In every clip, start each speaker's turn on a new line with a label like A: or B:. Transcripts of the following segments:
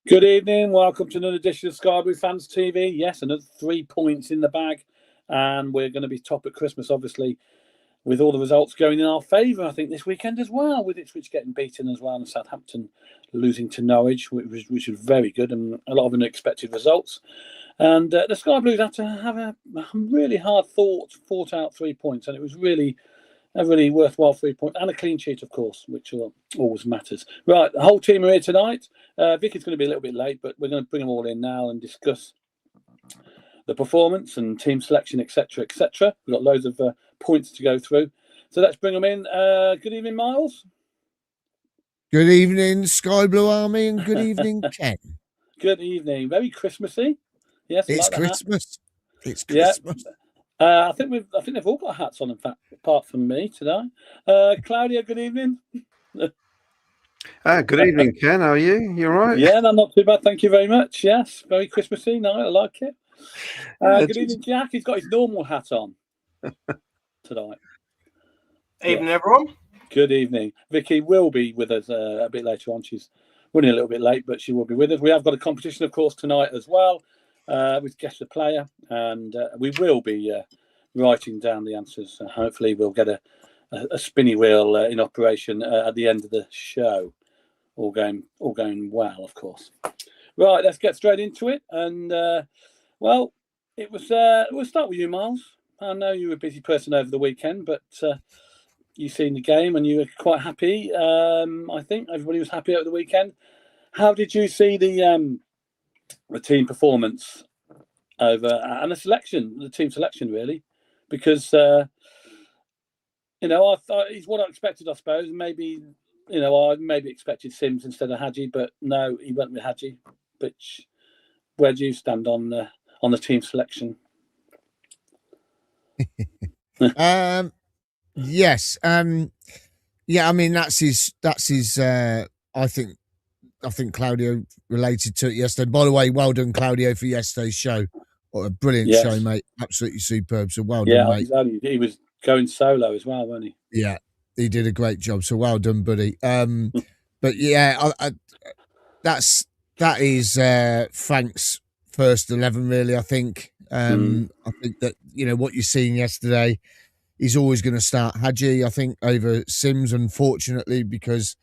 A: Good evening. Welcome to another edition of Sky Blue Fans TV. Yes, another 3 points in the bag. And we're going to be top at Christmas, obviously, with all the results going in our favour, I think, this weekend as well, with Ipswich getting beaten as well and Southampton losing to Norwich, which was very good and a lot of unexpected results. And the Sky Blues had to have a really hard thought out 3 points, and it was really a really worthwhile 3 points and a clean sheet, of course, which always matters. Right, the whole team are here tonight. Vicky's going to be a little bit late, but we're going to bring them all in now and discuss the performance and team selection, etc., etc. We've got loads of points to go through. So let's bring them in. Good evening, Miles.
B: Good evening, Sky Blue Army, and good evening, Ken.
A: Good evening. Very Christmassy. Yes,
B: it's
A: like
B: Christmas. It's Christmas.
A: Yeah. I think they've all got hats on, in fact, apart from me today. Claudia, good evening.
C: Good evening, Ken. How are you? You all right?
A: Yeah, I'm not too bad. Thank you very much. Yes, very Christmassy night. I like it. Good evening, Jack. He's got his normal hat on tonight.
D: Evening, everyone.
A: Good evening. Vicky will be with us a bit later on. She's running a little bit late, but she will be with us. We have got a competition, of course, tonight as well. With Guess the Player, and we will be writing down the answers. Hopefully we'll get a spinny wheel in operation at the end of the show. All going well, of course. Right, let's get straight into it. And well, it was. We'll start with you, Miles. I know you were a busy person over the weekend, but you've seen the game and you were quite happy. I think everybody was happy over the weekend. How did you see the team performance over and the team selection, really? Because I thought he's what I expected, I suppose. Maybe I maybe expected Sims instead of Hadji, but no, he went with Hadji. Where do you stand on the team selection?
B: Yes. Yeah, I mean that's his I think Claudio related to it yesterday. By the way, well done, Claudio, for yesterday's show. What a brilliant show, mate. Absolutely superb. So well done, mate.
A: Exactly. He was going solo as well, wasn't he?
B: Yeah, he did a great job. So well done, buddy. But yeah, that is Frank's first 11, really, I think. I think that, what you're seeing yesterday, he's always going to start Hadji, I think, over Sims, unfortunately, because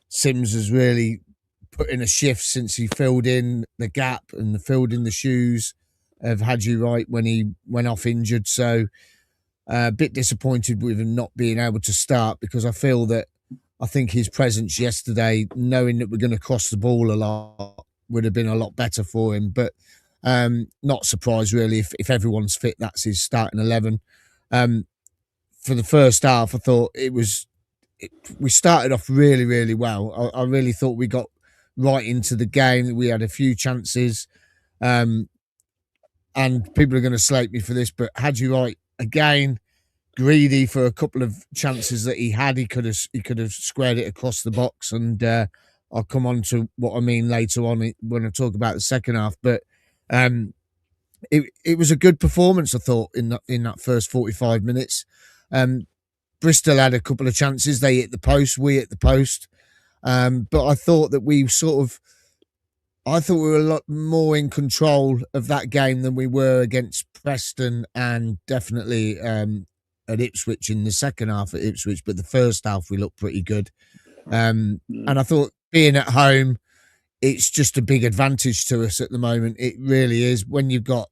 B: Sims has really put in a shift since he filled in the gap and filled in the shoes of Hadji Wright when he went off injured. So a bit disappointed with him not being able to start, because I think his presence yesterday, knowing that we're going to cross the ball a lot, would have been a lot better for him. But not surprised, really, if everyone's fit, that's his starting 11. For the first half, I thought we started off really, really well. I really thought we got right into the game. We had a few chances, and people are going to slate me for this, but Hadji Wright, again, greedy for a couple of chances that he had. He could have squared it across the box, and I'll come on to what I mean later on when I talk about the second half. But it was a good performance, I thought, in that first 45 minutes. Bristol had a couple of chances. They hit the post. We hit the post. But I thought that we were a lot more in control of that game than we were against Preston, and definitely at Ipswich in the second half at Ipswich. But the first half, we looked pretty good. And I thought, being at home, it's just a big advantage to us at the moment. It really is. When you've got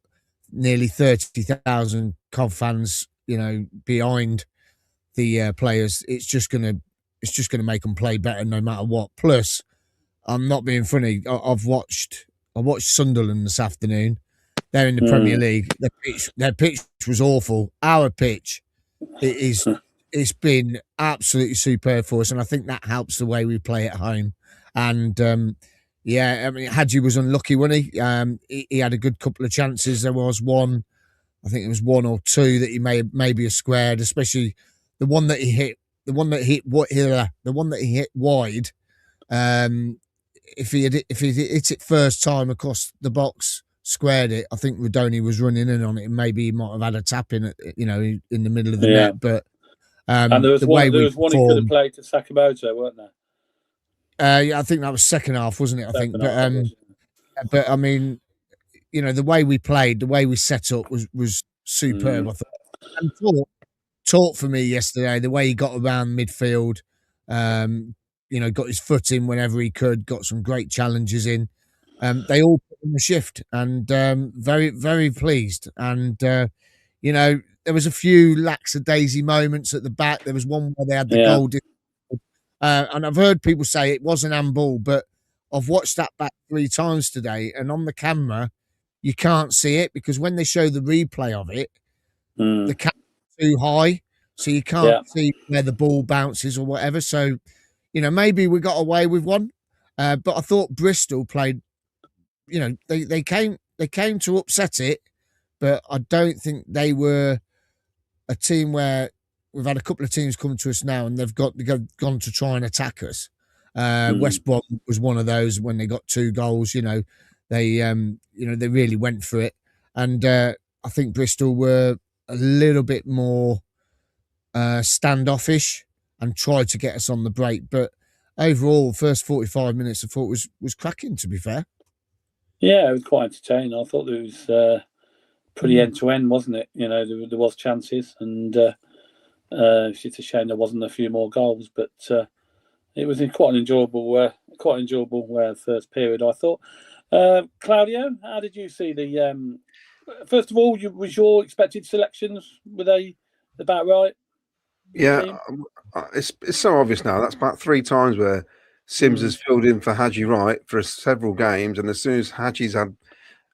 B: nearly 30,000 Cov fans, behind the players, it's just gonna make them play better no matter what. Plus, I'm not being funny. I watched Sunderland this afternoon. They're in the Premier League. Their pitch was awful. Our pitch, it's been absolutely superb for us, and I think that helps the way we play at home. And I mean, Hadji was unlucky, wasn't he? He had a good couple of chances. There was one, I think it was one or two that he maybe have squared, especially the one that he hit. The one that he hit wide. If he hit it first time across the box, squared it, I think Rudoni was running in on it, and maybe he might have had a tap in it, in the middle of the net. But
A: and there was one he could have played to Sakamoto, weren't there?
B: Yeah, I think that was second half, wasn't it? I think, but But I mean, the way we played, the way we set up was superb. I thought, and taught for me yesterday the way he got around midfield. Got his foot in whenever he could. Got some great challenges in. They all put in the shift, and very, very pleased. And there was a few lackadaisy moments at the back. There was one where they had the goal. And I've heard people say it was an handball, but I've watched that back 3 times today, and on the camera, you can't see it because when they show the replay of it, the camera's too high, so you can't see where the ball bounces or whatever. So, maybe we got away with one, but I thought Bristol played. They came to upset it, but I don't think they were a team where we've had a couple of teams come to us now and they've gone to try and attack us. West Brom was one of those when they got 2 goals. They really went for it, and I think Bristol were a little bit more standoffish and tried to get us on the break. But overall, the first 45 minutes I thought was cracking. To be fair,
A: yeah, it was quite entertaining. I thought it was pretty end to end, wasn't it? There was chances, and it's just a shame there wasn't a few more goals, but it was quite an enjoyable first period, I thought. Claudio, how did you see the? First of all, was your expected selections, were they about right?
C: Yeah, it's so obvious now. That's about 3 times where Sims has filled in for Haji Wright for several games, and as soon as Haji's had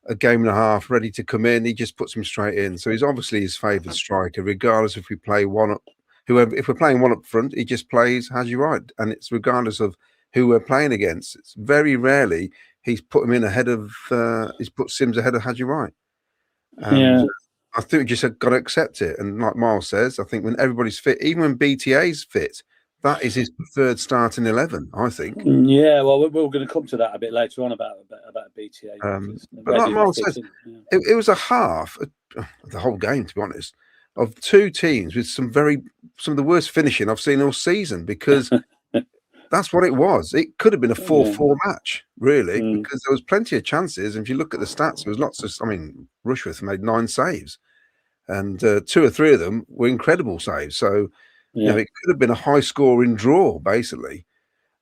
C: a game and a half ready to come in, he just puts him straight in. So he's obviously his favoured striker, regardless if we play one up. If we're playing one up front, he just plays Haji Wright, and it's regardless of who we're playing against. It's very rarely he's put him in ahead of. He's put Sims ahead of Haji Wright. And I think we just got to accept it. And like Miles says, I think when everybody's fit, even when BTA's fit, that is his preferred starting 11. I think.
A: Yeah, well, we're going to come to that a bit later on about BTA.
C: But like Miles says, it was a half, the whole game, to be honest, of 2 teams with some of the worst finishing I've seen all season, because that's what it was. It could have been a 4-4 match, really, because there was plenty of chances. And if you look at the stats, there was lots of. Rushworth made 9 saves, and 2 or 3 of them were incredible saves. So, it could have been a high-scoring draw, basically.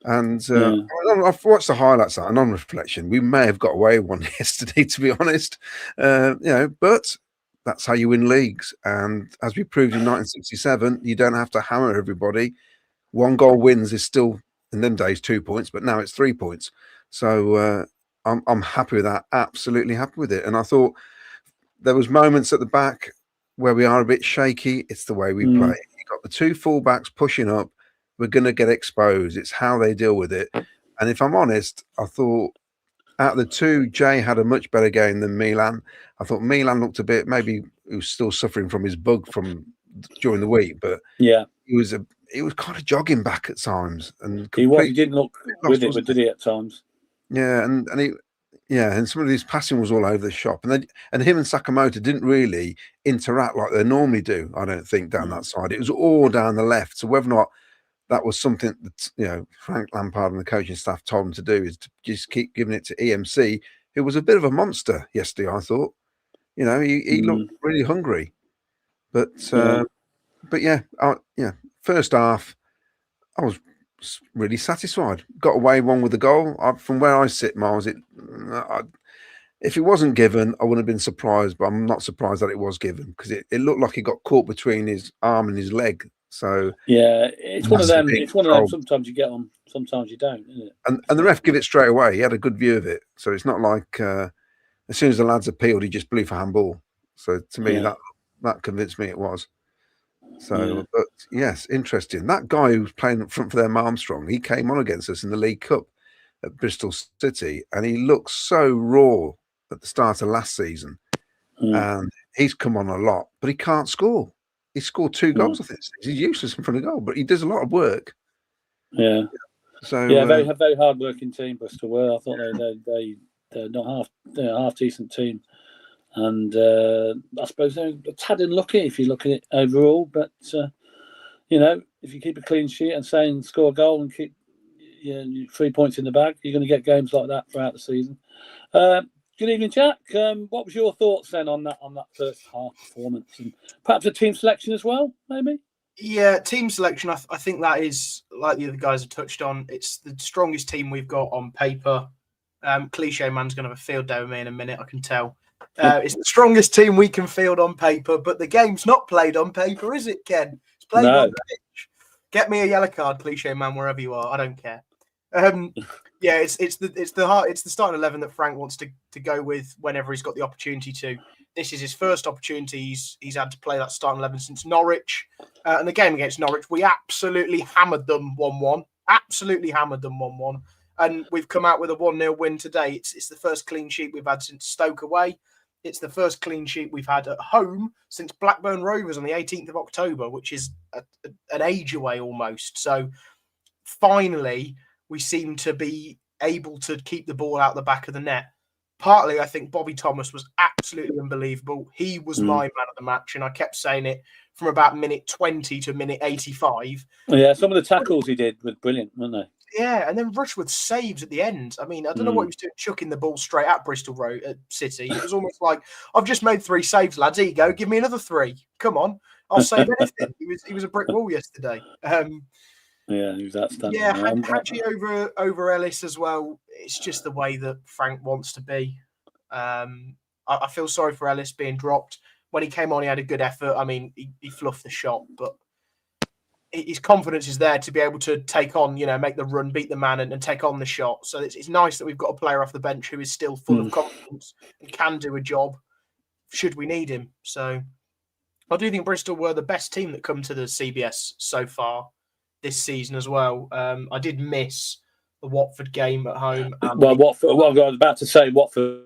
C: And I've watched the highlights and on reflection, we may have got away with one yesterday, to be honest. But that's how you win leagues. And as we proved in 1967, you don't have to hammer everybody. 1 goal wins is still, in them days, 2 points, but now it's 3 points. So I'm happy with that. Absolutely happy with it. And I thought there was moments at the back where we are a bit shaky. It's the way we play. You got the 2 fullbacks pushing up. We're going to get exposed. It's how they deal with it. And if I'm honest, I thought out of the 2, Jay had a much better game than Milan. I thought Milan looked a bit, maybe he was still suffering from his bug from during the week, but he was kind of jogging back at times. And
A: he didn't look with it, but did he at times?
C: Yeah, and some of his passing was all over the shop. And him and Sakamoto didn't really interact like they normally do, I don't think, down that side. It was all down the left. So whether or not that was something that Frank Lampard and the coaching staff told him to do, is to just keep giving it to EMC, who was a bit of a monster yesterday, I thought. He looked really hungry. But first half, I was really satisfied. Got away one with the goal. From where I sit, Miles, if it wasn't given, I wouldn't have been surprised, but I'm not surprised that it was given, because it looked like he got caught between his arm and his leg. So
A: it's one of them. It's one of them. Sometimes you get on, sometimes you don't, isn't it?
C: And the ref give it straight away. He had a good view of it, so it's not like as soon as the lads appealed, he just blew for handball. So to me, that convinced me it was. So, but yes, interesting. That guy who was playing up front for them, Armstrong, he came on against us in the League Cup at Bristol City, and he looked so raw at the start of last season. And he's come on a lot, but he can't score. He scored 2 goals, I think. He's useless in front of goal, but he does a lot of work.
A: Yeah.
C: So
A: very hard working team, Bristol were. I thought they're not half decent team, and I suppose they're a tad unlucky if you look at it overall. But if you keep a clean sheet and score a goal and keep 3 points in the bag, you're going to get games like that throughout the season. Good evening, Jack. What was your thoughts then on that first half performance, and perhaps a team selection as well, maybe?
D: Yeah, team selection. I think that is, like the other guys have touched on, it's the strongest team we've got on paper. Cliche man's going to have a field day with me in a minute, I can tell. It's the strongest team we can field on paper, but the game's not played on paper, is it, Ken? It's played on the pitch. Get me a yellow card, Cliche man, wherever you are. I don't care. Yeah, it's the starting 11 that Frank wants to go with whenever he's got the opportunity to. This is his first opportunity he's had to play that starting 11 since Norwich. And the game against Norwich, we absolutely hammered them 1-1. Absolutely hammered them 1-1. And we've come out with a 1-0 win today. It's the first clean sheet we've had since Stoke away. It's the first clean sheet we've had at home since Blackburn Rovers on the 18th of October, which is an age away almost. So finally, we seem to be able to keep the ball out the back of the net. Partly, I think Bobby Thomas was absolutely unbelievable. He was my man of the match, and I kept saying it from about minute 20 to minute 85.
A: Yeah, some of the tackles he did were brilliant, weren't they?
D: Yeah, and then Rushworth saves at the end. I mean, I don't know what he was doing, chucking the ball straight at Bristol City. It was almost like, I've just made 3 saves, lads. Here you go. Give me another 3. Come on. I'll save anything. He was a brick wall yesterday.
A: Yeah, he was outstanding.
D: Yeah, Hadji over Ellis as well. It's just the way that Frank wants to be. I feel sorry for Ellis being dropped. When he came on, he had a good effort. I mean, he fluffed the shot, but his confidence is there to be able to take on, make the run, beat the man, and take on the shot. So it's nice that we've got a player off the bench who is still full of confidence and can do a job should we need him. So I do think Bristol were the best team that come to the CBS so far this season as well. I did miss the Watford game at home.
A: Watford. Well, I was about to say Watford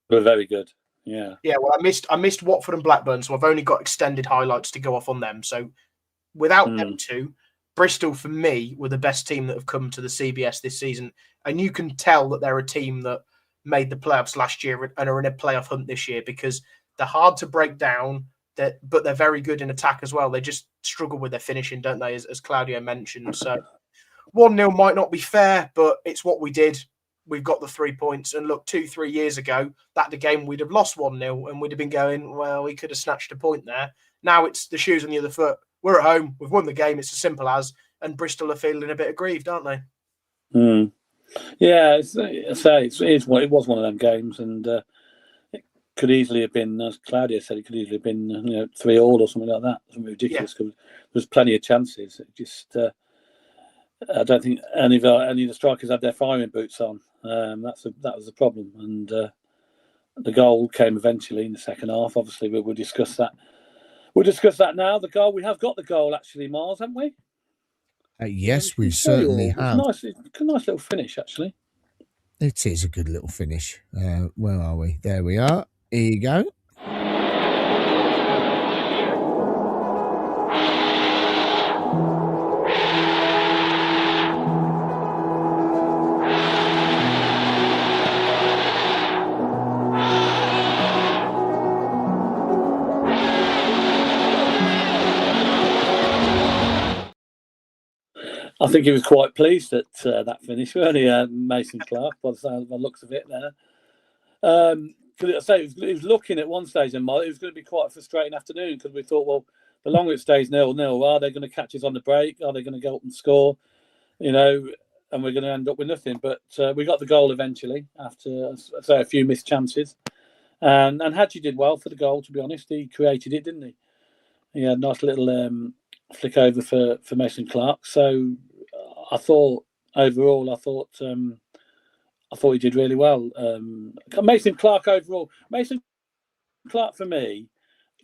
A: were very good. Yeah.
D: Yeah. Well, I missed Watford and Blackburn, so I've only got extended highlights to go off on them. So without them two, Bristol for me were the best team that have come to the CBS this season, and you can tell that they're a team that made the playoffs last year and are in a playoff hunt this year because they're hard to break down. But they're very good in attack as well. They just struggle with their finishing, don't they, as Claudio mentioned. So 1-0 might not be fair, but it's what we did. We've got the 3 points. And look, 2-3 years ago, that the game we'd have lost 1-0 and we'd have been going, well, we could have snatched a point there. Now it's the shoes on the other foot. We're at home. We've won the game. It's as simple as. And Bristol are feeling a bit aggrieved, aren't they?
A: Yeah, it was one of them games. And could easily have been, as Claudia said, it could easily have been 3-3 or something like that. Something ridiculous. Because there's plenty of chances. It just, I don't think any of the strikers had their firing boots on. That was the problem. And the goal came eventually in the second half. Obviously, we'll discuss that. We'll discuss that now. The goal, we have got the goal actually, Miles, haven't we?
B: Yes, we certainly have.
A: It's a nice little finish, actually.
B: It is a good little finish. Where are we? There we are. Here you go.
A: I think he was quite pleased at that finish, weren't he, Mason Clark, by the looks of it there. Because I say he was looking at one stage, and it was going to be quite a frustrating afternoon because we thought, well, the longer it stays 0-0, are they going to catch us on the break? Are they going to go up and score? And we're going to end up with nothing. But we got the goal eventually after, say, a few missed chances. And Hadji did well for the goal, to be honest. He created it, didn't he? He had a nice little flick over for Mason Clark. So I thought overall, I thought he did really well. Mason Clark overall. Mason Clark for me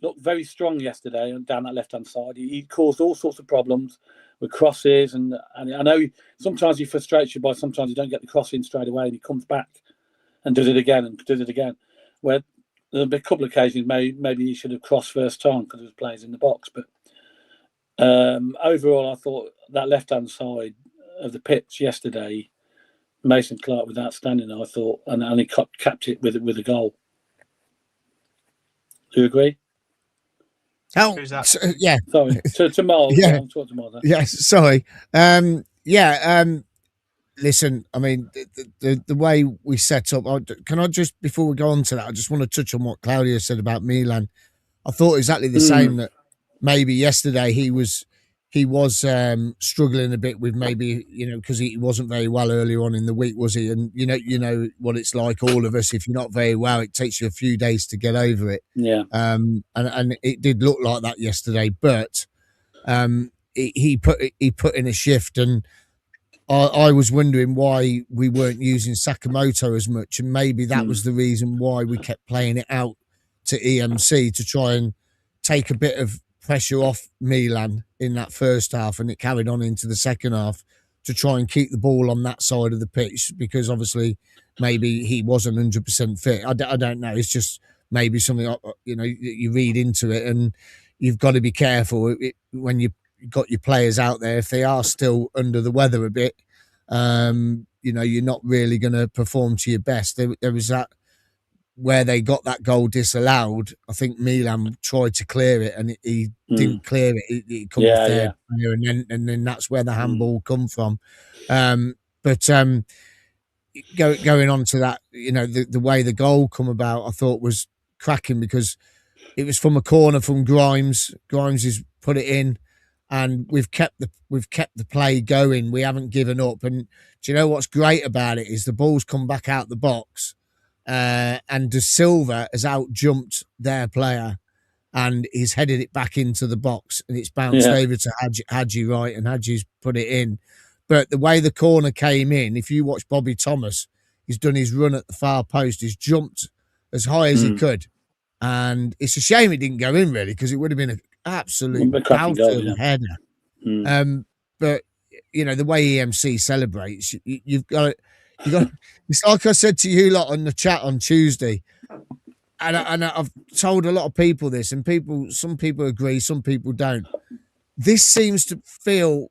A: looked very strong yesterday down that left hand side. He caused all sorts of problems with crosses, and I know sometimes he frustrates you by sometimes you don't get the cross in straight away, and he comes back and does it again. Where there'll be a couple of occasions maybe he should have crossed first time because there was players in the box, but overall I thought that left hand side of the pitch yesterday, Mason Clark was outstanding, I thought, and he capped it with a goal. Do you agree?
B: Oh, yeah.
A: Sorry, to Miles.
B: Yeah.
A: I'm talking to Miles.
B: Yes, sorry. listen, I mean, the way we set up, can I just, before we go on to that, I just want to touch on what Claudio said about Milan. I thought exactly the same, that maybe yesterday he was struggling a bit with, maybe, because he wasn't very well earlier on in the week, was he? And you know what it's like, all of us, if you're not very well, it takes you a few days to get over it.
A: Yeah.
B: And it did look like that yesterday, but he put in a shift, and I was wondering why we weren't using Sakamoto as much, and maybe that was the reason why we kept playing it out to EMC to try and take a bit of pressure off Milan in that first half, and it carried on into the second half to try and keep the ball on that side of the pitch, because obviously maybe he wasn't 100% fit. I don't know. It's just maybe something, you read into it, and you've got to be careful when you've got your players out there. If they are still under the weather a bit, you're not really going to perform to your best. There was that, where they got that goal disallowed. I think Milan tried to clear it, and he didn't clear it. It come off there, and then that's where the handball come from. But going on to that, the way the goal come about, I thought was cracking, because it was from a corner from Grimes. Grimes has put it in, and we've kept the play going. We haven't given up. And do you know what's great about it is the ball's come back out the box, and De Silva has out jumped their player, and he's headed it back into the box, and it's bounced over to Hadji Wright, and Hadji's put it in. But the way the corner came in, if you watch Bobby Thomas, he's done his run at the far post. He's jumped as high as he could, and it's a shame it didn't go in, really, because it would have been an absolute belter header. But the way EMC celebrates, you've got. It's like I said to you lot on the chat on Tuesday, and I've told a lot of people this, and some people agree, some people don't. This seems to feel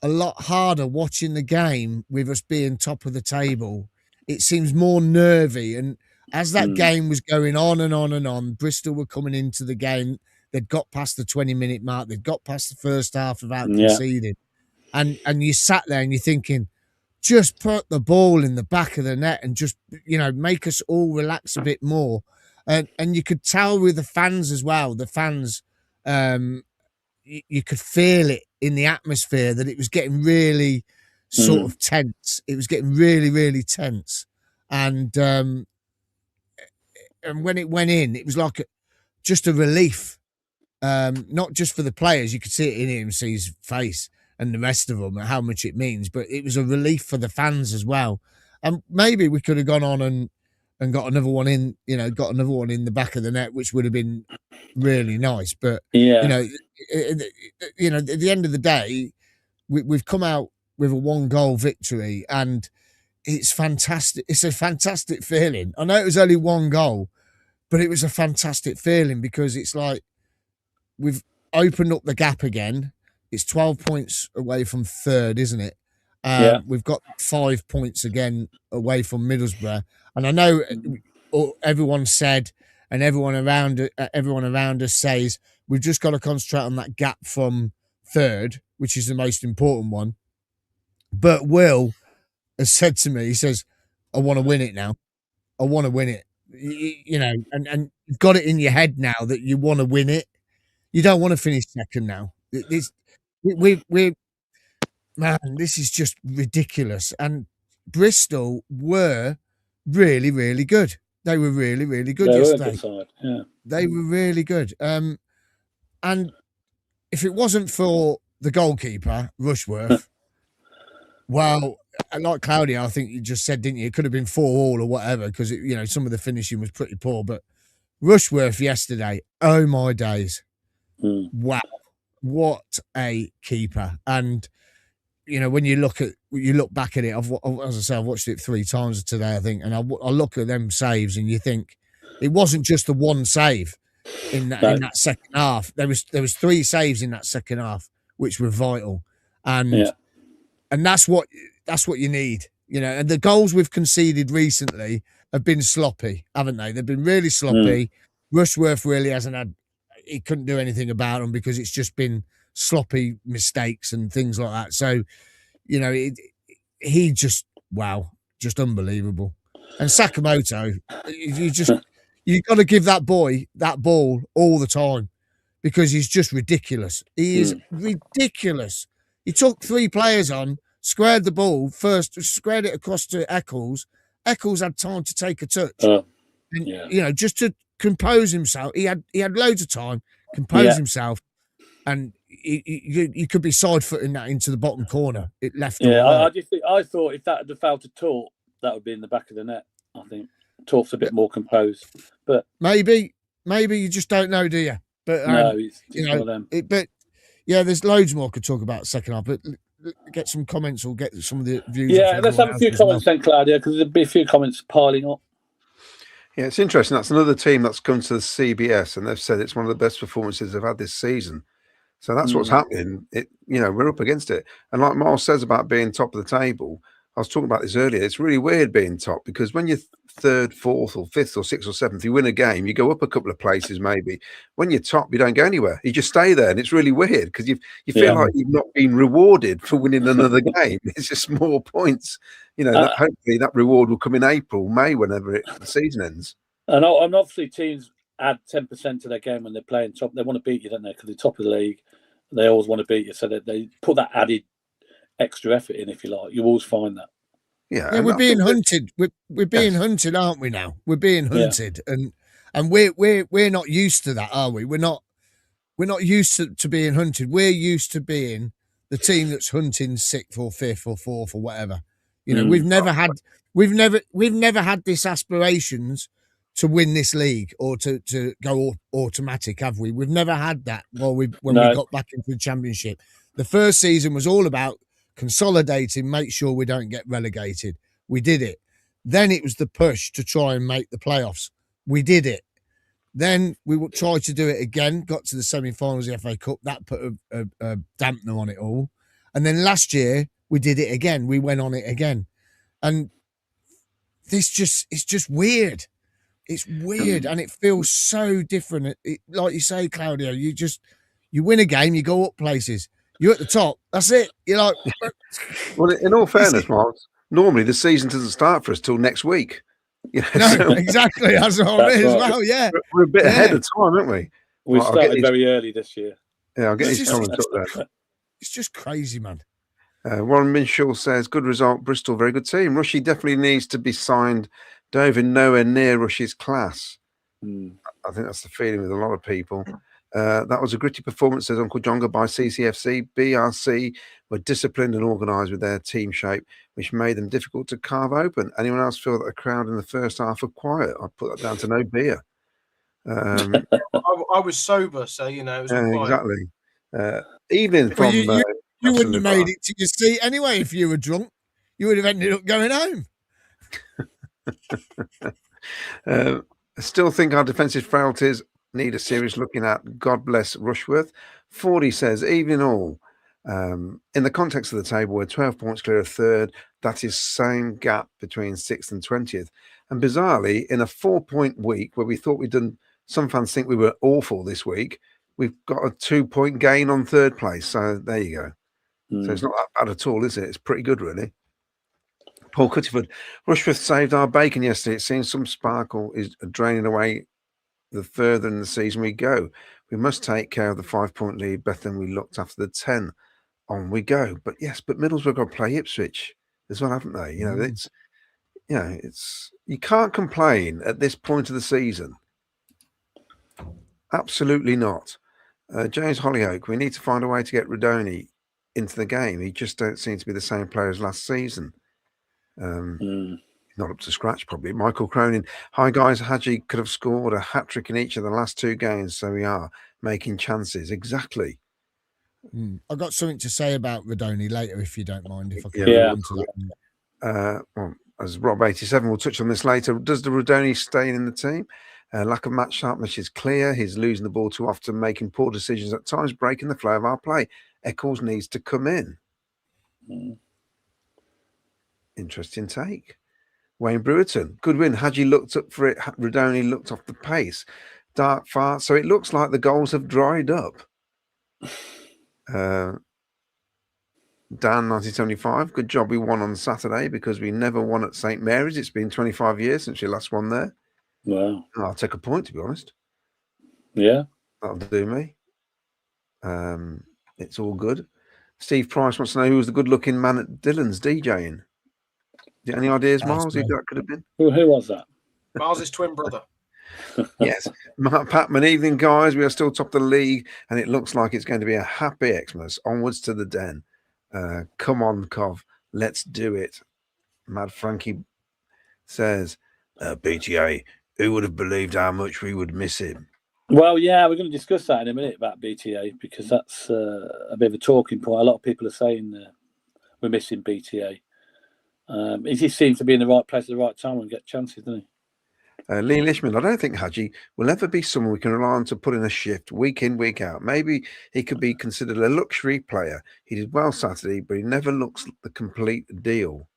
B: a lot harder watching the game with us being top of the table. It seems more nervy, and as that game was going on and on and on, Bristol were coming into the game. They'd got past the 20-minute mark. They'd got past the first half without conceding, and you sat there and you're thinking, just put the ball in the back of the net and just, make us all relax a bit more. And you could tell with the fans as well. The fans, you could feel it in the atmosphere that it was getting really sort of tense. It was getting really, really tense. And when it went in, it was like just a relief, not just for the players. You could see it in EMC's face and the rest of them, how much it means, but it was a relief for the fans as well. And maybe we could have gone on and got another one in, got another one in the back of the net, which would have been really nice. But at the end of the day, we've come out with a 1-goal victory, and it's fantastic. It's a fantastic feeling. I know it was only 1 goal, but it was a fantastic feeling, because it's like we've opened up the gap again. It's 12 points away from third, isn't it? We've got 5 points again away from Middlesbrough. And I know everyone said, and everyone around us says, we've just got to concentrate on that gap from third, which is the most important one. But Will has said to me, he says, I want to win it now. I want to win it. And you've got it in your head now that you want to win it. You don't want to finish second now. Man, this is just ridiculous. And Bristol were really, really good. They were really, really good yesterday.
A: Good side. Yeah.
B: They were really good. And if it wasn't for the goalkeeper, Rushworth, well, like Claudio, I think you just said, didn't you? It could have been 4-4 or whatever, because some of the finishing was pretty poor. But Rushworth yesterday, oh my days. Wow. What a keeper. And when you look back at it, as I say, I've watched it 3 times today, I think, and I look at them saves, and you think it wasn't just the one save in that second half. There was 3 saves in that second half, which were vital, and that's what you need, And the goals we've conceded recently have been sloppy, haven't they? They've been really sloppy. Rushworth really hasn't had. He couldn't do anything about them, because it's just been sloppy mistakes and things like that. So, he just wow, just unbelievable. And Sakamoto, you got to give that boy that ball all the time because he's just ridiculous. He is ridiculous. He took 3 players on, squared the ball first, squared it across to Eccles. Eccles had time to take a touch, and, just to compose himself. He had loads of time, compose himself, and you could be side footing that into the bottom corner. It left.
A: Yeah, I thought if that had fell to Torp, that would be in the back of the net. I think Torp's a bit more composed, but
B: maybe you just don't know, do you? But
A: no, it's one of them.
B: But yeah, there's loads more could talk about second half. But get some comments or get some of the views.
A: Yeah, let's have a few comments then, Claudia, because there'll be a few comments piling up.
C: Yeah, it's interesting. That's another team that's come to the CBS, and they've said it's one of the best performances they've had this season. So that's what's happening. We're up against it. And like Miles says about being top of the table, I was talking about this earlier. It's really weird being top because when you're 3rd, 4th, or 5th, or 6th, or 7th, you win a game, you go up a couple of places maybe. When you're top, you don't go anywhere. You just stay there, and it's really weird because you feel like you've not been rewarded for winning another game. It's just more points. Hopefully that reward will come in April, May, whenever the season ends.
A: And obviously teams add 10% to their game when they're playing top. They want to beat you, don't they? Because they're top of the league. They always want to beat you. So they put that added extra effort in, if you like. You always find that.
B: Yeah, we're being hunted. We're being hunted, aren't we? Now we're being hunted, and we're not used to that, are we? We're not used to being hunted. We're used to being the team that's hunting 6th or 5th or 4th or whatever. We've never had this aspirations to win this league or to go automatic, have we? We've never had that. We got back into the Championship. The first season was all about consolidating, make sure we don't get relegated. We did it. Then it was the push to try and make the playoffs. We did it. Then we tried to do it again, got to the semi-finals of the FA Cup. That put a dampener on it all. And then last year, we did it again. We went on it again. And it's just weird. It's weird, and it feels so different. Like you say, Claudio, you win a game, you go up places. You're at the top. That's it. You're like...
C: Well, in all fairness, Mark, normally the season doesn't start for us till next week.
B: Exactly. That's what I mean as well. Yeah,
C: we're a bit ahead of time, aren't we?
A: We started very early this year.
C: Yeah, I'll get his comments up there.
B: It's just crazy, man.
C: Warren Minshaw says, good result, Bristol, very good team. Rushy definitely needs to be signed. Dover nowhere near Rush's class. I think that's the feeling with a lot of people. That was a gritty performance, says Uncle Jonga, by CCFC. BRC were disciplined and organised with their team shape, which made them difficult to carve open. Anyone else feel that the crowd in the first half were quiet? I'd put that down to no beer.
D: I was sober, so it was
C: exactly. Evening from...
B: you wouldn't have made it to your seat anyway if you were drunk. You would have ended up going home.
C: I still think our defensive frailties need a serious looking at. God bless Rushworth. 40 says, even all, in the context of the table, we're 12 points clear of 3rd. That is same gap between 6th and 20th. And bizarrely, in a 4-point week where we thought we'd done, some fans think we were awful this week, we've got a 2-point gain on 3rd place. So there you go. So it's not that bad at all, is it? It's pretty good, really. Paul Cuttiford, Rushworth saved our bacon yesterday. It seems some sparkle is draining away the further in the season we go. We must take care of the 5-point lead better than we looked after the 10. On we go. But yes, Middlesbrough got to play Ipswich as well, haven't they? It's you can't complain at this point of the season. Absolutely not. James Hollyoak, we need to find a way to get Rudoni into the game. He just don't seem to be the same player as last season. Not up to scratch, probably. Michael Cronin, hi guys, Hadji could have scored a hat-trick in each of the last 2 games, so we are making chances. Exactly.
B: I've got something to say about Rudoni later, if you don't mind. If I can go into that.
C: Well, as Rob87 will touch on this later, does the Rudoni stay in the team? Lack of match sharpness is clear. He's losing the ball too often, making poor decisions at times, breaking the flow of our play. Eccles needs to come in. Interesting take. Wayne Brewerton, good win. Hadji looked up for it. Rudoni looked off the pace. Dark far. So it looks like the goals have dried up. Dan 1975. Good job we won on Saturday because we never won at St Mary's. It's been 25 years since we last won there.
A: Wow.
C: I'll take a point, to be honest.
A: Yeah.
C: That'll do me. It's all good. Steve Price wants to know who was the good-looking man at Dylan's DJing. Any ideas, Miles, who that could have been?
A: Who was that?
D: Miles' twin brother.
C: Yes. Mark Patman, evening, guys. We are still top of the league, and it looks like it's going to be a happy Xmas. Onwards to the den. Come on, Cov. Let's do it. Mad Frankie says, BTA, who would have believed how much we would miss him?
A: Well, yeah, we're going to discuss that in a minute about BTA because that's a bit of a talking point. A lot of people are saying we're missing BTA. He just seems to be in the right place at the right time and get chances, doesn't he?
C: Lee Lishman, I don't think Hadji will ever be someone we can rely on to put in a shift week in, week out. Maybe he could be considered a luxury player. He did well Saturday, but he never looks the complete deal.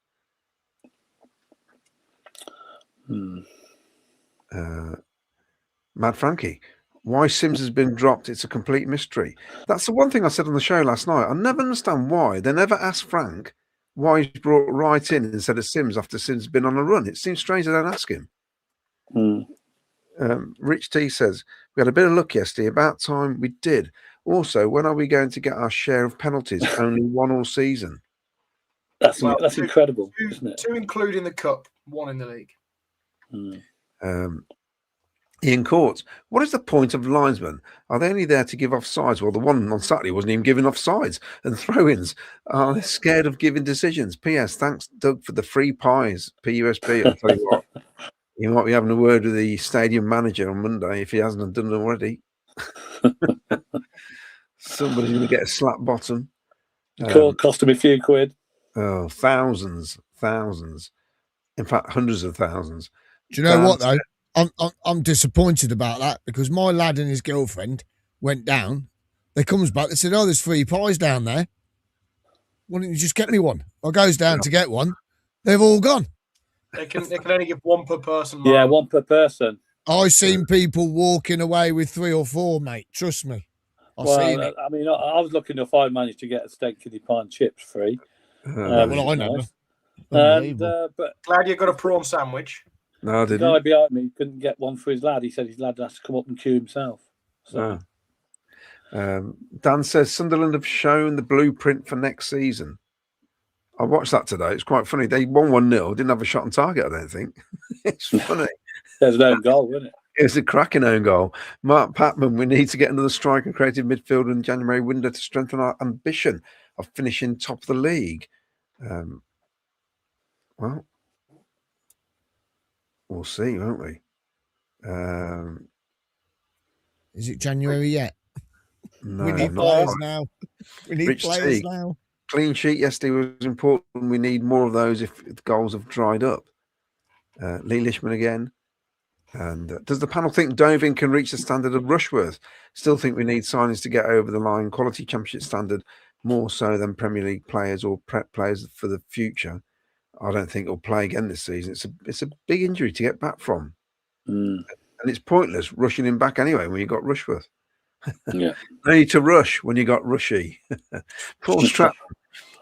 C: Mad Frankie, why Sims has been dropped, it's a complete mystery. That's the one thing I said on the show last night. I never understand why. They never asked Frank why he's brought Wright in instead of Sims after Sims has been on a run. It seems strange they don't ask him. Rich T says, we had a bit of luck yesterday. About time we did. Also, when are we going to get our share of penalties? Only one all season.
A: That's incredible, isn't it?
D: 2 including the cup, 1 in the league.
C: Ian Courts, what is the point of linesmen? Are they only there to give offsides? Well, the one on Saturday wasn't even giving offsides. And throw-ins, are they scared of giving decisions? P.S. Thanks, Doug, for the free pies. PUSB, I'll tell you what. You might be having a word with the stadium manager on Monday if he hasn't done it already. Somebody's going to get a slap bottom.
A: Cost him a few quid.
C: Oh, thousands. In fact, hundreds of thousands.
B: Do you know what, though? I'm disappointed about that because my lad and his girlfriend went down. They comes back. They said, "Oh, there's free pies down there. Why don't you just get me one?" I goes down to get one. They've all gone.
D: They can only give 1 per person.
A: Yeah, 1 per person.
B: I've seen people walking away with 3 or 4, mate. Trust me. I've seen it.
A: I mean, I was lucky enough. I managed to get a steak kidney pie and chips free.
B: Well, I know.
A: Nice. But
D: glad you got a prawn sandwich.
C: No, I didn't.
A: The guy behind me couldn't get one for his lad. He said his lad has to come up and queue himself. So.
C: Dan says Sunderland have shown the blueprint for next season. I watched that today. It's quite funny. They won 1-0. Didn't have a shot on target, I don't think. It's funny.
A: There's an own goal, wasn't it?
C: It was a cracking own goal. Mark Patman, we need to get another striker and creative midfielder in January window to strengthen our ambition of finishing top of the league. Well, we'll see, won't we?
B: Is it January yet?
C: No,
B: we need players now. We need players now.
C: Clean sheet yesterday was important. We need more of those if the goals have dried up. Lee Lishman again. And does the panel think Dovin can reach the standard of Rushworth? Still think we need signings to get over the line, quality championship standard, more so than Premier League players or prep players for the future. I don't think he'll play again this season. It's a big injury to get back from. And it's pointless rushing him back anyway when you got Rushworth.
A: Yeah.
C: No need to rush when you got Rushy. Paul Stratton,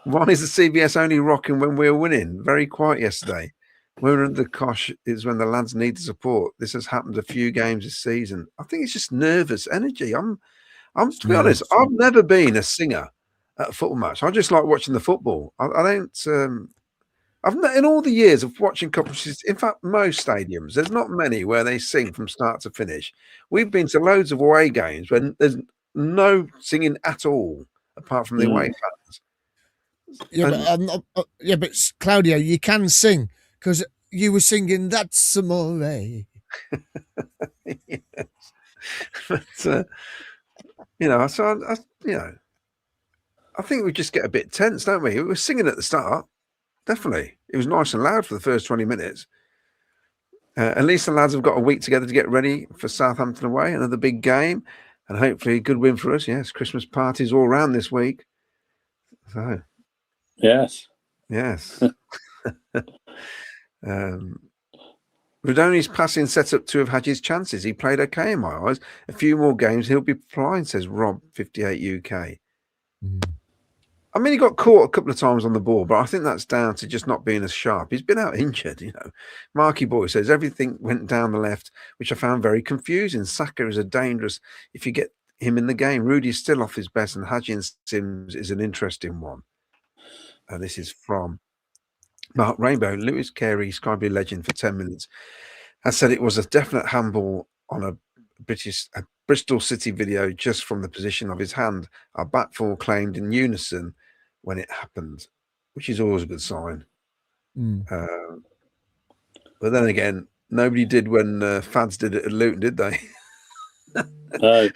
C: why is the CBS only rocking when we're winning? Very quiet yesterday. When we're under the cosh is when the lads need the support. This has happened a few games this season. I think it's just nervous energy. I'm to be honest, I've never been a singer at a football match. I just like watching the football. I don't. In all the years of watching competitions, in fact, most stadiums, there's not many where they sing from start to finish. We've been to loads of away games when there's no singing at all, apart from the away fans.
B: Yeah, but Claudio, you can sing because you were singing "That's Amore."
C: Yes. But, I think we just get a bit tense, don't we? We were singing at the start. Definitely. It was nice and loud for the first 20 minutes. At least the lads have got a week together to get ready for Southampton away, another big game, and hopefully a good win for us. Yes, Christmas parties all around this week. So,
A: yes.
C: Rudoni's passing set up to have had his chances. He played okay in my eyes. A few more games, he'll be flying, says Rob, 58 UK. I mean, he got caught a couple of times on the ball, but I think that's down to just not being as sharp. He's been out injured, you know. Marky Boy says everything went down the left, which I found very confusing. Saka is a dangerous if you get him in the game. Rudy's still off his best, and Hadji and Sims is an interesting one. And this is from Mark Rainbow. Lewis Carey, Sky Blue legend for 10 minutes, has said it was a definite handball on a Bristol City video just from the position of his hand. Our back four claimed in unison when it happened, which is always a good sign. But then again, nobody did when Fads did it at Luton, did they?
A: No.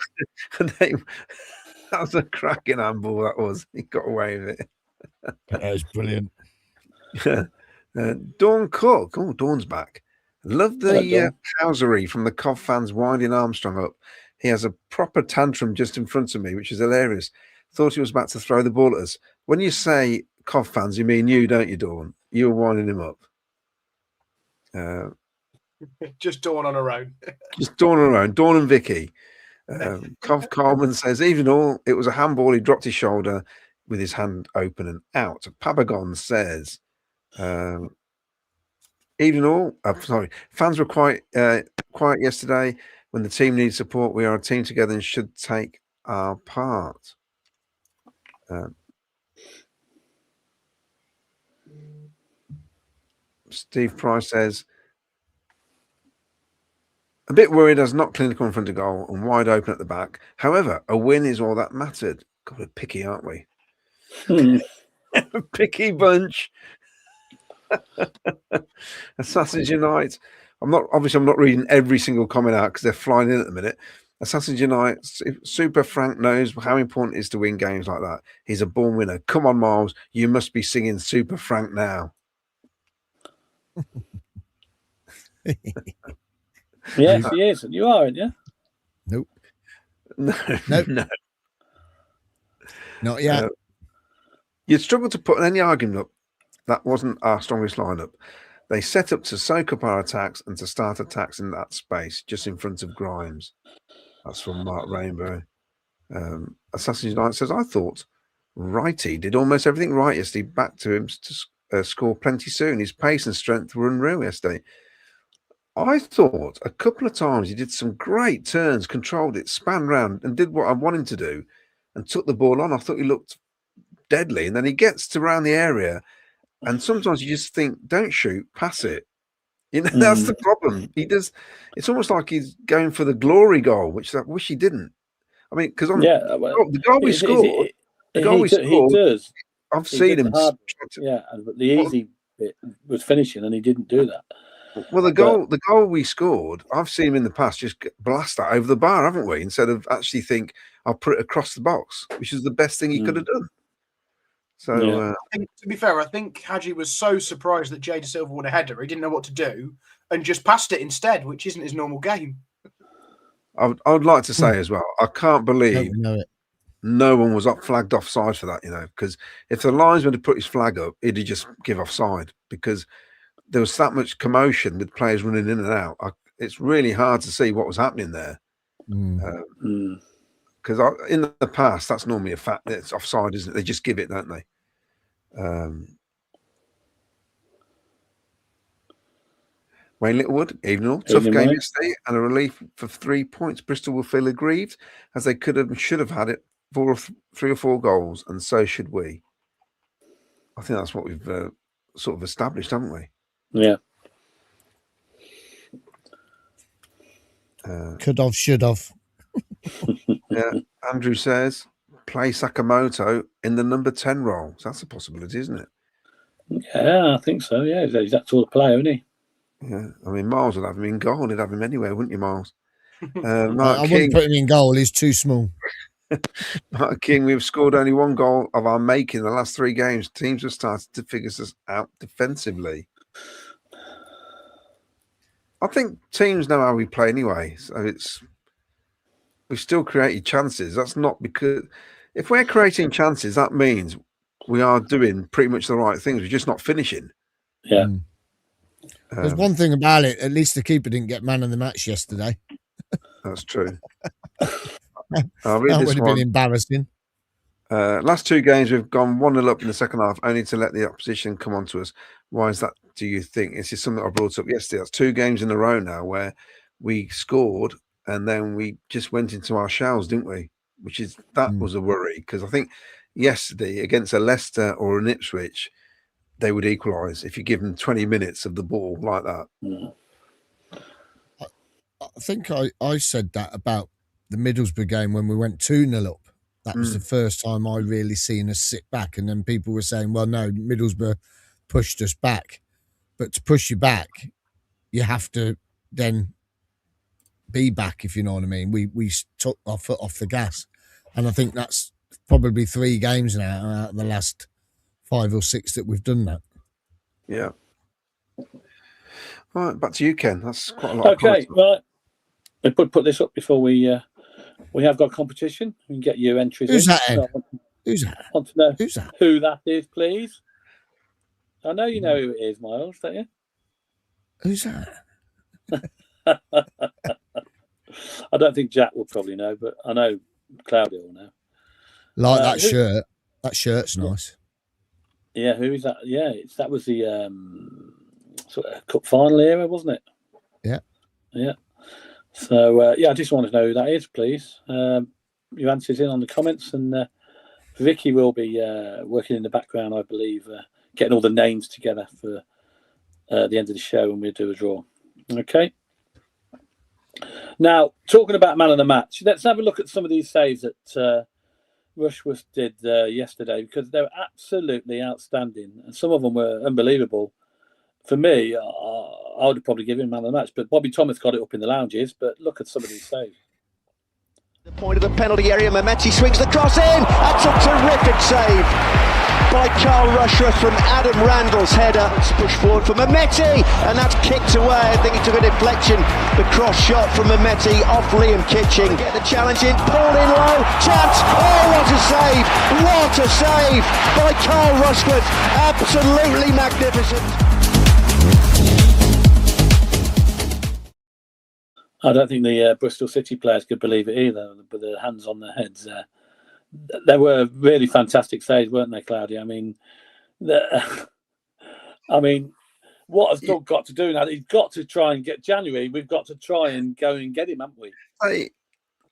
C: That was a cracking handball, that was. He got away with it.
B: That was brilliant.
C: Dawn Cook. Oh, Dawn's back. Love the housery from the Cov fans winding Armstrong up. He has a proper tantrum just in front of me, which is hilarious. Thought he was about to throw the ball at us. When you say Cov fans, you mean you, don't you, Dawn? You were winding him up.
D: Just Dawn on her own.
C: Just Dawn on her own. Dawn and Vicky. Cov Carlman says, even all, it was a handball. He dropped his shoulder with his hand open and out. Pabagon says, even all, sorry, fans were quite quiet yesterday. When the team needs support, we are a team together and should take our part. Steve Price says, a bit worried as not clinical in front of goal and wide open at the back. However, a win is all that mattered. God, we're picky, aren't we? Picky bunch. Assassins Unite. I'm not reading every single comment out because they're flying in at the minute. Assassins Unite. Super Frank knows how important it is to win games like that. He's a born winner. Come on, Miles. You must be singing Super Frank now.
A: Yes, he is. You are, aren't you?
B: Nope.
C: No.
B: Not yet.
C: You'd struggle to put any argument up. That wasn't our strongest lineup. They set up to soak up our attacks and to start attacks in that space, just in front of Grimes. That's from Mark Rainbow. Assassin's Unite says, I thought Wrighty did almost everything right yesterday. Back to him to score plenty soon. His pace and strength were unreal yesterday. I thought a couple of times he did some great turns, controlled it, span round and did what I want him to do and took the ball on. I thought he looked deadly. And then he gets to around the area and sometimes you just think, don't shoot, pass it. You know, that's the problem. He does. It's almost like he's going for the glory goal, which I wish he didn't. I mean, because the goal we scored,
A: he does.
C: I've seen him.
A: But the easy bit was finishing, and he didn't do that.
C: Well, the goal we scored, I've seen him in the past just blast that over the bar, haven't we? Instead of actually think I'll put it across the box, which is the best thing he could have done. So,
D: I think, to be fair, I think Hadji was so surprised that Jay De Silva won a header, he didn't know what to do and just passed it instead, which isn't his normal game.
C: I would like to say as well, I can't believe no one was flagged offside for that, you know, because if the linesman had put his flag up, he'd just give offside because there was that much commotion with players running in and out. It's really hard to see what was happening there. Because in the past, that's normally a fact that it's offside, isn't it? They just give it, don't they? Wayne Littlewood, evening all. Tough game yesterday and a relief for 3 points. Bristol will feel aggrieved as they could have and should have had it 3 or 4 goals, and so should we. I think that's what we've sort of established, haven't we?
A: Yeah.
B: Could have, should have.
C: Yeah. Andrew says, play Sakamoto in the number 10 role. So that's a possibility, isn't it?
A: Yeah, I think so. Yeah, he's that sort of player, isn't he?
C: Yeah. I mean, Miles would have him in goal. He'd have him anywhere, wouldn't you, Miles?
B: I wouldn't put him in goal. He's too small.
C: Mark King, we've scored only 1 goal of our making in the last 3 games. Teams have started to figure us out defensively. I think teams know how we play anyway. So we've still created chances. That's not because if we're creating chances, that means we are doing pretty much the right things. We're just not finishing.
A: Yeah.
B: There's one thing about it. At least the keeper didn't get man of the match yesterday.
C: That's true.
B: That would have been embarrassing.
C: Last two games, we've gone 1-0 up in the second half, only to let the opposition come on to us. Why is that, do you think? This is something I brought up yesterday. That's 2 games in a row now where we scored and then we just went into our shells, didn't we? That was a worry, because I think yesterday against a Leicester or an Ipswich, they would equalise if you give them 20 minutes of the ball like that.
B: I think I said that about the Middlesbrough game when we went 2-0 up. That was the first time I really seen us sit back. And then people were saying, well, no, Middlesbrough pushed us back. But to push you back, you have to then be back, if you know what I mean. We took our foot off the gas. And I think that's probably 3 games now out of the last 5 or 6 that we've done that.
C: Yeah. All right, back to you, Ken. That's quite a lot.
A: Okay, right. We put this up before we have got competition. We can get your entries.
B: Who's
A: in.
B: that, Ed?
A: So
B: Who's that?
A: I want to know
B: Who's that?
A: who that is, please. I know you know who it is, Miles, don't you?
B: Who's that?
A: I don't think Jack will probably know, but I know Claudia will know.
B: Like that shirt. That shirt's nice.
A: Yeah, who is that? Yeah, that was the sort of cup final era, wasn't it?
B: Yeah.
A: Yeah. So, I just want to know who that is, please. Your answers in on the comments, and Vicky will be working in the background, I believe, getting all the names together for the end of the show, and we'll do a draw. Okay. Now, talking about man of the match, let's have a look at some of these saves that Rushworth did yesterday, because they were absolutely outstanding, and some of them were unbelievable. For me, I would have probably given him man of the match, but Bobby Thomas got it up in the lounges. But look at some of these saves.
E: The point of the penalty area, Mehmeti swings the cross in. That's a terrific save by Carl Rushworth from Adam Randall's header. It's pushed forward for Mehmeti, and that's kicked away. I think he took a deflection. The cross shot from Mehmeti off Liam Kitching. Get the challenge in, pulled in low, chance. Oh, what a save! What a save by Carl Rushworth. Absolutely magnificent.
A: I don't think the Bristol City players could believe it either, with their hands on their heads. They were really fantastic saves, weren't they, Claudia? I mean, what has Doug got to do now? He's got to try and get January. We've got to try and go and get him, haven't we?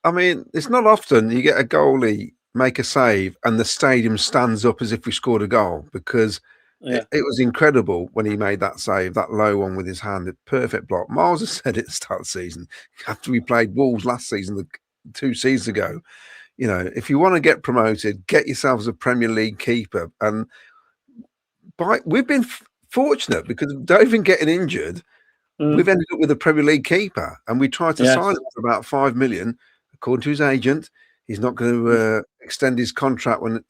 C: I mean, it's not often you get a goalie make a save and the stadium stands up as if we scored a goal, because it was incredible when he made that save, that low one with his hand, a perfect block. Miles has said it at the start of the season, after we played Wolves last season, 2 seasons ago, you know, if you want to get promoted, get yourselves a Premier League keeper. And we've been fortunate, because of Dovin getting injured, we've ended up with a Premier League keeper, and we tried to sign him for about 5 million, according to his agent. He's not going to extend his contract when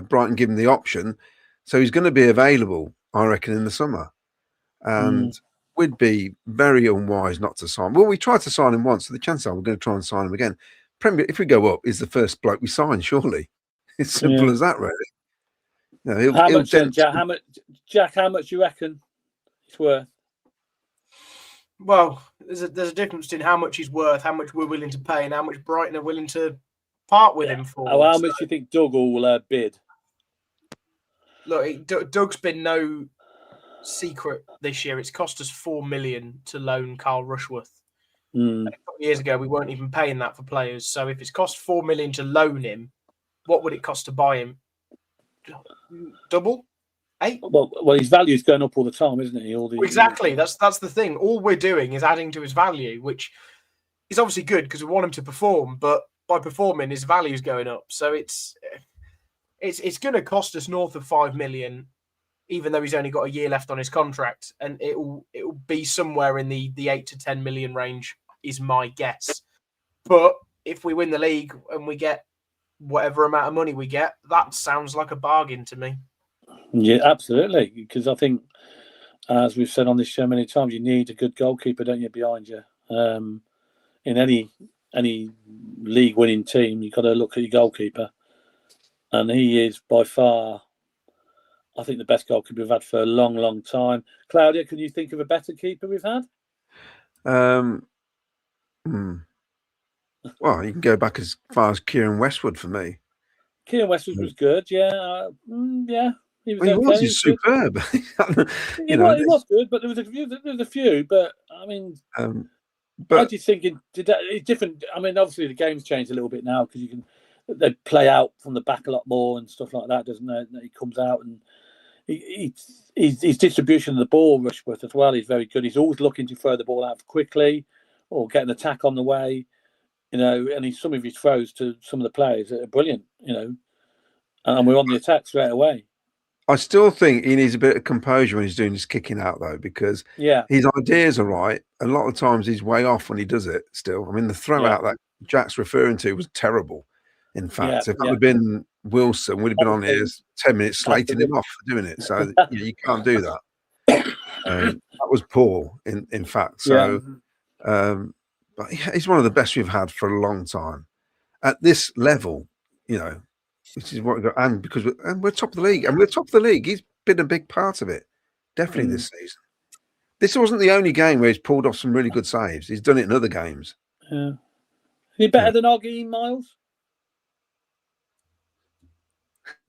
C: Brighton give him the option, so he's going to be available, I reckon, in the summer. And we'd be very unwise not to sign. Well, we tried to sign him once, so the chances are we're going to try and sign him again. Premier, if we go up, is the first bloke we sign, surely. It's simple as that, really. You know,
A: how much, Jack? How much you reckon it's worth?
D: Well, there's a difference between how much he's worth, how much we're willing to pay, and how much Brighton are willing to part with him for.
A: How much do you think Doug will bid?
D: Look, Doug's been no secret this year. It's cost us 4 million to loan Carl Rushworth. And a couple of years ago, we weren't even paying that for players. So if it's cost 4 million to loan him, what would it cost to buy him? Double? 8?
A: Well, his value is going up all the time, isn't it?
D: Exactly. That's the thing. All we're doing is adding to his value, which is obviously good because we want him to perform. But by performing, his value is going up. So it's going to cost us north of 5 million, even though he's only got a year left on his contract, and it will be somewhere in the 8 to 10 million range, is my guess. But if we win the league and we get whatever amount of money we get, that sounds like a bargain to me.
A: Yeah, absolutely. Because I think, as we've said on this show many times, you need a good goalkeeper, don't you, behind you? In any league-winning team, you've got to look at your goalkeeper. And he is by far, I think, the best goalkeeper we've had for a long, long time. Claudia, can you think of a better keeper we've had?
C: Well, you can go back as far as Kieran Westwood for me.
A: Kieran Westwood was good, yeah. Yeah, he was
C: Well,
A: okay.
C: he's superb.
A: He was good, but there was a few. But I mean, I just thinking it's different. I mean, obviously the game's changed a little bit now because they play out from the back a lot more and stuff like that, doesn't it? He comes out and his distribution of the ball, Rushworth as well, is very good. He's always looking to throw the ball out quickly or get an attack on the way, and some of his throws to some of the players are brilliant, and we're on the attack straight away.
C: I still think he needs a bit of composure when he's doing his kicking out, though, because his ideas are right. A lot of times he's way off when he does it still. I mean, the throw out that Jack's referring to was terrible. In fact, if it had been Wilson, we'd have been on here 10 minutes slating him off for doing it. So you can't do that. That was poor, in fact. So, but he's one of the best we've had for a long time. At this level, which is what we got, and because we're top of the league, and we're top of the league. He's been a big part of it, definitely this season. This wasn't the only game where he's pulled off some really good saves. He's done it in other games.
A: Yeah, is he better than Oggy Miles?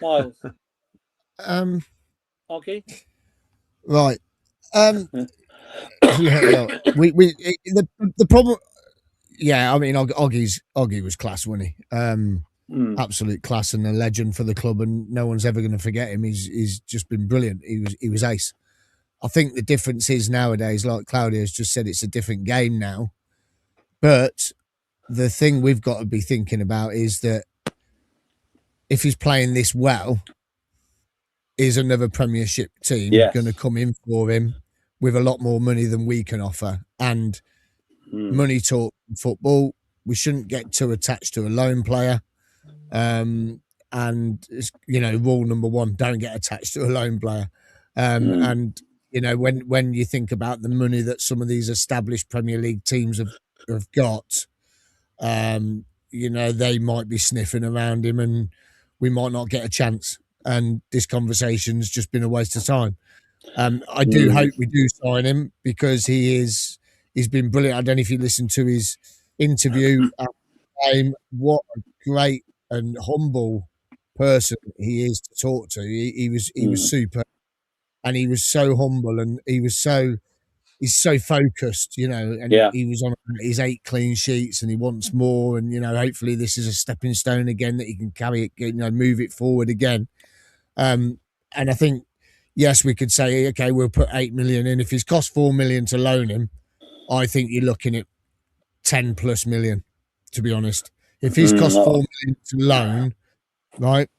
A: Oggy,
B: right? The problem. Yeah, I mean, Oggy was class, wasn't he? Absolute class and a legend for the club, and no one's ever going to forget him. He's just been brilliant. He was ace. I think the difference is nowadays, like Claudio's just said, it's a different game now. But the thing we've got to be thinking about is that if he's playing this well, is another Premiership team going to come in for him with a lot more money than we can offer? And money talk in football. We shouldn't get too attached to a loan player. And rule number one, don't get attached to a loan player. And when you think about the money that some of these established Premier League teams have got, they might be sniffing around him and we might not get a chance. And this conversation's just been a waste of time. I do hope we do sign him because he's been brilliant. I don't know if you listened to his interview at the time. What a great and humble person he is to talk to. He was super, and he was so humble, and he's so focused, and he was on his 8 clean sheets and he wants more, and hopefully this is a stepping stone again that he can carry it, move it forward again. And I think, yes, we could say, okay, we'll put 8 million in. If he's cost 4 million to loan him, I think you're looking at 10 plus million, to be honest. If he's cost 4 million to loan, right?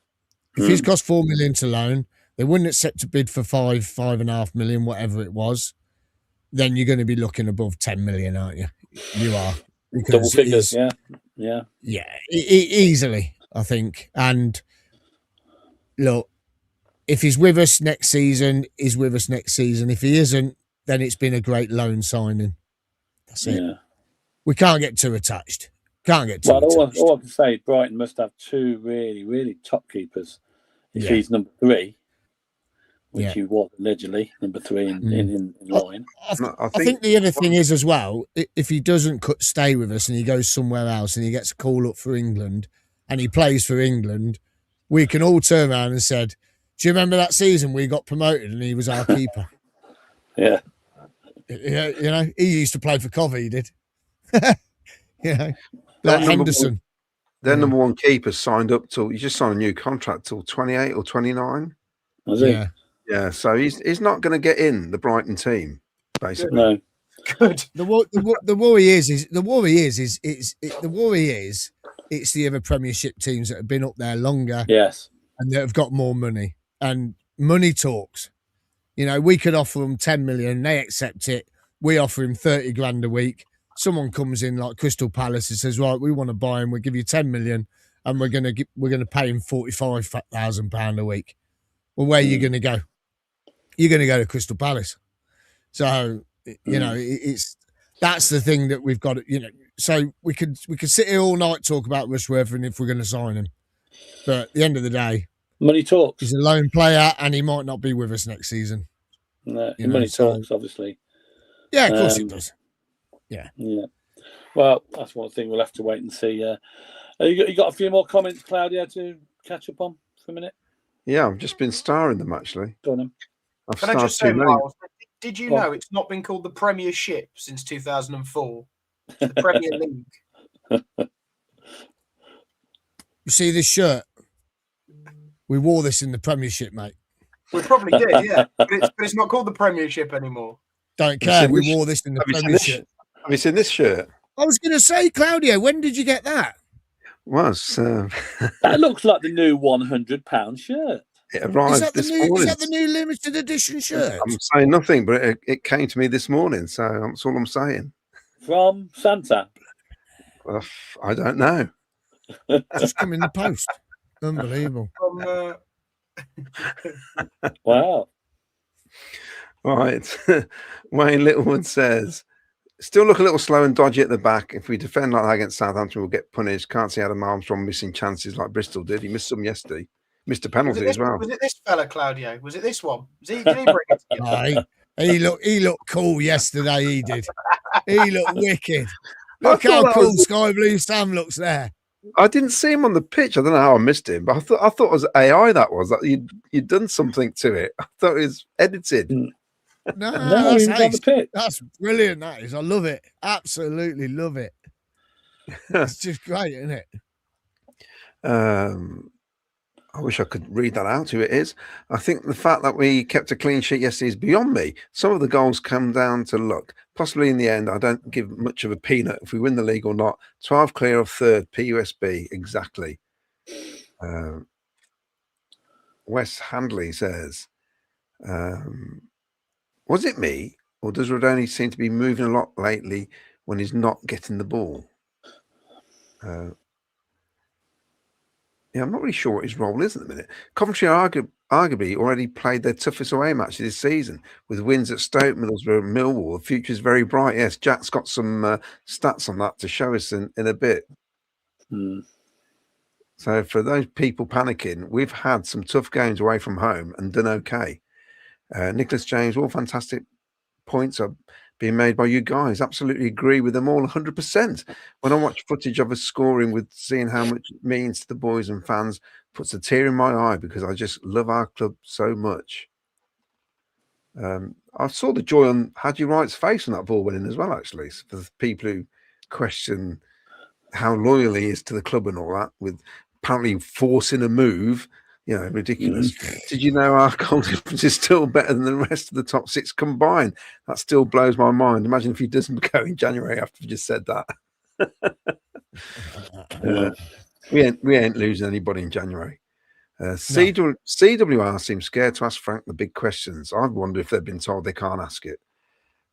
B: If he's cost 4 million to loan, they wouldn't accept a bid for 5.5 million, whatever it was. Then you're going to be looking above 10 million, aren't you? You are.
A: Double figures, yeah,
B: easily, I think. And look, if he's with us next season, he's with us next season. If he isn't, then it's been a great loan signing. That's it. Yeah. We can't get too attached. Attached.
A: All I can say, Brighton must have 2 really, really top keepers. If he's number 3, which he was allegedly number 3 in line.
B: I think the other thing is as well, if he doesn't stay with us and he goes somewhere else and he gets a call up for England and he plays for England, we can all turn around and said, do you remember that season we got promoted and he was our keeper?
A: Yeah.
B: He used to play for Coventry, he did. Like Henderson.
C: Their number one keeper signed up till, he just signed a new contract till 28 or 29.
A: Was he?
C: Yeah, so he's not going to get in the Brighton team, basically.
A: No.
D: Good.
B: The worry is it's the other Premiership teams that have been up there longer.
A: Yes.
B: And that have got more money. And money talks. We could offer them 10 million, they accept it. We offer him 30 grand a week. Someone comes in like Crystal Palace and says, right, we want to buy him, we'll give you 10 million and we're going to pay him £45,000 a week. Well, where are you going to go? You're going to go to Crystal Palace. So, that's the thing that we've got, so we could sit here all night, talk about Rushworth and if we're going to sign him. But at the end of the day,
A: money talks.
B: He's a lone player and he might not be with us next season.
A: No, money talks, obviously.
B: Yeah, of course it does. Yeah.
A: Well, that's one thing we'll have to wait and see. You got a few more comments, Claudia, to catch up on for a minute?
C: Yeah, I've just been starring them actually.
A: Go on then.
D: Can I just say, Miles, did you know it's not been called the Premiership since 2004? It's the Premier League.
B: You see this shirt? We wore this in the Premiership, mate.
D: We probably did, yeah. But it's not called the Premiership anymore.
B: Don't care. We wore this in the Premiership.
C: Have you seen this shirt?
B: I was going to say, Claudio, when did you get that?
A: That looks like the new £100 shirt.
C: It arrived this morning.
B: Is that the new limited edition shirt?
C: I'm saying nothing, but it came to me this morning, so that's all I'm saying.
A: From Santa?
C: I don't know.
B: Just come in the post. Unbelievable.
A: Wow.
C: Right. Wayne Littlewood says, still look a little slow and dodgy at the back. If we defend like that against Southampton, we'll get punished. Can't see Adam Armstrong missing chances like Bristol did. He missed some yesterday. Missed a penalty as well.
D: Was it this fella, Claudio? Was it this one? Did he bring it together?
B: He looked cool yesterday, he did. He looked wicked. Look how cool Sky Blue Sam looks there.
C: I didn't see him on the pitch. I don't know how I missed him, but I thought it was AI that was. That you'd done something to it. I thought it was edited.
B: No, that's brilliant, that is. I love it. Absolutely love it. It's just great, isn't it?
C: I wish I could read that out who it is. I think the fact that we kept a clean sheet yesterday is beyond me. Some of the goals come down to luck. Possibly in the end, I don't give much of a peanut if we win the league or not. 12 clear of third, PUSB, exactly. Wes Handley says, was it me or does Rudoni seem to be moving a lot lately when he's not getting the ball? Yeah, I'm not really sure what his role is at the minute. Coventry arguably already played their toughest away match this season with wins at Stoke, Middlesbrough, and Millwall. The future is very bright. Yes, Jack's got some stats on that to show us in a bit. So for those people panicking, we've had some tough games away from home and done okay. Nicholas James, all fantastic points are being made by you guys. Absolutely agree with them all 100%. When I watch footage of us scoring with seeing how much it means to the boys and fans, puts a tear in my eye because I just love our club so much. I saw the joy on Hadji Wright's face when that ball went in as well, actually, for the people who question how loyal he is to the club and all that, with apparently forcing a move. You know, ridiculous. Did you know our goal difference is still better than the rest of the top six combined? That still blows my mind. Imagine if he doesn't go in January after you just said that. We ain't losing anybody in January. CWR seems scared to ask Frank the big questions. I wonder if they've been told they can't ask it,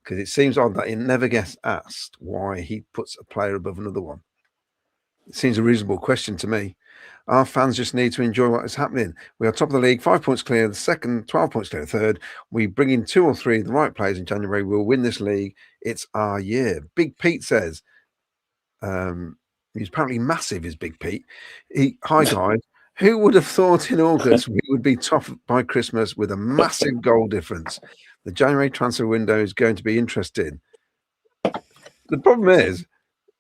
C: because it seems odd that it never gets asked why he puts a player above another one. It seems a reasonable question to me. Our fans just need to enjoy what is happening. We are top of the league, 5 points clear of the second, 12 points clear of the third. We bring in 2 or 3 of the right players in January. We'll win this league. It's our year. Big Pete says, he's apparently massive, is Big Pete. Hi, guys. Who would have thought in August we would be top by Christmas with a massive goal difference? The January transfer window is going to be interesting. The problem is,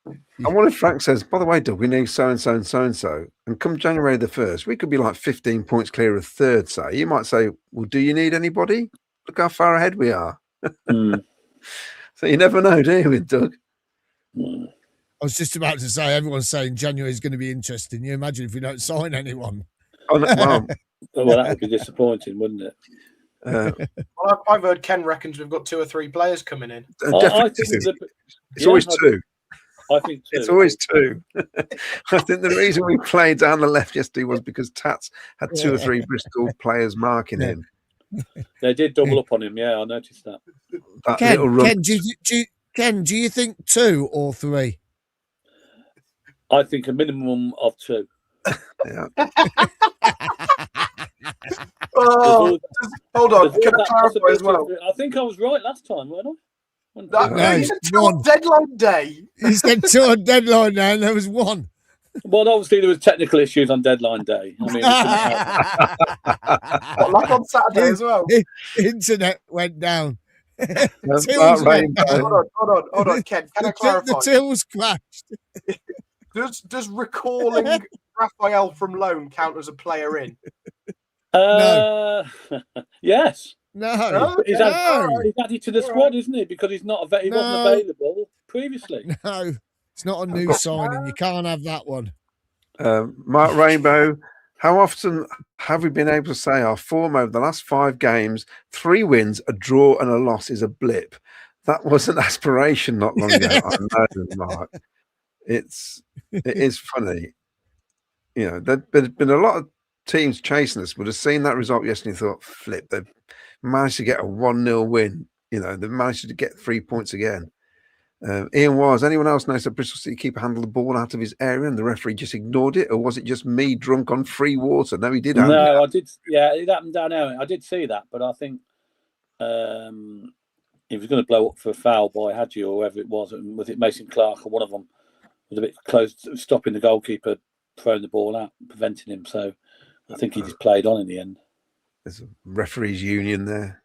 C: I wonder if Frank says, by the way, Doug, we need so-and-so and so-and-so. And come January the 1st, we could be like 15 points clear of third, say. You might say, well, do you need anybody? Look how far ahead we are. So you never know, do you, with Doug?
B: I was just about to say, everyone's saying January is going to be interesting. You imagine if we don't sign anyone.
C: Oh, no,
A: well, that would be disappointing, wouldn't it?
D: Well, I've heard Ken reckons we've got 2 or 3 players coming in.
C: Definitely. It's always 2.
A: I think 2.
C: It's always 2. I think the reason we played down the left yesterday was because Tats had 2 or 3 Bristol players marking him.
A: They did double up on him. Yeah, I noticed that.
B: Ken, do you think 2 or 3?
A: I think a minimum of 2.
C: Yeah.
D: Hold on. Can I clarify as well?
A: I think I was right last time, weren't I?
D: You said 2 on deadline day.
B: He said 2 on deadline day, and there was 1.
A: Well, obviously there was technical issues on deadline day. I mean,
D: like on Saturday as well.
B: Internet went down. Tills went down.
D: Hold on, Ken. Can I clarify?
B: The tills crashed.
D: Does recalling Raphael from loan count as a player in?
B: No.
A: Yes.
B: No.
A: He's added to the squad, isn't he? Because he wasn't available previously.
B: No, it's not a new signing. You can't have that one.
C: Mark Rainbow, how often have we been able to say our form over the last 5 games, 3 wins, a draw and a loss is a blip? That was an aspiration not long ago. I know, Mark. It is funny. You know, there's been a lot of teams chasing us, would have seen that result yesterday and thought, flip, they've managed to get a 1-0 win. You know, they've managed to get 3 points again. Ian was, anyone else notice that Bristol City keeper handled the ball out of his area and the referee just ignored it? Or was it just me drunk on free water? No, he did.
A: No, I did. Yeah, it happened down there. I did see that, but I think he was going to blow up for a foul by Hadji or whoever it was. And was it Mason Clark or one of them was a bit close to stopping the goalkeeper throwing the ball out, preventing him. So I think he just played on in the end.
C: There's a referees union there.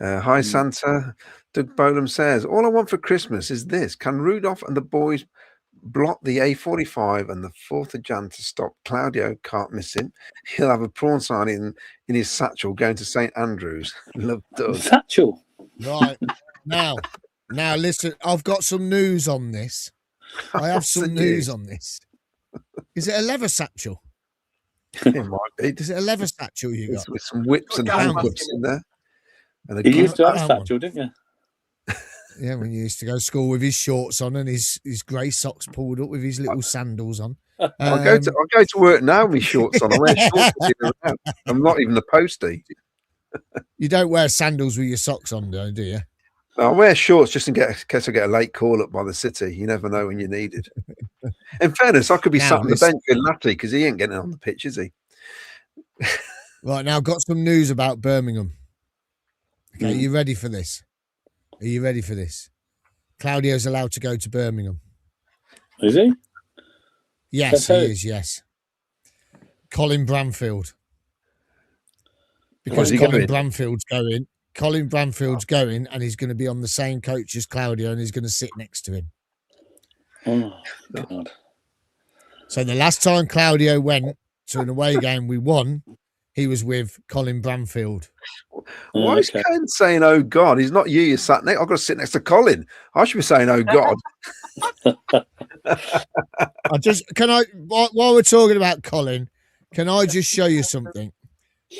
C: Hi, Santa. Doug Bolam says, all I want for Christmas is this. Can Rudolph and the boys block the A45 and the 4th of Jan to stop Claudio? Can't miss him. He'll have a prawn signing in his satchel going to St. Andrews. Love Doug.
A: Satchel?
B: Right. Now, listen, I've got some news on this. I have some news on this. Is it a leather satchel?
C: It might be.
B: Is it a leather satchel you got?
C: With some whips and handcuffs in there. And
A: you used to have a satchel, didn't you?
B: Yeah, when you used to go to school with his shorts on and his grey socks pulled up with his little sandals on.
C: I'll go to work now with my shorts on. I wear shorts. I'm not even a postie.
B: You don't wear sandals with your socks on, do you?
C: I wear shorts just in case I get a late call up by the city. You never know when you're needed. In fairness, I could be sat on the bench with Latty because he ain't getting on the pitch, is he?
B: Right, now I've got some news about Birmingham. Okay, are you ready for this? Are you ready for this? Claudio's allowed to go to Birmingham.
A: Is he?
B: Yes, he is, yes. Colin Bramfield. Because Colin Bramfield's going. Colin Bramfield's going and he's going to be on the same coach as Claudio and he's going to sit next to him.
A: Oh, God.
B: So the last time Claudio went to an away game we won, he was with Colin Bramfield.
C: Why is Ken saying, oh, God? He's not you. You're sat next. I've got to sit next to Colin. I should be saying, oh, God.
B: While we're talking about Colin, can I just show you something?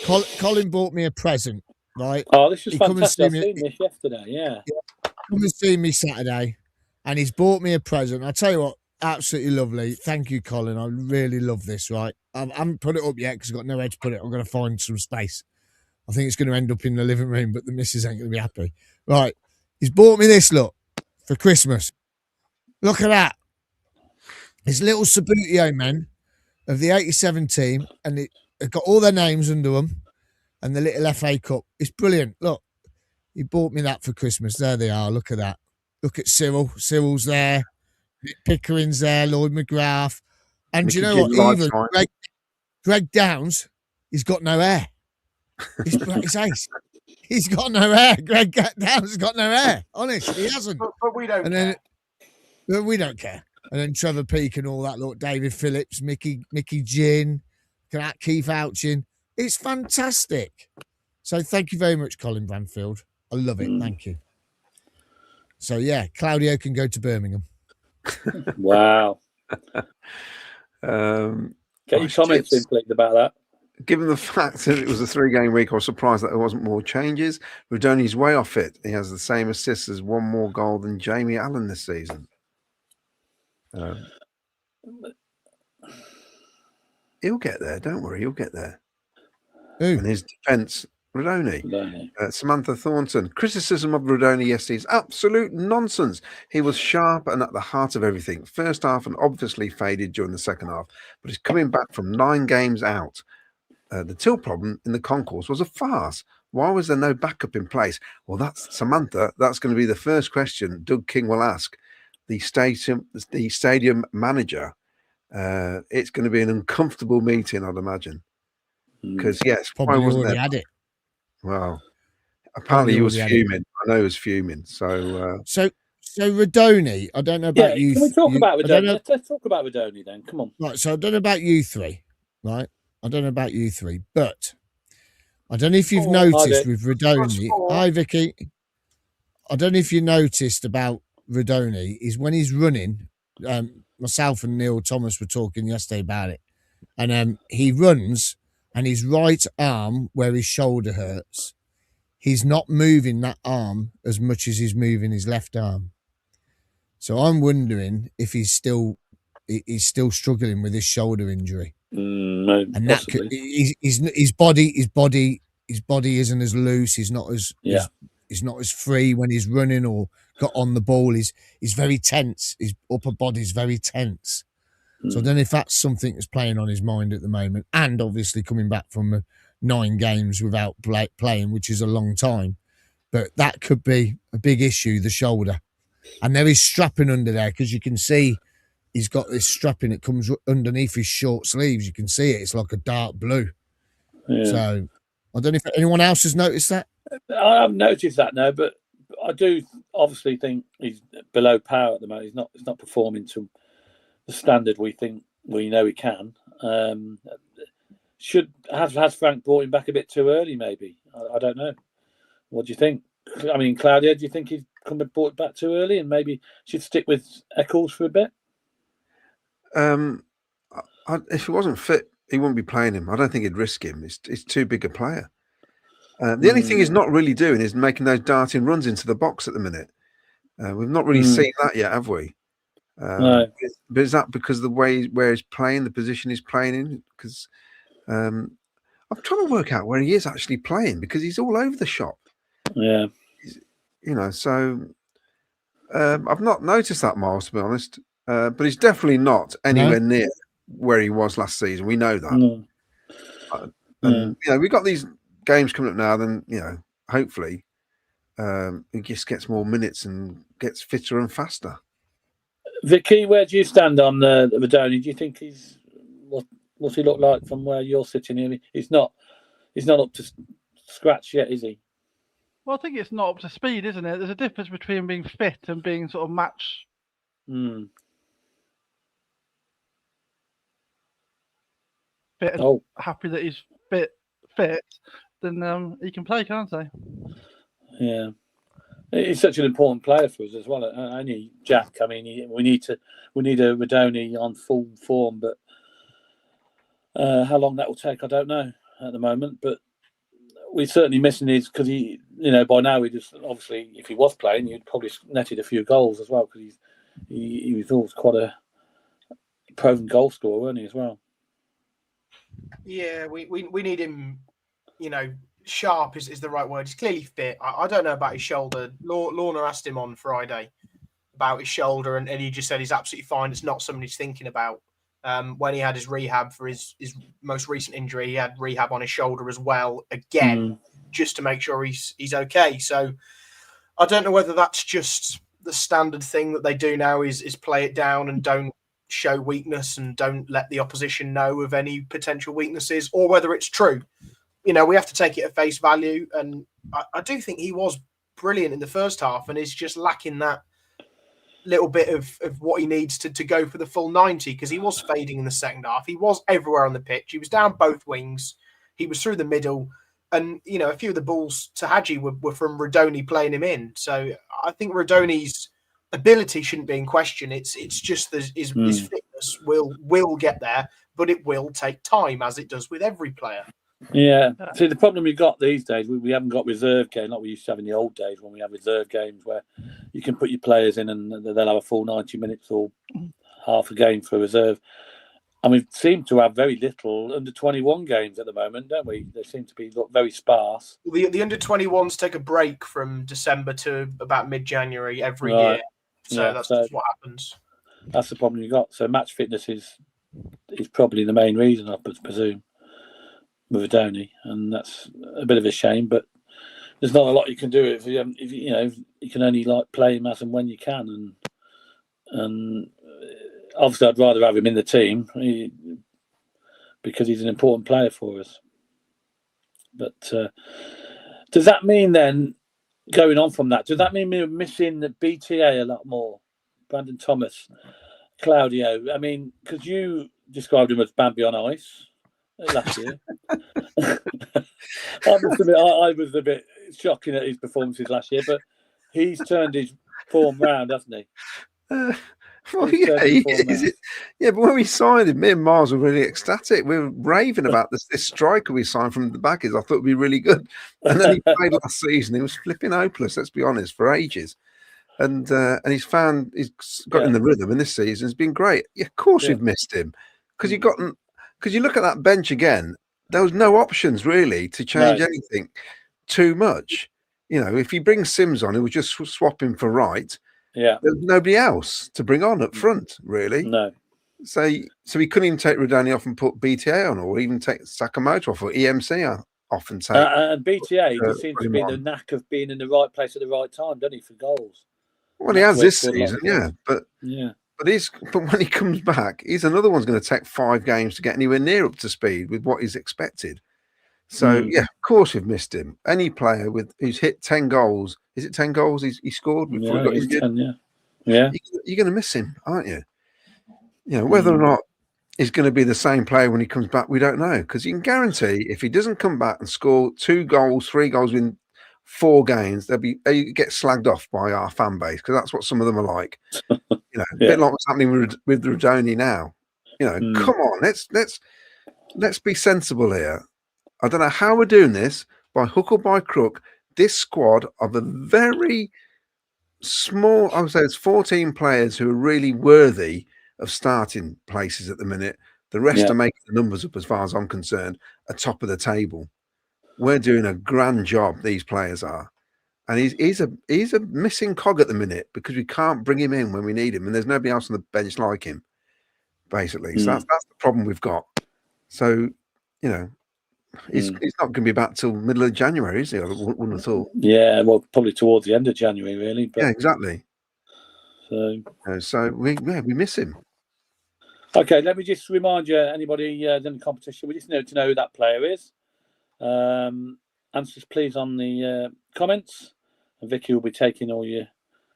B: Colin bought me a present, right?
A: Oh, this was fantastic. I've seen this yesterday, yeah.
B: Come and see me Saturday, and he's bought me a present. I'll tell you what, absolutely lovely. Thank you, Colin. I really love this, right? I haven't put it up yet because I've got nowhere to put it. I'm going to find some space. I think it's going to end up in the living room, but the missus ain't going to be happy. Right. He's bought me this, look, for Christmas. Look at that. It's little Sabutio men of the 87 team, and they've got all their names under them and the little FA Cup. It's brilliant. Look, he bought me that for Christmas. There they are. Look at that. Look at Cyril. Cyril's there. Nick Pickering's there. Lloyd McGrath. And do you know what? Even Greg Downs, he's got no hair. He's ace. He's got no hair. Greg Downs has got no hair. Honest, he hasn't.
D: But we don't care.
B: We don't care. And then Trevor Peake and all that. Look, David Phillips, Mickey Ginn, Keith Ouchin. It's fantastic. So thank you very much, Colin Bramfield. I love it. Thank you. So yeah, Claudio can go to Birmingham.
A: Wow. Get your comments in, please, about that.
C: Given the fact that it was a 3-game week, I was surprised that there wasn't more changes. Rudoni's way off it. He has the same assists as one more goal than Jamie Allen this season. He'll get there. Don't worry. He'll get there.
B: Who?
C: And his defence, Rudoni. Samantha Thornton. Criticism of Rudoni yesterday is absolute nonsense. He was sharp and at the heart of everything. First half and obviously faded during the second half, but he's coming back from 9 games out. The till problem in the concourse was a farce. Why was there no backup in place? Well, that's Samantha. That's going to be the first question Doug King will ask the stadium manager. It's going to be an uncomfortable meeting, I'd imagine. Because yes,
B: probably already had it.
C: Well, Apparently he was fuming. I know he was fuming. So
B: Rudoni, I don't know about you.
A: Can we talk about Rudoni? Let's talk about Rudoni then. Come on.
B: Right. So I don't know about you three. Right. I don't know about you three, but I don't know if you've noticed with Rudoni. Hi, Vicky. I don't know if you noticed about Rudoni is when he's running. Myself and Neil Thomas were talking yesterday about it, and he runs, and his right arm where his shoulder hurts, he's not moving that arm as much as he's moving his left arm. So I'm wondering if he's still struggling with his shoulder injury.
A: No,
B: and that could, his body isn't as loose. He's not as he's not as free when he's running or got on the ball. He's very tense. His upper body's very tense. So I don't know if that's something that's playing on his mind at the moment. And obviously coming back from 9 games without playing, which is a long time. But that could be a big issue, the shoulder. And there is strapping under there because you can see he's got this strapping that comes underneath his short sleeves. You can see it. It's like a dark blue. Yeah. So I don't know if anyone else has noticed that.
A: I haven't noticed that, no, but I do obviously think he's below par at the moment. He's not performing to the standard we know he can. Has Frank brought him back a bit too early? Maybe I don't know. What do you think? I mean, Claudia, do you think he's brought it back too early and maybe should stick with Eccles for a bit?
C: If he wasn't fit, he wouldn't be playing him. I don't think he'd risk him. He's too big a player. The only thing he's not really doing is making those darting runs into the box at the minute. We've not really seen that yet, have we?
A: No.
C: But is that because of the way where he's playing, the position he's playing in? Because I'm trying to work out where he is actually playing because he's all over the shop.
A: Yeah.
C: So I've not noticed that, Miles, to be honest. But he's definitely not anywhere near where he was last season. We know that. And we got these games coming up now. Then hopefully he just gets more minutes and gets fitter and faster.
A: Vicky, where do you stand on Rudoni? Do you think he's what's he look like from where you're sitting here? He's not up to scratch yet, is he?
F: Well, I think it's not up to speed, isn't it? There's a difference between being fit and being sort of match. Fit and happy that he's fit, then he can play, can't he?
A: Yeah. He's such an important player for us as well. Only Jack. I mean, we need a Rudoni on full form, but how long that will take, I don't know at the moment. But we're certainly missing his because he, by now we just obviously if he was playing, he'd probably netted a few goals as well because he was always quite a proven goal scorer, wasn't he as well?
D: Yeah, we need him. Sharp is the right word. He's clearly fit. I don't know about his shoulder. Lorna asked him on Friday about his shoulder, and he just said he's absolutely fine. It's not something he's thinking about. When he had his rehab for his most recent injury, he had rehab on his shoulder as well, again, just to make sure he's okay. So I don't know whether that's just the standard thing that they do now is play it down and don't show weakness and don't let the opposition know of any potential weaknesses, or whether it's true. We have to take it at face value. And I do think he was brilliant in the first half and is just lacking that little bit of what he needs to go for the full 90 because he was fading in the second half. He was everywhere on the pitch. He was down both wings. He was through the middle. And, a few of the balls to Hadji were from Rudoni playing him in. So I think Rudoni's ability shouldn't be in question. It's just his fitness will get there, but it will take time, as it does with every player.
A: Yeah. See, the problem we've got these days, we haven't got reserve games like we used to have in the old days when we have reserve games where you can put your players in and they'll have a full 90 minutes or half a game for reserve. And we seem to have very little under-21 games at the moment, don't we? They seem to be very sparse.
D: The under-21s take a break from December to about mid-January every year. So that's just what happens.
A: That's the problem you've got. So match fitness is probably the main reason, I presume, with Rudoni, and that's a bit of a shame. But there's not a lot you can do if you can only play him as and when you can, and obviously I'd rather have him in the team because he's an important player for us. But Does that mean then, going on from that, does that mean we're missing the BTA a lot more? Brandon Thomas, Claudio. I mean, because you described him as Bambi on ice last year. I must admit, I was a bit shocking at his performances last year, but he's turned his form round, hasn't he?
C: Well, yeah, but when we signed him, me and Mars were really ecstatic. We were raving about this striker we signed from the Baggies. I thought would be really good. And then he played last season. He was flipping hopeless, let's be honest, for ages. And he's got in the rhythm, and this season has been great. Yeah, of course we've missed him because you look at that bench again. There was no options really to change anything too much. You know, if you bring Sims on, it was just swap him for Wright.
A: Yeah,
C: there's nobody else to bring on up front, really.
A: No.
C: So we couldn't even take Rudoni off and put BTA on, or even take Sakamoto off, or EMC off and take.
A: And BTA just seems to be the knack of being in the right place at the right time, doesn't he, for goals?
C: Well, he has this season, but when he comes back, he's another one's going to take 5 games to get anywhere near up to speed with what he's expected. So of course we've missed him. Any player who's hit 10 goals, is it 10 goals he scored before he got injured? 10,
A: yeah.
C: You're going to miss him, aren't you? You know, whether or not he's going to be the same player when he comes back, we don't know. Because you can guarantee if he doesn't come back and score 2 goals, 3 goals in 4 games, they get slagged off by our fan base, because that's what some of them are like. You know, a bit like what's happening with Rudoni now. You know, come on, let's be sensible here. I don't know how we're doing this, by hook or by crook. This squad of a very small, I would say it's 14 players who are really worthy of starting places at the minute. The rest are making the numbers up, as far as I'm concerned, at top of the table. We're doing a grand job, these players are. And he's a missing cog at the minute, because we can't bring him in when we need him, and there's nobody else on the bench like him, basically. So that's the problem we've got. So, you know, he's not going to be back till middle of January, is he? I wouldn't have thought.
A: Yeah, well, probably towards the end of January, really. But,
C: yeah, exactly.
A: So
C: we miss him.
A: Okay, let me just remind you, anybody in the competition, we just need to know who that player is. Answers, please, on the comments. And Vicky will be taking all your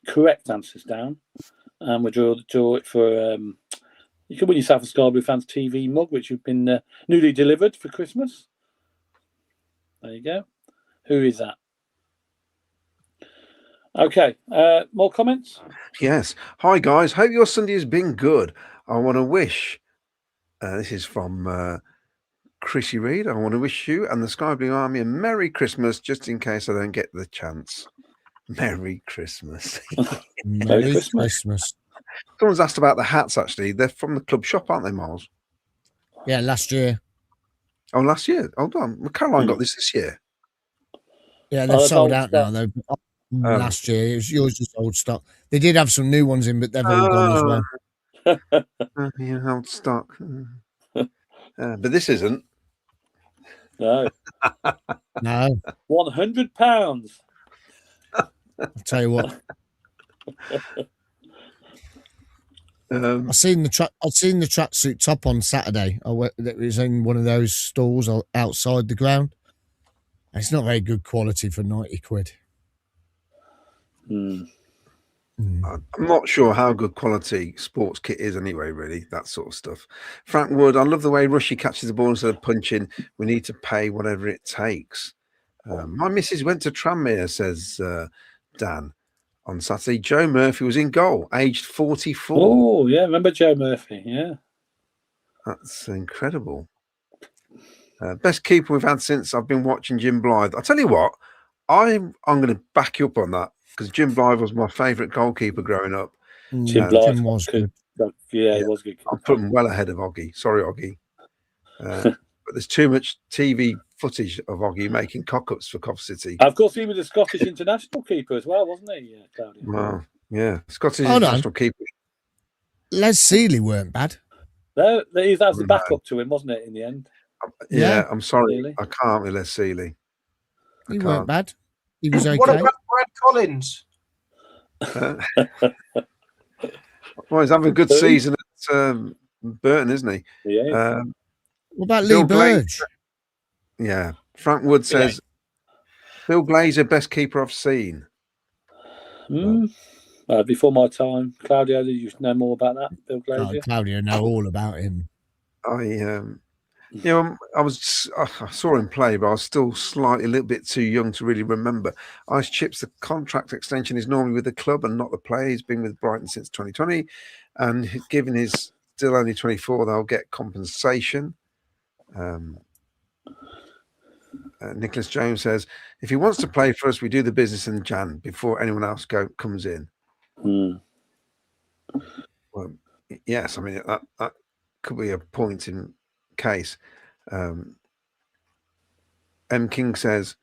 A: correct answers down. And we'll draw it for... you can win yourself a Scarborough Fans TV mug, which you've been newly delivered for Christmas. There you go. Who is that? Okay. More comments?
C: Yes. Hi, guys. Hope your Sunday has been good. I want to wish... this is from Chrissy Reed. I want to wish you and the Sky Blue Army a Merry Christmas, just in case I don't get the chance. Merry Christmas.
B: Merry Christmas.
C: Someone's asked about the hats, actually. They're from the club shop, aren't they, Miles?
B: Yeah, last year.
C: Oh, last year? Hold on. Caroline got this year.
B: Yeah, they've sold out now, though. Last year. Yours just old stock. They did have some new ones in, but they've all gone as well.
C: Yeah, old stock. But this isn't.
A: No.
B: No.
A: £100.
B: I'll tell you what. I seen the tracksuit top on Saturday. It was in one of those stalls outside the ground. It's not very good quality for £90.
C: I'm not sure how good quality sports kit is anyway, really, that sort of stuff. Frank Wood, I love the way Rushy catches the ball instead of punching. We need to pay whatever it takes. My missus went to Tranmere, says Dan, on Saturday. Joe Murphy was in goal, aged 44.
A: Oh, yeah, remember Joe Murphy, yeah.
C: That's incredible. Best keeper we've had since I've been watching Jim Blythe. I'll tell you what, I'm going to back you up on that, because Jim Blythe was my favourite goalkeeper growing up.
A: Jim Blythe was good. Yeah, he was good.
C: I put him well ahead of Oggy. Sorry, Oggy. But there's too much TV footage of Oggy making cock-ups for Coventry City.
A: Of course, he was a Scottish international keeper as well, wasn't he, Claudia?
C: Wow, yeah. Scottish international keeper.
B: Les Seeley weren't bad.
A: No, that was the backup to him, wasn't it, in the end?
C: Yeah, I'm sorry. Really? I can't with Les Seeley.
B: He weren't bad. He was okay.
D: What about Brad Collins?
C: Well, he's having a good season at Burton, isn't he?
A: Yeah.
B: What about Lee Burge?
C: Yeah. Frank Wood says, Bill Glazer, best keeper I've seen.
A: Before my time, Claudio, you know more about that. Bill Glazer.
B: Claudio know all about him.
C: I saw him play, but I was still a little bit too young to really remember. Ice Chips, the contract extension is normally with the club and not the player. He's been with Brighton since 2020, and given he's still only 24, they'll get compensation. Nicholas Jones says, if he wants to play for us, we do the business in Jan before anyone else comes in. Well, yes, I mean that could be a point in case. M King says,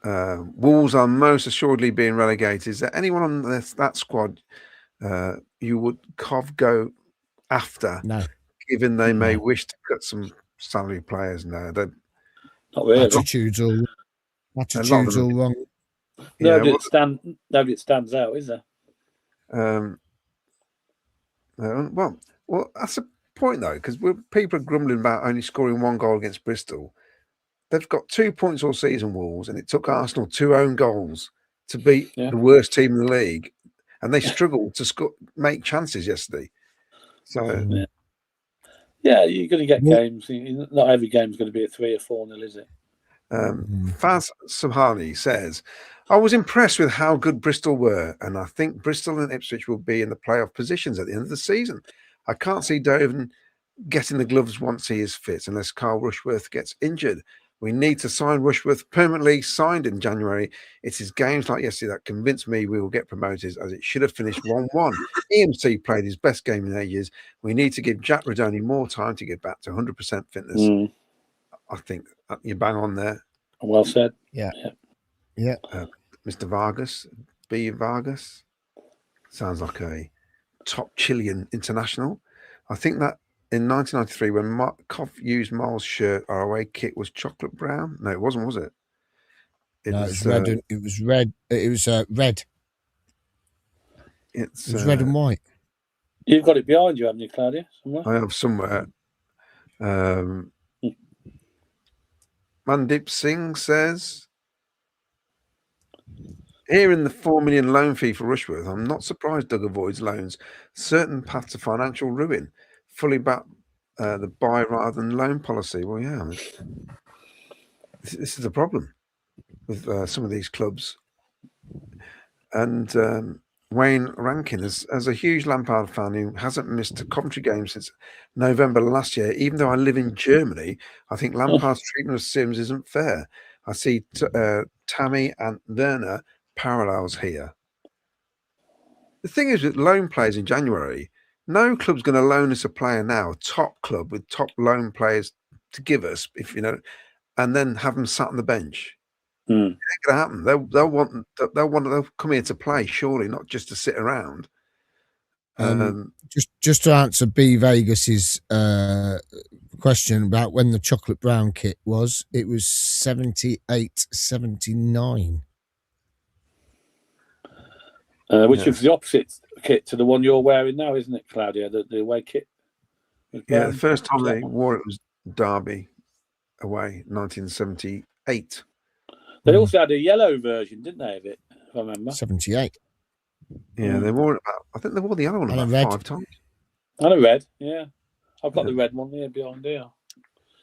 C: Wolves are most assuredly being relegated. Is there anyone on that squad you would go after?
B: No.
C: Given they may wish to cut some salary players now.
A: Not really.
B: Attitudes all wrong.
A: Nobody that stands out, is there?
C: Well, that's a point though, because people are grumbling about only scoring 1 goal against Bristol. They've got 2 points all season, Wolves, and it took Arsenal 2 own goals to beat the worst team in the league, and they struggled to make chances yesterday. So,
A: you're going to get games. Not every game's going to be a 3 or 4-0, is it?
C: Faz Subhani says, I was impressed with how good Bristol were, and I think Bristol and Ipswich will be in the playoff positions at the end of the season. I can't see Doven getting the gloves once he is fit, unless Carl Rushworth gets injured. We need to sign Rushworth permanently, signed in January. It is games like yesterday that convinced me we will get promoted, as it should have finished 1-1. EMC played his best game in ages. We need to give Jack Rudoni more time to get back to 100% fitness. I think you're bang on there.
A: Well said.
B: Yeah.
C: Mr. Vargas, B. Vargas, sounds like a top Chilean international. I think that in 1993, when Koff used Miles' shirt, our away kit was chocolate brown. No, it wasn't, was it?
B: It was red. It was red. It was red. It was red and white.
A: You've got it behind you, haven't you, Claudia? Somewhere?
C: I have somewhere. Mandip Singh says, hearing the 4 million loan fee for Rushworth, I'm not surprised Doug avoids loans. Certain path to financial ruin. Fully back the buy rather than loan policy. Well, yeah, this is a problem with some of these clubs. And Wayne Rankin, as a huge Lampard fan who hasn't missed a Coventry game since November last year, even though I live in Germany, I think Lampard's treatment of Sims isn't fair. I see Tammy and Werner parallels here. The thing is, with loan players in January, no club's going to loan us a player now, a top club with top loan players to give us, and then have them sat on the bench. It ain't going to happen. They'll come here to play, surely, not just to sit around.
B: Just to answer B Vegas's question about when the chocolate brown kit was, it was 78-79.
A: Which is the opposite kit to the one you're wearing now, isn't it, Claudia? The away kit.
C: Yeah, the first time they wore it was Derby away, 1978.
A: They also had a yellow version, didn't they, of it, if I remember?
B: 78.
C: Yeah, they wore it I think they wore the yellow one about 5 times.
A: And a red, yeah. I've got the red one here behind here.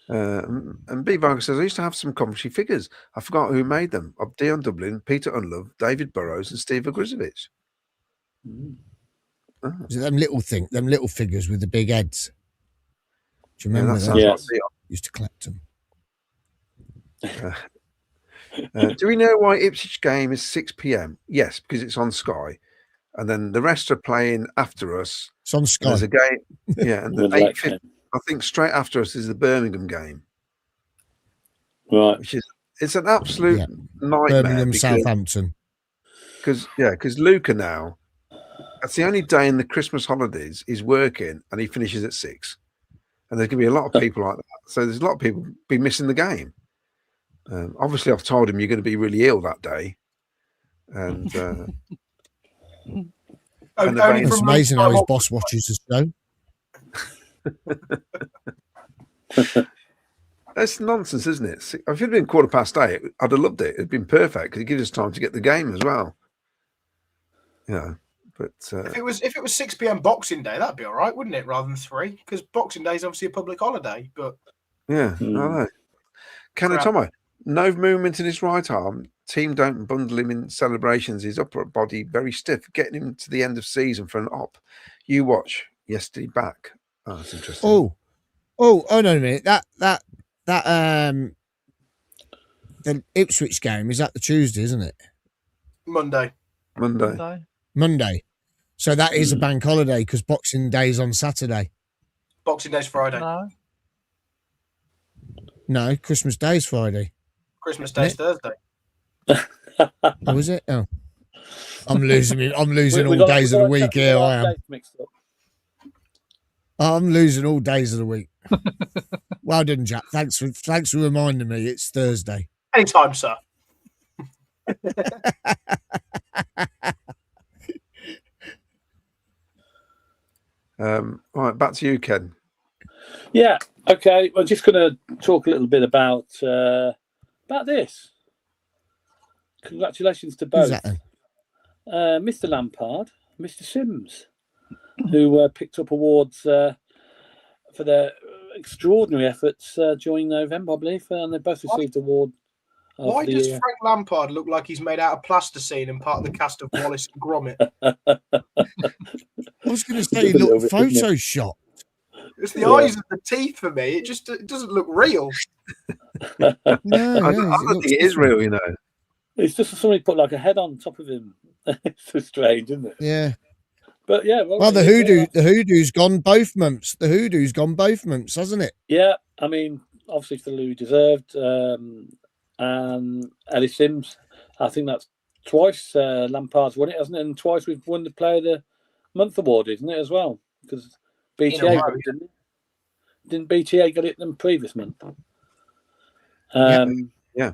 C: And B. Vargas says, I used to have some Coventry figures. I forgot who made them. Of Dion Dublin, Peter Unlove, David Burrows, and Steve Ogrizovic.
B: Is it them little figures with the big heads? Do you remember that?
A: Yes.
B: Used to collect them.
C: Do we know why Ipswich game is 6 p.m? Yes, because it's on Sky. And then the rest are playing after us.
B: It's on Sky.
C: There's a game. Yeah, and the 8:50, I think straight after us is the Birmingham game.
A: Right.
C: It's an absolute nightmare.
B: Birmingham, Southampton.
C: Because Luca now, that's the only day in the Christmas holidays he's working, and he finishes at 6. And there's going to be a lot of people like that. So there's a lot of people be missing the game. Obviously, I've told him you're going to be really ill that day. And
B: it's amazing how his boss watches the show.
C: It's nonsense, isn't it? If it had been 8:15, I'd have loved it. It'd been perfect because it gives us time to get the game as well. Yeah, but
D: if it was 6 p.m. Boxing Day, that'd be all right, wouldn't it? Rather than 3, because Boxing Day is obviously a public holiday. But
C: yeah, I know. Tomo, no movement in his right arm. Team don't bundle him in celebrations. His upper body very stiff. Getting him to the end of season for an op. You watch yesterday back. Oh, that's interesting.
B: Oh, no, a minute. That the Ipswich game is that the Tuesday, isn't it?
D: Monday.
B: So that is a bank holiday because Boxing Day's on Saturday.
D: Boxing Day's Friday.
B: No, Christmas Day's Friday.
D: Christmas Day's Thursday.
B: Oh, is it? Oh, I'm losing all days of the week here. I am. I'm losing all days of the week. Well done, Jack. Thanks for reminding me. It's Thursday.
D: Anytime, sir.
C: All right, back to you, Ken.
A: Yeah. Okay. I'm just going to talk a little bit about this. Congratulations to both, Mr. Lampard, Mr. Sims, who picked up awards for their extraordinary efforts during November, I believe, and they both received award.
D: Why does Frank Lampard look like he's made out of plasticine and part of the cast of Wallace and Gromit?
B: I was going to say he looked photoshopped.
D: It's the eyes and the teeth for me. It doesn't look real.
C: I don't think it is real, you know.
A: It's just somebody put like a head on top of him. It's so strange, isn't it?
B: Yeah.
A: But yeah,
B: well, the hoodoo's gone both months. The hoodoo's gone both months, hasn't it?
A: Yeah, I mean, obviously for Louis deserved, and Ellis Sims. I think that's twice Lampard's won it, hasn't it? And twice we've won the Player of the Month award, isn't it, as well? Because BTA didn't BTA get it the previous month?
C: Yeah.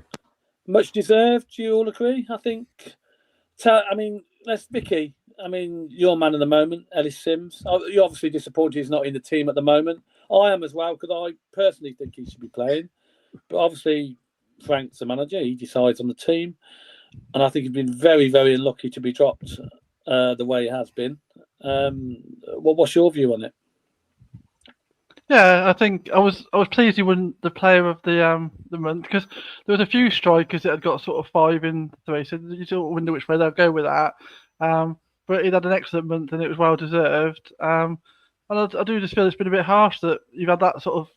A: Much deserved. Do you all agree? I think. I mean, Vicky. I mean, your man of the moment, Ellis Sims. You're obviously disappointed he's not in the team at the moment. I am as well because I personally think he should be playing. But obviously, Frank's the manager. He decides on the team, and I think he's been very, very unlucky to be dropped the way he has been. What's your view on it?
F: Yeah, I think I was pleased he won the Player of the Month because there was a few strikers that had got sort of 5 in 3, so you sort of wonder which way they'll go with that. But he had an excellent month and it was well deserved. And I do just feel it's been a bit harsh that you've had that sort of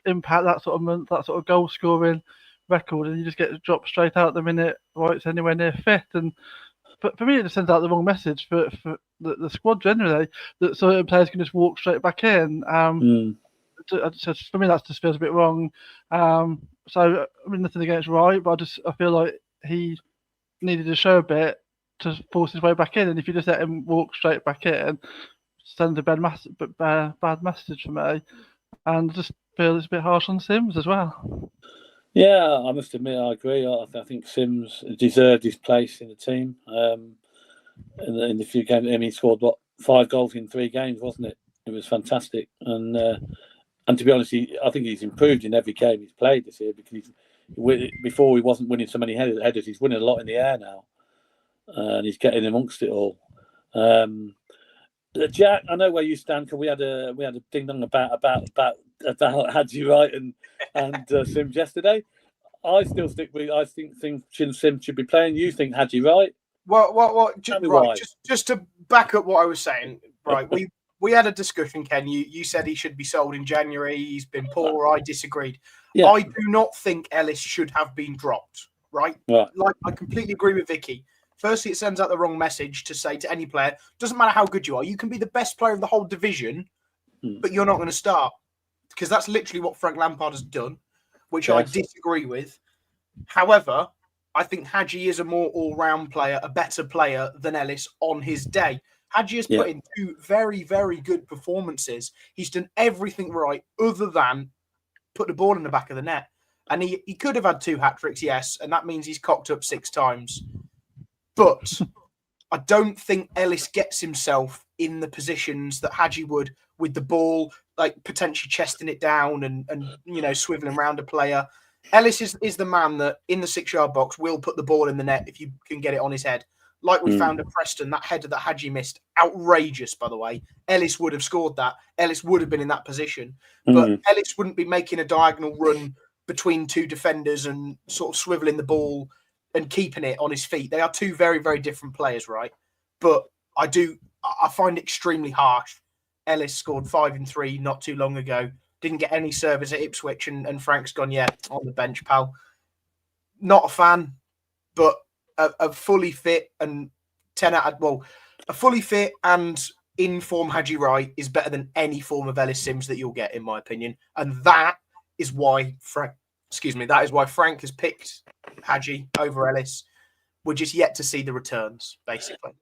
F: impact, that sort of month, that sort of goal scoring record, and you just get dropped straight out the minute Wright's anywhere near fit. But for me, it just sends out the wrong message for the squad generally that certain players can just walk straight back in. So for me, that just feels a bit wrong. So I mean, nothing against Wright, but I feel like he needed to show a bit to force his way back in, and if you just let him walk straight back in, sends a bad message for me, and I just feel it's a bit harsh on Sims as well.
A: Yeah, I must admit, I agree. I think Sims deserved his place in the team. In the few games, I mean, he scored 5 goals in 3 games, wasn't it? It was fantastic, and to be honest, I think he's improved in every game he's played this year because before he wasn't winning so many headers. He's winning a lot in the air now, and he's getting amongst it all. Jack, I know where you stand because we had a ding dong about Hadji Wright and Sims yesterday. I still stick with. I think Sims should be playing. You think Hadji Wright?
D: Well, just to back up what I was saying, right? We had a discussion, Ken. You said he should be sold in January. He's been poor. I disagreed. Yeah. I do not think Ellis should have been dropped, right? Like, I completely agree with Vicky. Firstly, it sends out the wrong message to say to any player, doesn't matter how good you are, you can be the best player of the whole division, but you're not going to start. Because that's literally what Frank Lampard has done, which I disagree with. However, I think Hadji is a more all-round player, a better player than Ellis on his day. Hadji has put in 2 very, very good performances. He's done everything right other than put the ball in the back of the net. And he could have had 2 hat-tricks, yes, and that means he's cocked up 6 times. But I don't think Ellis gets himself in the positions that Hadji would with the ball, like potentially chesting it down and swiveling around a player. Ellis is the man that in the 6-yard box will put the ball in the net if you can get it on his head. Like we found at Preston, that header that Hadji missed, outrageous, by the way. Ellis would have scored that. Ellis would have been in that position. But Ellis wouldn't be making a diagonal run between two defenders and sort of swiveling the ball and keeping it on his feet. They are two very, very different players, right? But I find it extremely harsh. Ellis scored 5 in 3 not too long ago. Didn't get any service at Ipswich, and Frank's gone, on the bench, pal. Not a fan, but a fully fit and a fully fit and in form Hadji Wright is better than any form of Ellis Sims that you'll get, in my opinion. And that is why Frank has picked Hadji over Ellis. We're just yet to see the returns, basically.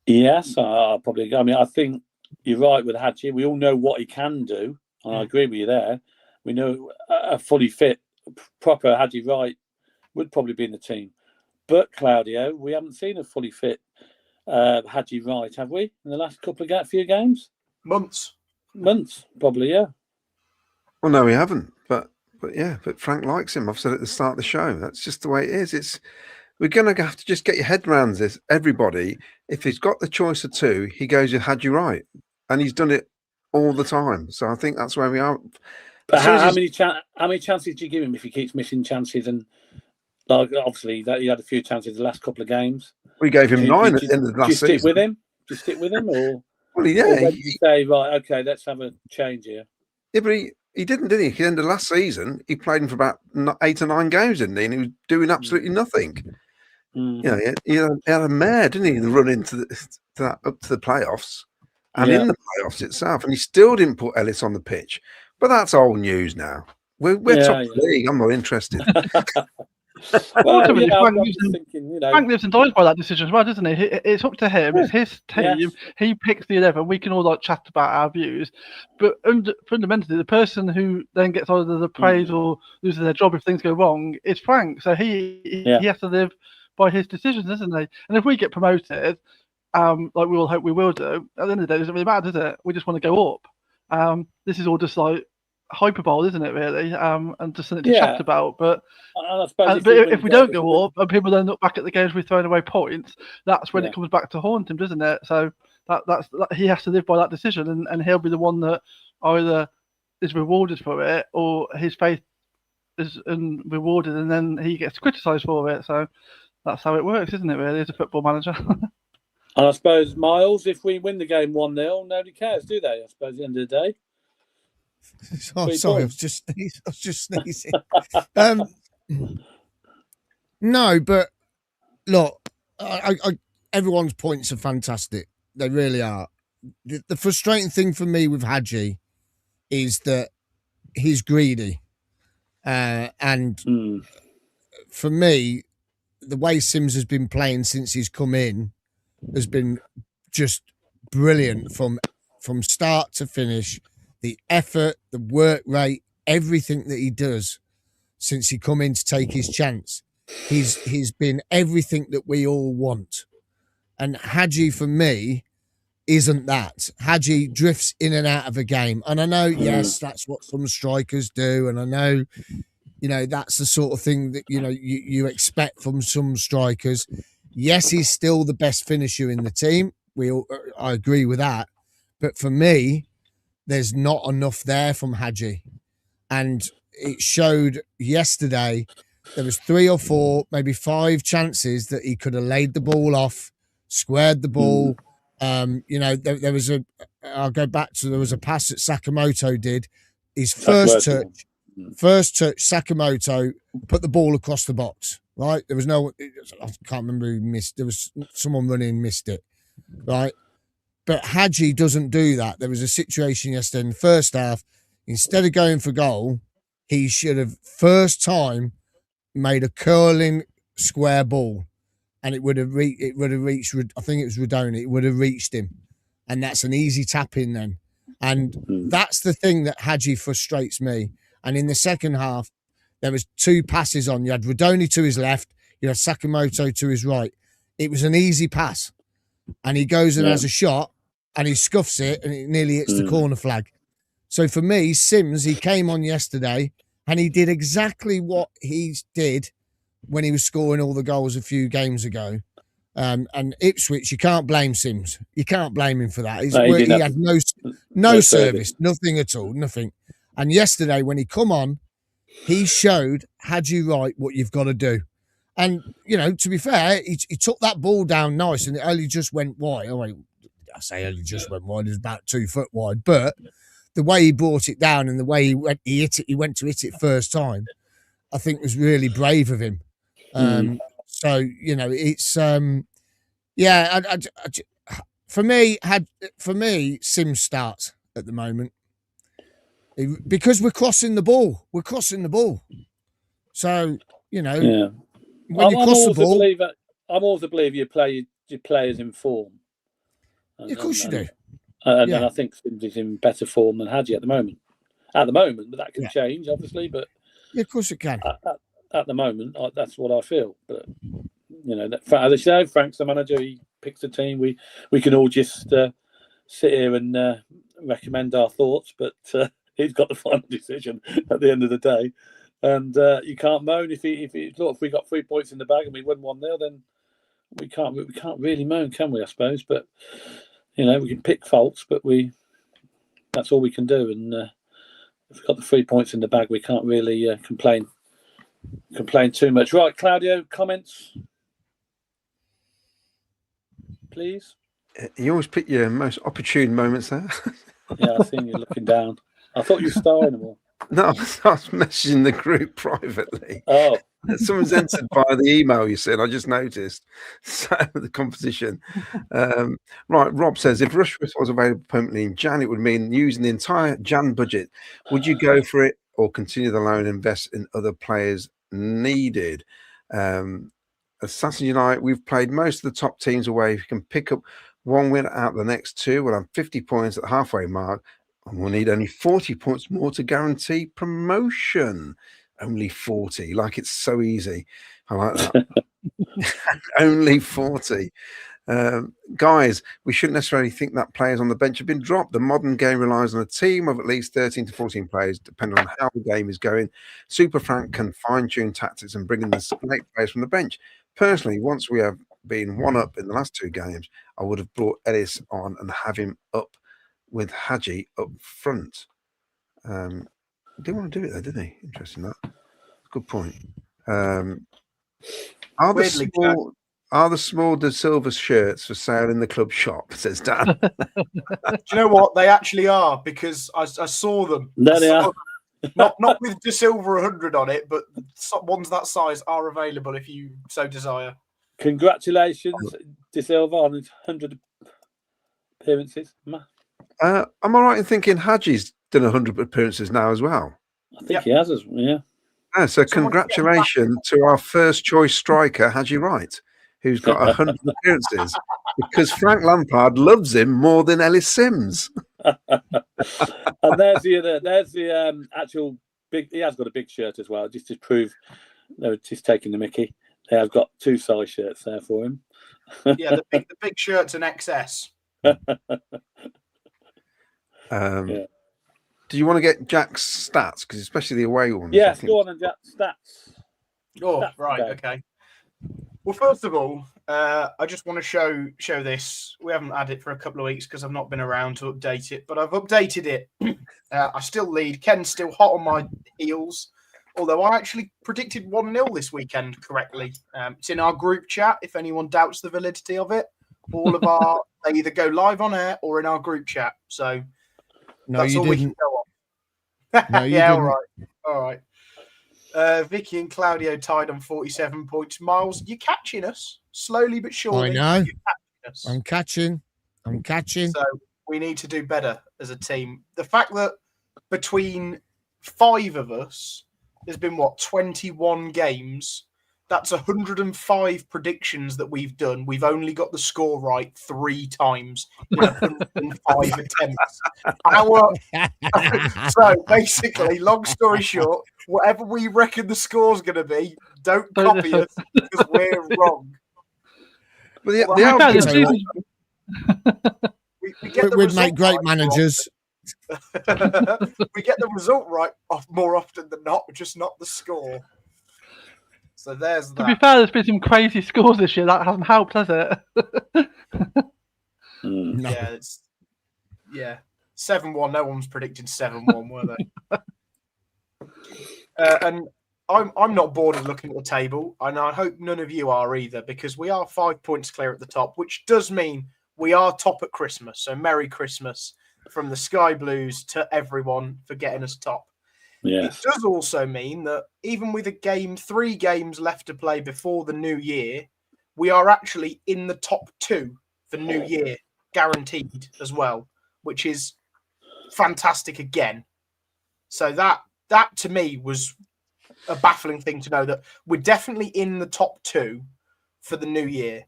A: Yes, probably. I mean, I think you're right with Hadji. We all know what he can do, and I agree with you there. We know a fully fit, proper Hadji Wright would probably be in the team. But, Claudio, we haven't seen a fully fit Hadji Wright, have we, in the last few games?
D: Months,
A: probably, yeah.
C: Well, no, we haven't. But Frank likes him. I've said at the start of the show. That's just the way it is. We're going to have to just get your head around this. Everybody, if he's got the choice of two, he goes with Hadji Wright. And he's done it all the time. So I think that's where we are.
A: But how many chances do you give him if he keeps missing chances? And obviously, that he had a few chances the last couple of games.
C: We gave him 9 at the end of the last season.
A: Do you stick with him? Or,
C: well, yeah.
A: Or you say, right, okay, let's have a change here.
C: Yeah, but he didn't, did he? At the end of last season, he played him for about 8 or 9 games, didn't he? And he was doing absolutely nothing. He had a mare, didn't he? The run into up to the playoffs and in the playoffs itself. And he still didn't put Ellis on the pitch. But that's old news now. We're top of the league. I'm not interested.
F: Frank lives and dies by that decision as well, doesn't he? It's up to him. It's his team. Yes. He picks the 11. We can all chat about our views, but fundamentally, the person who then gets either the praise or loses their job if things go wrong is Frank. So he has to live by his decisions, isn't he? And if we get promoted, like we all hope we will do, at the end of the day, it doesn't really matter, does it? We just want to go up. This is all just hyperbole, isn't it, really? And just something to chat about. But if we don't go up and people then look back at the games we've thrown away points, that's when it comes back to haunt him, doesn't it? So that's he has to live by that decision, and he'll be the one that either is rewarded for it or his faith is rewarded, and then he gets criticised for it. So that's how it works, isn't it, really, as a football manager?
A: And I suppose, Miles, if we win the game 1-0, nobody cares, do they? I suppose at the end of the day.
B: Oh, sorry, I was just sneezing. No, but look, everyone's points are fantastic. They really are. The frustrating thing for me with Hadji is that he's greedy. And for me, the way Sims has been playing since he's come in has been just brilliant from start to finish. The effort, the work rate, everything that he does since he come in to take his chance, he's been everything that we all want. And Hadji, for me, isn't that. Hadji drifts in and out of a game. And I know, yes, that's what some strikers do. And I know, that's the sort of thing that, you expect from some strikers. Yes, he's still the best finisher in the team. I agree with that. But for me, there's not enough there from Hadji. And it showed yesterday there was 3 or 4, maybe 5 chances that he could have laid the ball off, squared the ball. There was I'll go back to, there was a pass that Sakamoto did. His first touch, Sakamoto put the ball across the box, right? There was I can't remember who missed. There was someone running, missed it, right? But Hadji doesn't do that. There was a situation yesterday in the first half. Instead of going for goal, he should have first time made a curling square ball, and it would have reached. I think it was Rudoni. It would have reached him, and that's an easy tap in then. And that's the thing that Hadji frustrates me. And in the second half, there was 2 passes on. You had Rudoni to his left. You had Sakamoto to his right. It was an easy pass, and he goes and has a shot. and he scuffs it and it nearly hits the corner flag. So for me, Sims, he came on yesterday and he did exactly what he did when he was scoring all the goals a few games ago. And Ipswich, you can't blame Sims. You can't blame him for that. He had no service, nothing at all, nothing. And yesterday, when he come on, he showed Haji Wright what you've got to do. And, you know, to be fair, he took that ball down nice and it only just went wide. I say only just went wide. It was about 2 foot wide. But the way he brought it down and the way he hit it, he went to hit it first time, I think was really brave of him. So, you know, it's, for me, Sims starts at the moment. Because we're crossing the ball. So, you know, when you cross the ball...
A: I'm always a believer you play your players in form.
B: And, of course you do.
A: And I think Sims is in better form than Hadji at the moment. But that can change, obviously. But
B: of course it can.
A: At the moment, that's what I feel. But, you know, as I say, Frank's the manager. He picks the team. We can all just sit here and recommend our thoughts, but... he's got the final decision at the end of the day, and you can't moan if we got 3 points in the bag and we win 1-0, then we can't really moan, can we? I suppose, but you know we can pick faults, but that's all we can do. And if we've got the 3 points in the bag, we can't really complain too much. Right, Claudio, comments, please.
C: You always pick your most opportune moments there.
A: Yeah, I've seen you looking down. I thought you were starring them all.
C: No, I was messaging the group privately.
A: Oh.
C: Someone's entered via the email you said. I just noticed. So the competition. Right, Rob says, if Rushworth was available permanently in Jan, it would mean using the entire Jan budget. Would you go for it or continue the loan and invest in other players needed? Assassin United, we've played most of the top teams away. If you can pick up one win out of the next two, we'll have 50 points at the halfway mark. And we'll need only 40 points more to guarantee promotion. Only 40, like it's so easy. I like that. Only 40. Guys, we shouldn't necessarily think that players on the bench have been dropped. The modern game relies on a team of at least 13 to 14 players, depending on how the game is going. Super Frank can fine-tune tactics and bring in the select players from the bench. Personally, once we have been one up in the last 2 games, I would have brought Ellis on and have him up with Hadji up front. He didn't want to do it though, didn't he? Interesting that. Good point. Are the small De Silva shirts for sale in the club shop? Says Dan.
D: Do you know what? They actually are, because I saw them.
A: There they are.
D: Not with De Silva 100 on it, but ones that size are available if you so desire.
A: Congratulations, De Silva, on his 100 appearances.
C: Am I right in thinking Hadji's done 100 appearances now as well?
A: I think he has, yeah.
C: So congratulations to our first choice striker, Haji Wright, who's got 100 appearances, because Frank Lampard loves him more than Ellis Sims.
A: And there's the actual big. He has got a big shirt as well, just to prove they were just taking the mickey. They have got 2 size shirts there for him.
D: Yeah, the big shirt's an XS.
C: Do you want to get Jack's stats? Because especially the away ones.
A: Yeah, go on and Jack's stats.
D: Oh, right, okay. Well, first of all, I just want to show this. We haven't had it for a couple of weeks because I've not been around to update it, but I've updated it. I still lead. Ken's still hot on my heels, although I actually predicted 1-0 this weekend correctly. It's in our group chat if anyone doubts the validity of it. All of they either go live on air or in our group chat. So
B: no,
D: that's
B: you
D: all
B: didn't.
D: we can go on.
B: No, you
D: yeah,
B: didn't.
D: all right. Vicky and Claudio tied on 47 points. Miles, you're catching us slowly but surely.
B: I know.
D: You're catching us.
B: I'm catching.
D: So we need to do better as a team. The fact that between 5 of us, there's been 21 games. That's 105 predictions that we've done. We've only got the score right 3 times in 105 attempts. So basically, long story short, whatever we reckon the score's going to be, don't copy us because we're wrong.
C: But
D: we get the
B: We'd
D: result
B: make great
D: right
B: managers.
D: we get the result right more often than not, just not the score. So there's that.
F: To be fair, there's been some crazy scores this year. That hasn't helped, has it?
B: No.
D: Yeah, 7-1. No one was predicting 7-1, were they? And I'm not bored of looking at the table, and I hope none of you are either, because we are 5 points clear at the top, which does mean we are top at Christmas. So Merry Christmas from the Sky Blues to everyone for getting us top.
A: Yes.
D: It does also mean that even with 3 games left to play before the new year, we are actually in the top 2 for New Year, guaranteed as well, which is fantastic again. So that to me was a baffling thing to know, that we're definitely in the top 2 for the new year.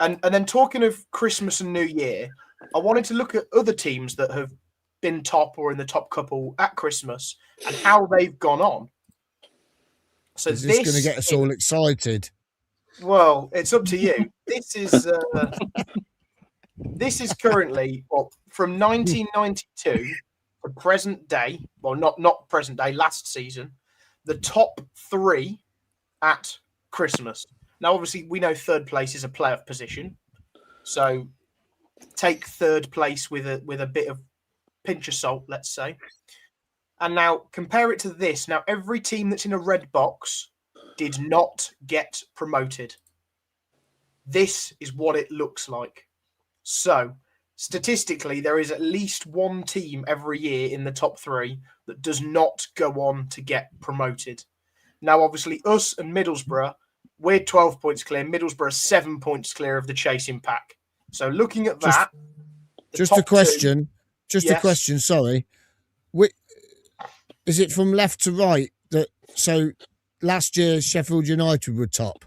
D: And then talking of Christmas and New Year, I wanted to look at other teams that have been top or in the top couple at Christmas and how they've gone on. So
B: Is this going to get us all excited?
D: Well, it's up to you. This is currently from 1992 to present day. Well, not present day, last season. The top 3 at Christmas. Now, obviously, we know third place is a playoff position, so take third place with a bit of pinch of salt, let's say. And now compare it to this. Now, every team that's in a red box did not get promoted. This is what it looks like. So, statistically, there is at least one team every year in the top 3 that does not go on to get promoted. Now, obviously, us and Middlesbrough, we're 12 points clear. Middlesbrough 7 points clear of the chasing pack. So, looking at that,
B: just a question. A question. Sorry, is it from left to right? So last year Sheffield United were top.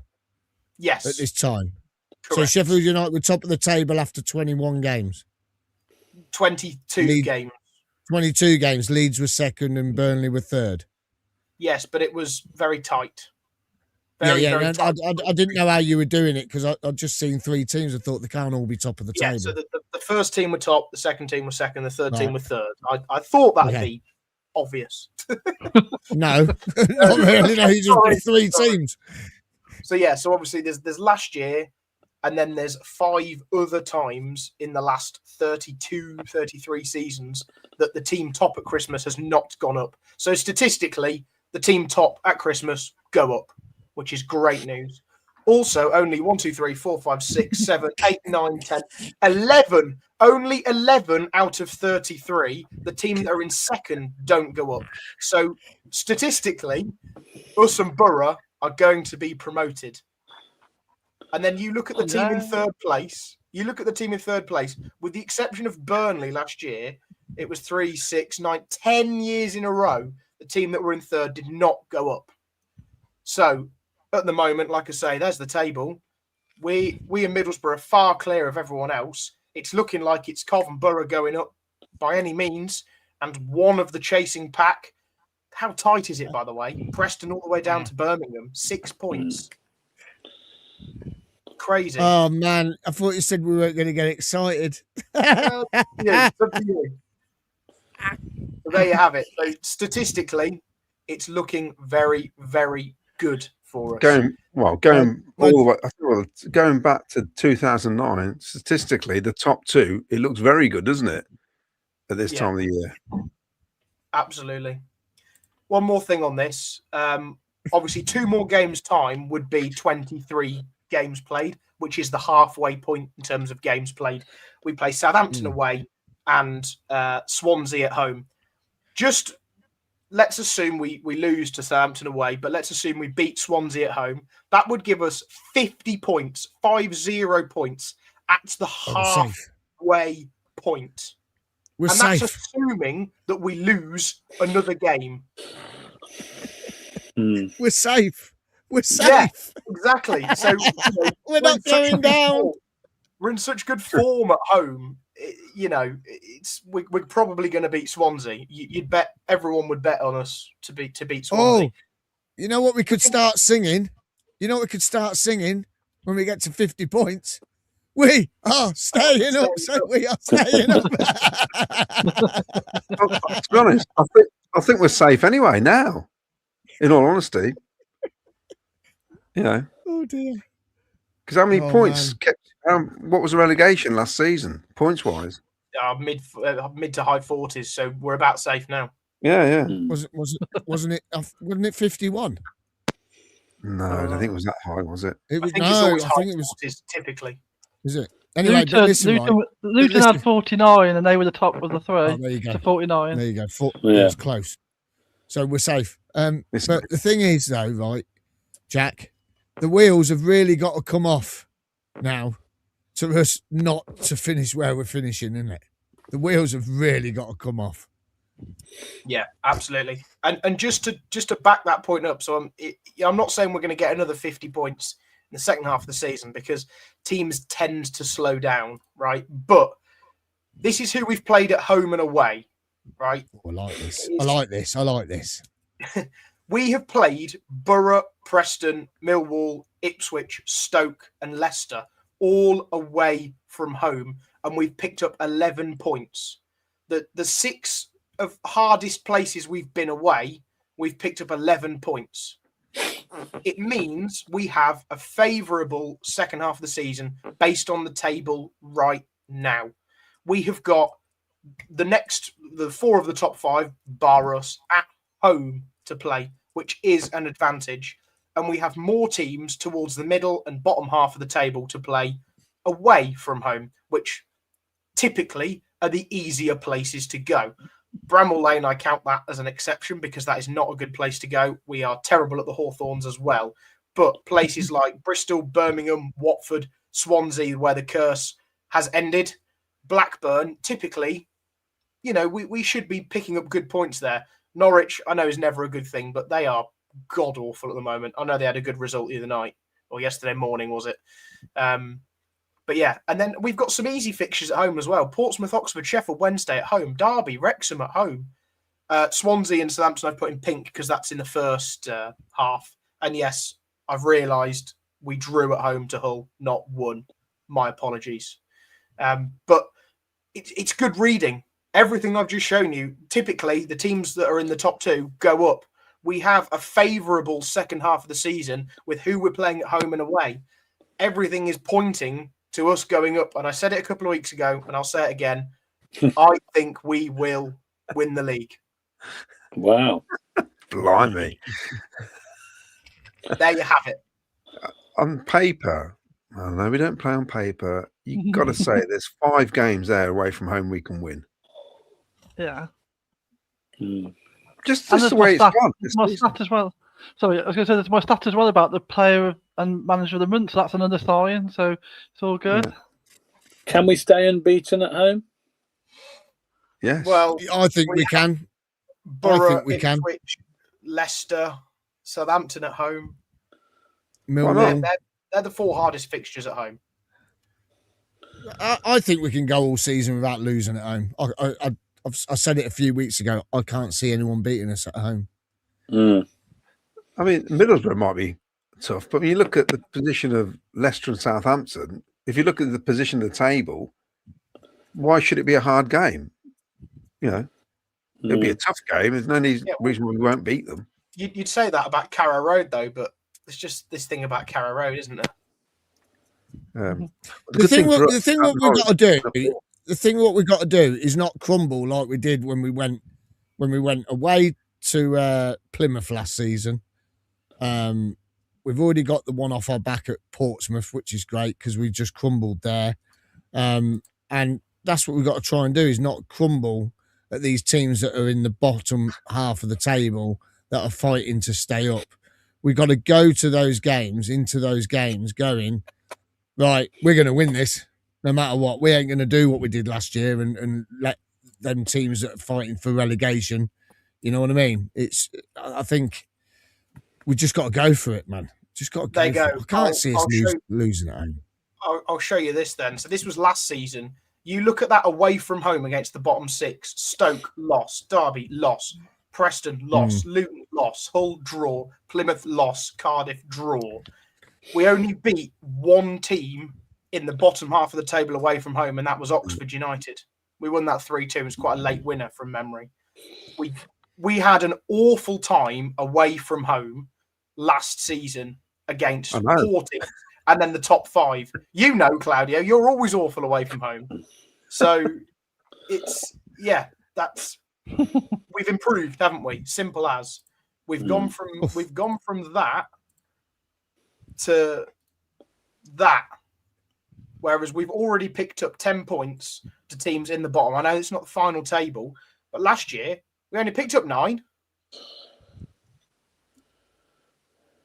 D: Yes.
B: At this time.
D: Correct.
B: So Sheffield United were top of the table after 21 games.
D: 22 games.
B: 22 games. Leeds were second and Burnley were third.
D: Yes, but it was very tight.
B: Very tight. I didn't know how you were doing it, because I'd just seen 3 teams. I thought they can't all be top of the table.
D: So the first team were top, the second team was second, the third team were third. I thought that'd be obvious.
B: No, not really. No, you just got 3 teams.
D: So obviously there's last year, and then there's 5 other times in the last 32, 33 seasons that the team top at Christmas has not gone up. So statistically, the team top at Christmas go up, which is great news. Also, only 1, 2, 3, 4, 5, 6, 7, 8, 9, 10, 11. Only 11 out of 33, the team that are in second don't go up. So statistically, us and Borough are going to be promoted. And then you look at the team in third place. You look at the team in third place, with the exception of Burnley last year, it was 3, 6, 9, 10 years in a row. The team that were in third did not go up. So at the moment, like I say, there's the table. We in Middlesbrough are far clear of everyone else. It's looking like it's Cov and Borough going up by any means, and one of the chasing pack. How tight is it, by the way? Preston all the way down to Birmingham, 6 points. Crazy.
B: Oh man, I thought you said we weren't going to get excited.
D: Yeah, it's up to you. So there you have it. So statistically, it's looking very, very good for us.
C: Going all the way. Going back to 2009, statistically, the top 2, it looks very good, doesn't it? At this time of the year.
D: Absolutely. One more thing on this. Obviously, 2 more games' time would be 23 games played, which is the halfway point in terms of games played. We play Southampton away and Swansea at home. Just let's assume we lose to Southampton away, but let's assume we beat Swansea at home. That would give us 50 points, 50 points at the halfway point.
B: We're
D: and
B: safe.
D: That's assuming that we lose another game.
B: We're safe. We're safe.
D: Yeah, exactly. So
B: we're not going down.
D: We're in such good form at home. We're probably going to beat Swansea. You'd bet everyone would bet on us to beat Swansea.
B: Oh, you know what we could start singing? You know what we could start singing when we get to 50 points? We are staying up, so we are staying up.
C: To be honest, I think we're safe anyway now. In all honesty,
B: Oh dear.
C: Because how many
B: Oh,
C: points
B: man.
C: kept? What was the relegation last season, points wise?
D: Mid to high 40s, so we're about safe now.
C: Yeah.
B: Wasn't it 51?
C: No, I don't think it was that high, was it?
B: It
D: I
B: was
D: think it's always
B: I
D: high
B: think it was.
D: 40s typically.
B: Is it? Anyway, but listen, right?
F: Luton had 49 and they were the top of the three.
B: Oh, there you go.
F: To 49.
B: There you go.
A: Yeah.
B: It was close. So we're safe. But the thing is, though, right, Jack, the wheels have really got to come off now to us not to finish where we're finishing, isn't it? The wheels have really got to come off.
D: Yeah, absolutely. And just to back that point up, so I'm not saying we're going to get another 50 points in the second half of the season because teams tend to slow down, right? But this is who we've played at home and away, right?
B: Oh, I like this.
D: We have played Borough, Preston, Millwall, Ipswich, Stoke and Leicester all away from home, and we've picked up 11 points. The 6 of hardest places we've been away, we've picked up 11 points. It means we have a favourable second half of the season based on the table right now. We have got the 4 of the top 5, bar us, at home to play, which is an advantage. And we have more teams towards the middle and bottom half of the table to play away from home, which typically are the easier places to go. Bramall Lane, I count that as an exception because that is not a good place to go. We are terrible at the Hawthorns as well. But places like Bristol, Birmingham, Watford, Swansea, where the curse has ended, Blackburn, typically, we should be picking up good points there. Norwich, I know, is never a good thing, but they are god-awful at the moment. I know they had a good result the other night, or yesterday morning, was it? But yeah, and then we've got some easy fixtures at home as well. Portsmouth, Oxford, Sheffield Wednesday at home. Derby, Wrexham at home. Swansea and Southampton I've put in pink because that's in the first half. And yes, I've realised we drew at home to Hull, not won. My apologies. But it's good reading. Everything I've just shown you, typically the teams that are in the top 2 go up. We have a favourable second half of the season with who we're playing at home and away. Everything is pointing to us going up. And I said it a couple of weeks ago, and I'll say it again. I think we will win the league.
A: Wow.
C: Blimey.
D: There you have it.
C: On paper, I know we don't play on paper. You've got to say there's 5 games there away from home we can win.
F: Yeah.
C: Just the way it's gone.
F: My stat as well. Sorry, I was going to say there's my stat as well about the player and manager of the month. So that's another sign. So it's all good.
C: Yeah.
A: Can we stay unbeaten at home?
C: Yes.
D: Well,
B: I think we can.
D: Borough,
B: I think we can.
D: Ipswich, Leicester, Southampton at home.
B: Millwall.
D: They're the 4 hardest fixtures at home.
B: I think we can go all season without losing at home. I said it a few weeks ago. I can't see anyone beating us at home.
C: I mean, Middlesbrough might be tough, but when you look at the position of Leicester and Southampton, if you look at the position of the table, why should it be a hard game? It'll be a tough game. There's no reason we won't beat them.
D: You'd say that about Carrow Road, though, but there's just this thing about Carrow Road, isn't there?
B: The thing what we've got to do is not crumble like we did when we went away to Plymouth last season. We've already got the one off our back at Portsmouth, which is great because we just crumbled there. And that's what we've got to try and do, is not crumble at these teams that are in the bottom half of the table that are fighting to stay up. We've got to go to those games, going, right, we're going to win this no matter what. We ain't going to do what we did last year and let them teams that are fighting for relegation. You know what I mean? I think we just got to go for it, man. Just got to go. I can't see us losing at home.
D: I'll show you this then. So this was last season. You look at that away from home against the bottom 6. Stoke, loss. Derby, loss. Preston, loss. Luton, loss. Hull, draw. Plymouth, loss. Cardiff, draw. We only beat one team in the bottom half of the table away from home, and that was Oxford United. We won that 3-2. It was quite a late winner from memory. We had an awful time away from home last season against Porting and then the top 5. You know, Claudio, you're always awful away from home. So we've improved, haven't we? Simple as. We've gone from that to that. Whereas we've already picked up 10 points to teams in the bottom. I know it's not the final table, but last year we only picked up 9.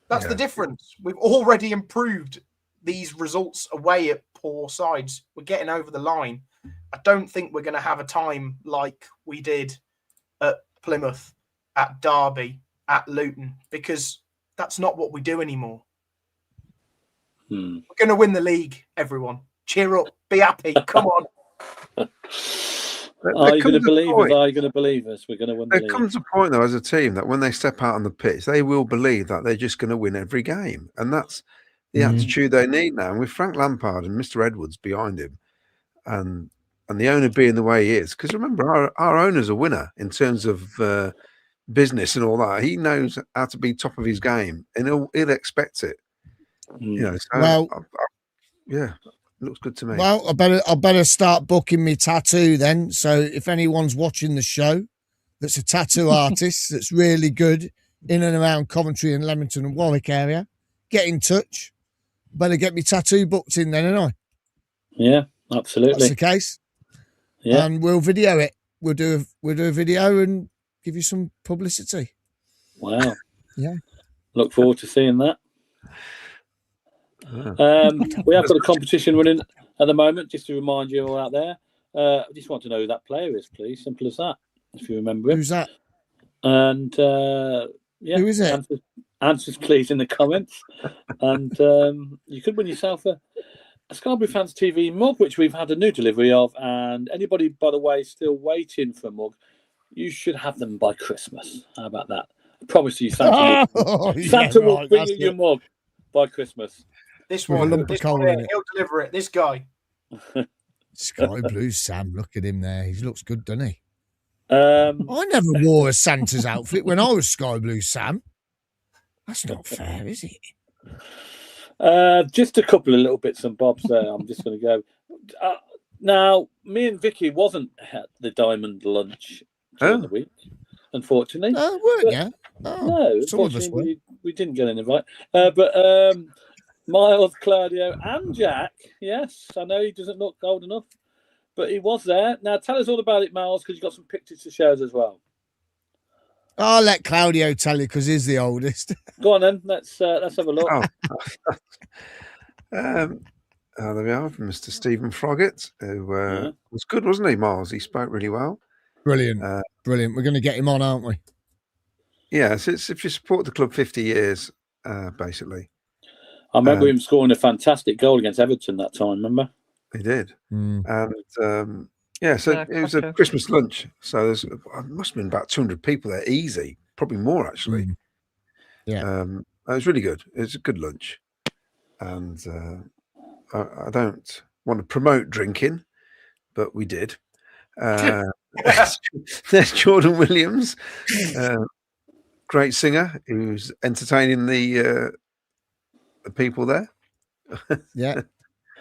D: That's the difference. We've already improved these results away at poor sides. We're getting over the line. I don't think we're going to have a time like we did at Plymouth, at Derby, at Luton, because that's not what we do anymore. We're going to win the league, everyone. Cheer up. Be happy. Come on.
A: Are you going to believe us? Are you going to believe us? We're going to win the league.
C: There comes a point, though, as a team, that when they step out on the pitch, they will believe that they're just going to win every game. And that's the attitude they need now. And with Frank Lampard and Mr. Edwards behind him, and the owner being the way he is, because remember, our owner's a winner in terms of business and all that. He knows how to be top of his game, and he'll expect it. You know, so looks good to me.
B: Well, I better start booking me tattoo then. So if anyone's watching the show that's a tattoo artist that's really good in and around Coventry and Leamington and Warwick area, get in touch. Better get me tattoo booked in then, ain't I?
A: Yeah, absolutely.
B: That's the case.
A: Yeah,
B: and we'll video it. We'll do a video and give you some publicity.
A: Wow.
B: Yeah.
A: Look forward to seeing that. We have got a competition running at the moment, just to remind you all out there. I just want to know who that player is, please. Simple as that, if you remember him.
B: Who's that?
A: And who
B: is it?
A: Answers, please, in the comments. And you could win yourself a Scarborough Fans TV mug, which we've had a new delivery of. And anybody, by the way, still waiting for a mug, you should have them by Christmas. How about that? I promise you, Santa will bring you your mug by Christmas.
D: This one, he'll deliver it. This guy.
B: Sky Blue Sam, look at him there. He looks good, doesn't he? I never wore a Santa's outfit when I was Sky Blue Sam. That's not fair, is it?
A: Just a couple of little bits and bobs there. I'm just going to go. Now, me and Vicky wasn't at the Diamond Lunch during the week, unfortunately.
B: Weren't you?
A: No, unfortunately, we didn't get an invite. But Miles, Claudio, and Jack. Yes, I know he doesn't look old enough, but he was there. Now, tell us all about it, Miles, because you've got some pictures to show us as well.
B: I'll let Claudio tell you because he's the oldest.
A: Go on then. Let's have a look.
C: There we are, from Mr. Stephen Froggatt, who was good, wasn't he, Miles? He spoke really well.
B: Brilliant. Brilliant. We're going to get him on, aren't we?
C: Yeah, so it's if you support the club 50 years, basically.
A: I remember him scoring a fantastic goal against Everton that time, remember?
C: He did. And it was a Christmas lunch. So there must have been about 200 people there, easy. Probably more, actually.
B: Yeah.
C: It was really good. It was a good lunch. And I don't want to promote drinking, but we did. There's Jordan Williams, great singer who's entertaining the people there.
B: Yeah.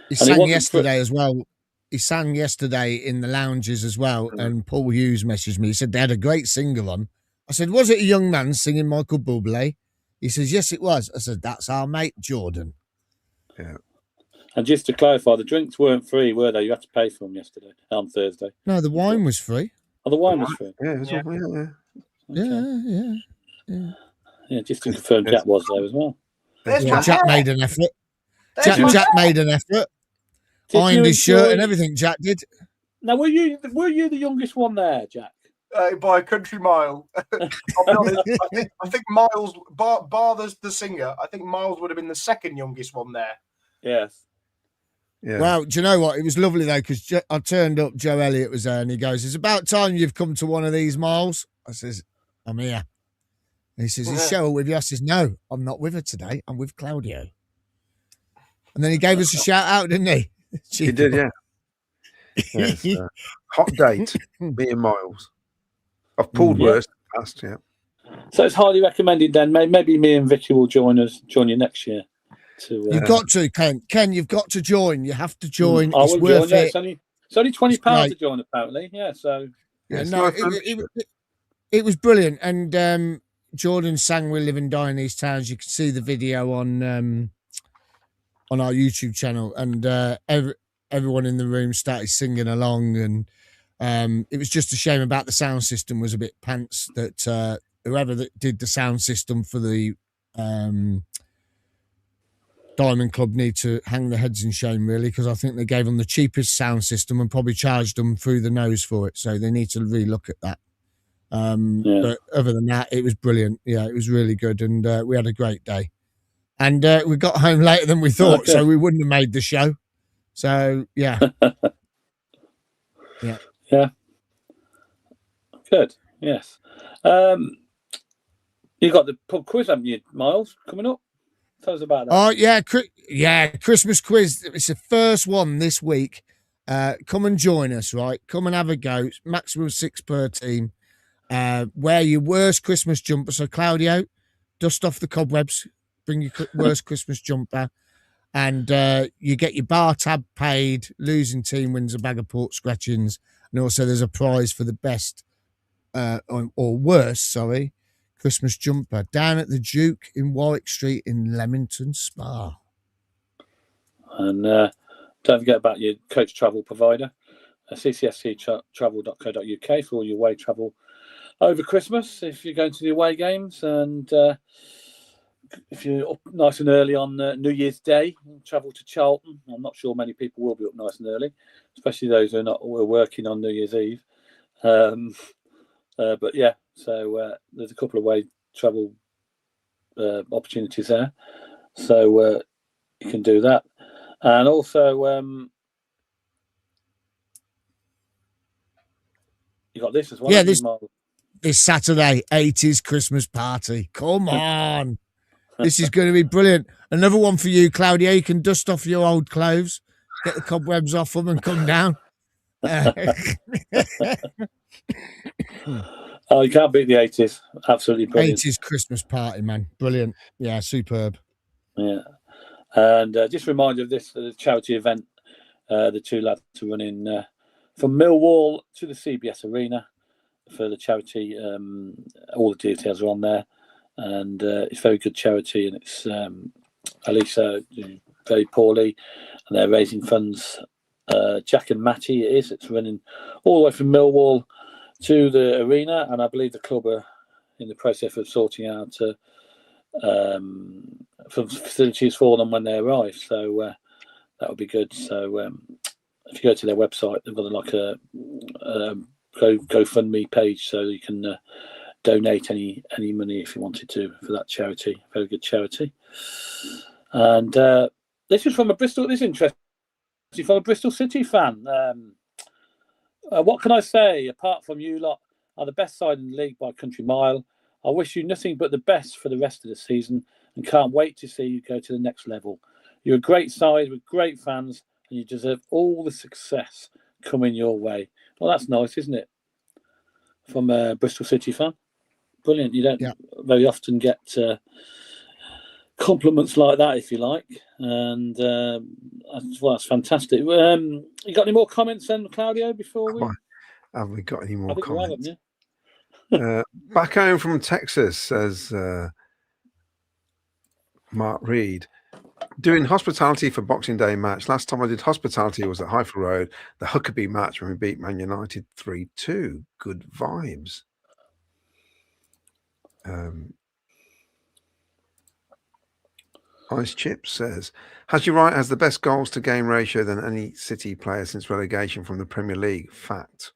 B: He sang yesterday as well. He sang yesterday in the lounges as well. And Paul Hughes messaged me. He said they had a great singer on. I said, was it a young man singing Michael Bublé? He says, yes, it was. I said, that's our mate, Jordan.
C: Yeah.
A: And just to clarify, the drinks weren't free, were they? You had to pay for them on Thursday.
B: No, the wine was free.
A: Oh, the wine was free.
C: Yeah, it was
B: Yeah,
A: just to confirm, Jack was there as well.
B: Jack made an effort. Jack made an effort. Ironed his shirt and everything. Jack did.
A: Now, were you the youngest one there, Jack?
D: By a country mile. I'll be honest, I think Miles, bar the singer, I think Miles would have been the second youngest one there.
A: Yes.
B: Yeah. Well, do you know what? It was lovely though, because I turned up. Joe Elliott was there, and he goes, "It's about time you've come to one of these, Miles." I says, "I'm here." And he says, "Is Cheryl with you?" I says, "No, I'm not with her today. I'm with Claudio." And then he gave us a shout out, didn't he?
C: He did, yeah. Yes, hot date, me and Miles. I've pulled worse in the past, yeah.
A: So it's highly recommended then. Maybe me and Vicky will join you next year.
B: You've got to, Ken. Ken, you've got to join. You have to join.
A: I
B: It's
A: will
B: worth
A: join,
B: it.
A: It's only £20 to join, apparently. Yeah, so...
B: Yeah, no, it was brilliant. And Jordan sang "We Live and Die in These Towns." You can see the video on our YouTube channel, and everyone in the room started singing along. And it was just a shame about the sound system was a bit pants. That whoever that did the sound system for the Diamond Club need to hang their heads in shame, really, because I think they gave them the cheapest sound system and probably charged them through the nose for it. So they need to relook at that. But other than that, it was brilliant. Yeah, it was really good, and we had a great day. And we got home later than we thought, so we wouldn't have made the show. So yeah,
A: yeah, good. Yes, you got the pub quiz, haven't you, Miles? Coming up. Tell us about that.
B: Oh yeah, Christmas quiz. It's the first one this week. Come and join us, right? Come and have a go. It's maximum 6 per team. Wear your worst Christmas jumper. So Claudio, dust off the cobwebs. Bring your worst Christmas jumper, and you get your bar tab paid. Losing team wins a bag of pork scratchings, and also there's a prize for the best or worst, Christmas jumper down at the Duke in Warwick Street in Leamington Spa.
A: And don't forget about your coach travel provider, ccfctravel.co.uk for all your away travel over Christmas if you're going to the away games. And if you're up nice and early on New Year's Day, travel to Charlton. I'm not sure many people will be up nice and early, especially those who are working on New Year's Eve. But yeah, so there's a couple of way travel opportunities there. So you can do that. And also, you got this as well.
B: Yeah, this Saturday, 80s Christmas party. Come on. This is going to be brilliant. Another one for you, Claudia. You can dust off your old clothes, get the cobwebs off them and come down.
A: Oh, you can't beat the 80s. Absolutely brilliant.
B: 80s Christmas party, man. Brilliant. Yeah, superb.
A: Yeah. And just a reminder of this charity event the two lads are running from Millwall to the CBS Arena for the charity. All the details are on there. And it's a very good charity, and it's Alisa doing very poorly, and they're raising funds. Jack and Matty, it's running all the way from Millwall to the arena, and I believe the club are in the process of sorting out some facilities for them when they arrive. So that would be good. So if you go to their website, they've got like a GoFundMe page, so you can donate any money if you wanted to for that charity. Very good charity. And this is from a Bristol. This is interesting. From a Bristol City fan. What can I say apart from you lot are the best side in the league by a country mile? I wish you nothing but the best for the rest of the season and can't wait to see you go to the next level. You're a great side with great fans and you deserve all the success coming your way. Well, that's nice, isn't it? From a Bristol City fan. Brilliant. You don't very often get compliments like that, if you like. And that's fantastic. You got any more comments then, Claudio, before we...
C: Have we got any more comments?
A: Yeah.
C: Back home from Texas, says Mark Reed. Doing hospitality for Boxing Day match. Last time I did hospitality was at Highfield Road, the Huckabee match when we beat Man United 3-2. Good vibes. Ice Chips says, Wright has the best goals to game ratio than any City player since relegation from the Premier League. Fact.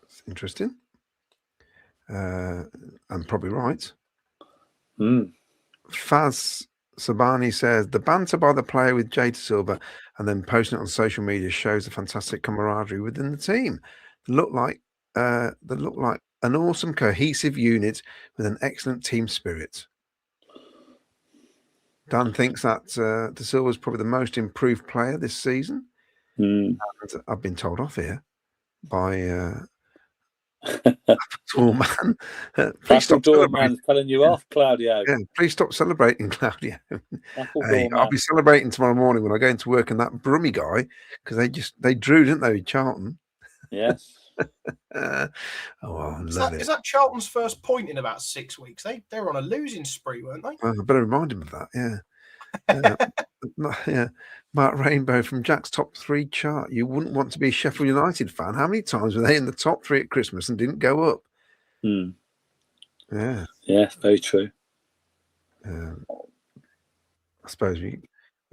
C: That's interesting. I'm probably right. Faz Sabani says, the banter by the player with Jade Silva and then posting it on social media shows the fantastic camaraderie within the team. They look like an awesome cohesive unit with an excellent team spirit. Dan thinks that De Silva's probably the most improved player this season.
A: Mm.
C: And I've been told off here by tall man. Please stop
A: man's telling you off, Claudio.
C: Yeah, please stop celebrating, Claudio.
A: Hey,
C: I'll be celebrating tomorrow morning when I go into work and that Brummy guy, because they drew, didn't they, Charlton?
A: Yes.
C: I love it.
D: Is that Charlton's first point in about 6 weeks? They were on a losing spree, weren't they?
C: Well, I better remind him of that. Yeah. Mark Rainbow from Jack's top 3 chart. You wouldn't want to be a Sheffield United fan. How many times were they in the top 3 at Christmas and didn't go up? Yeah.
A: Yeah, very true.
C: I suppose we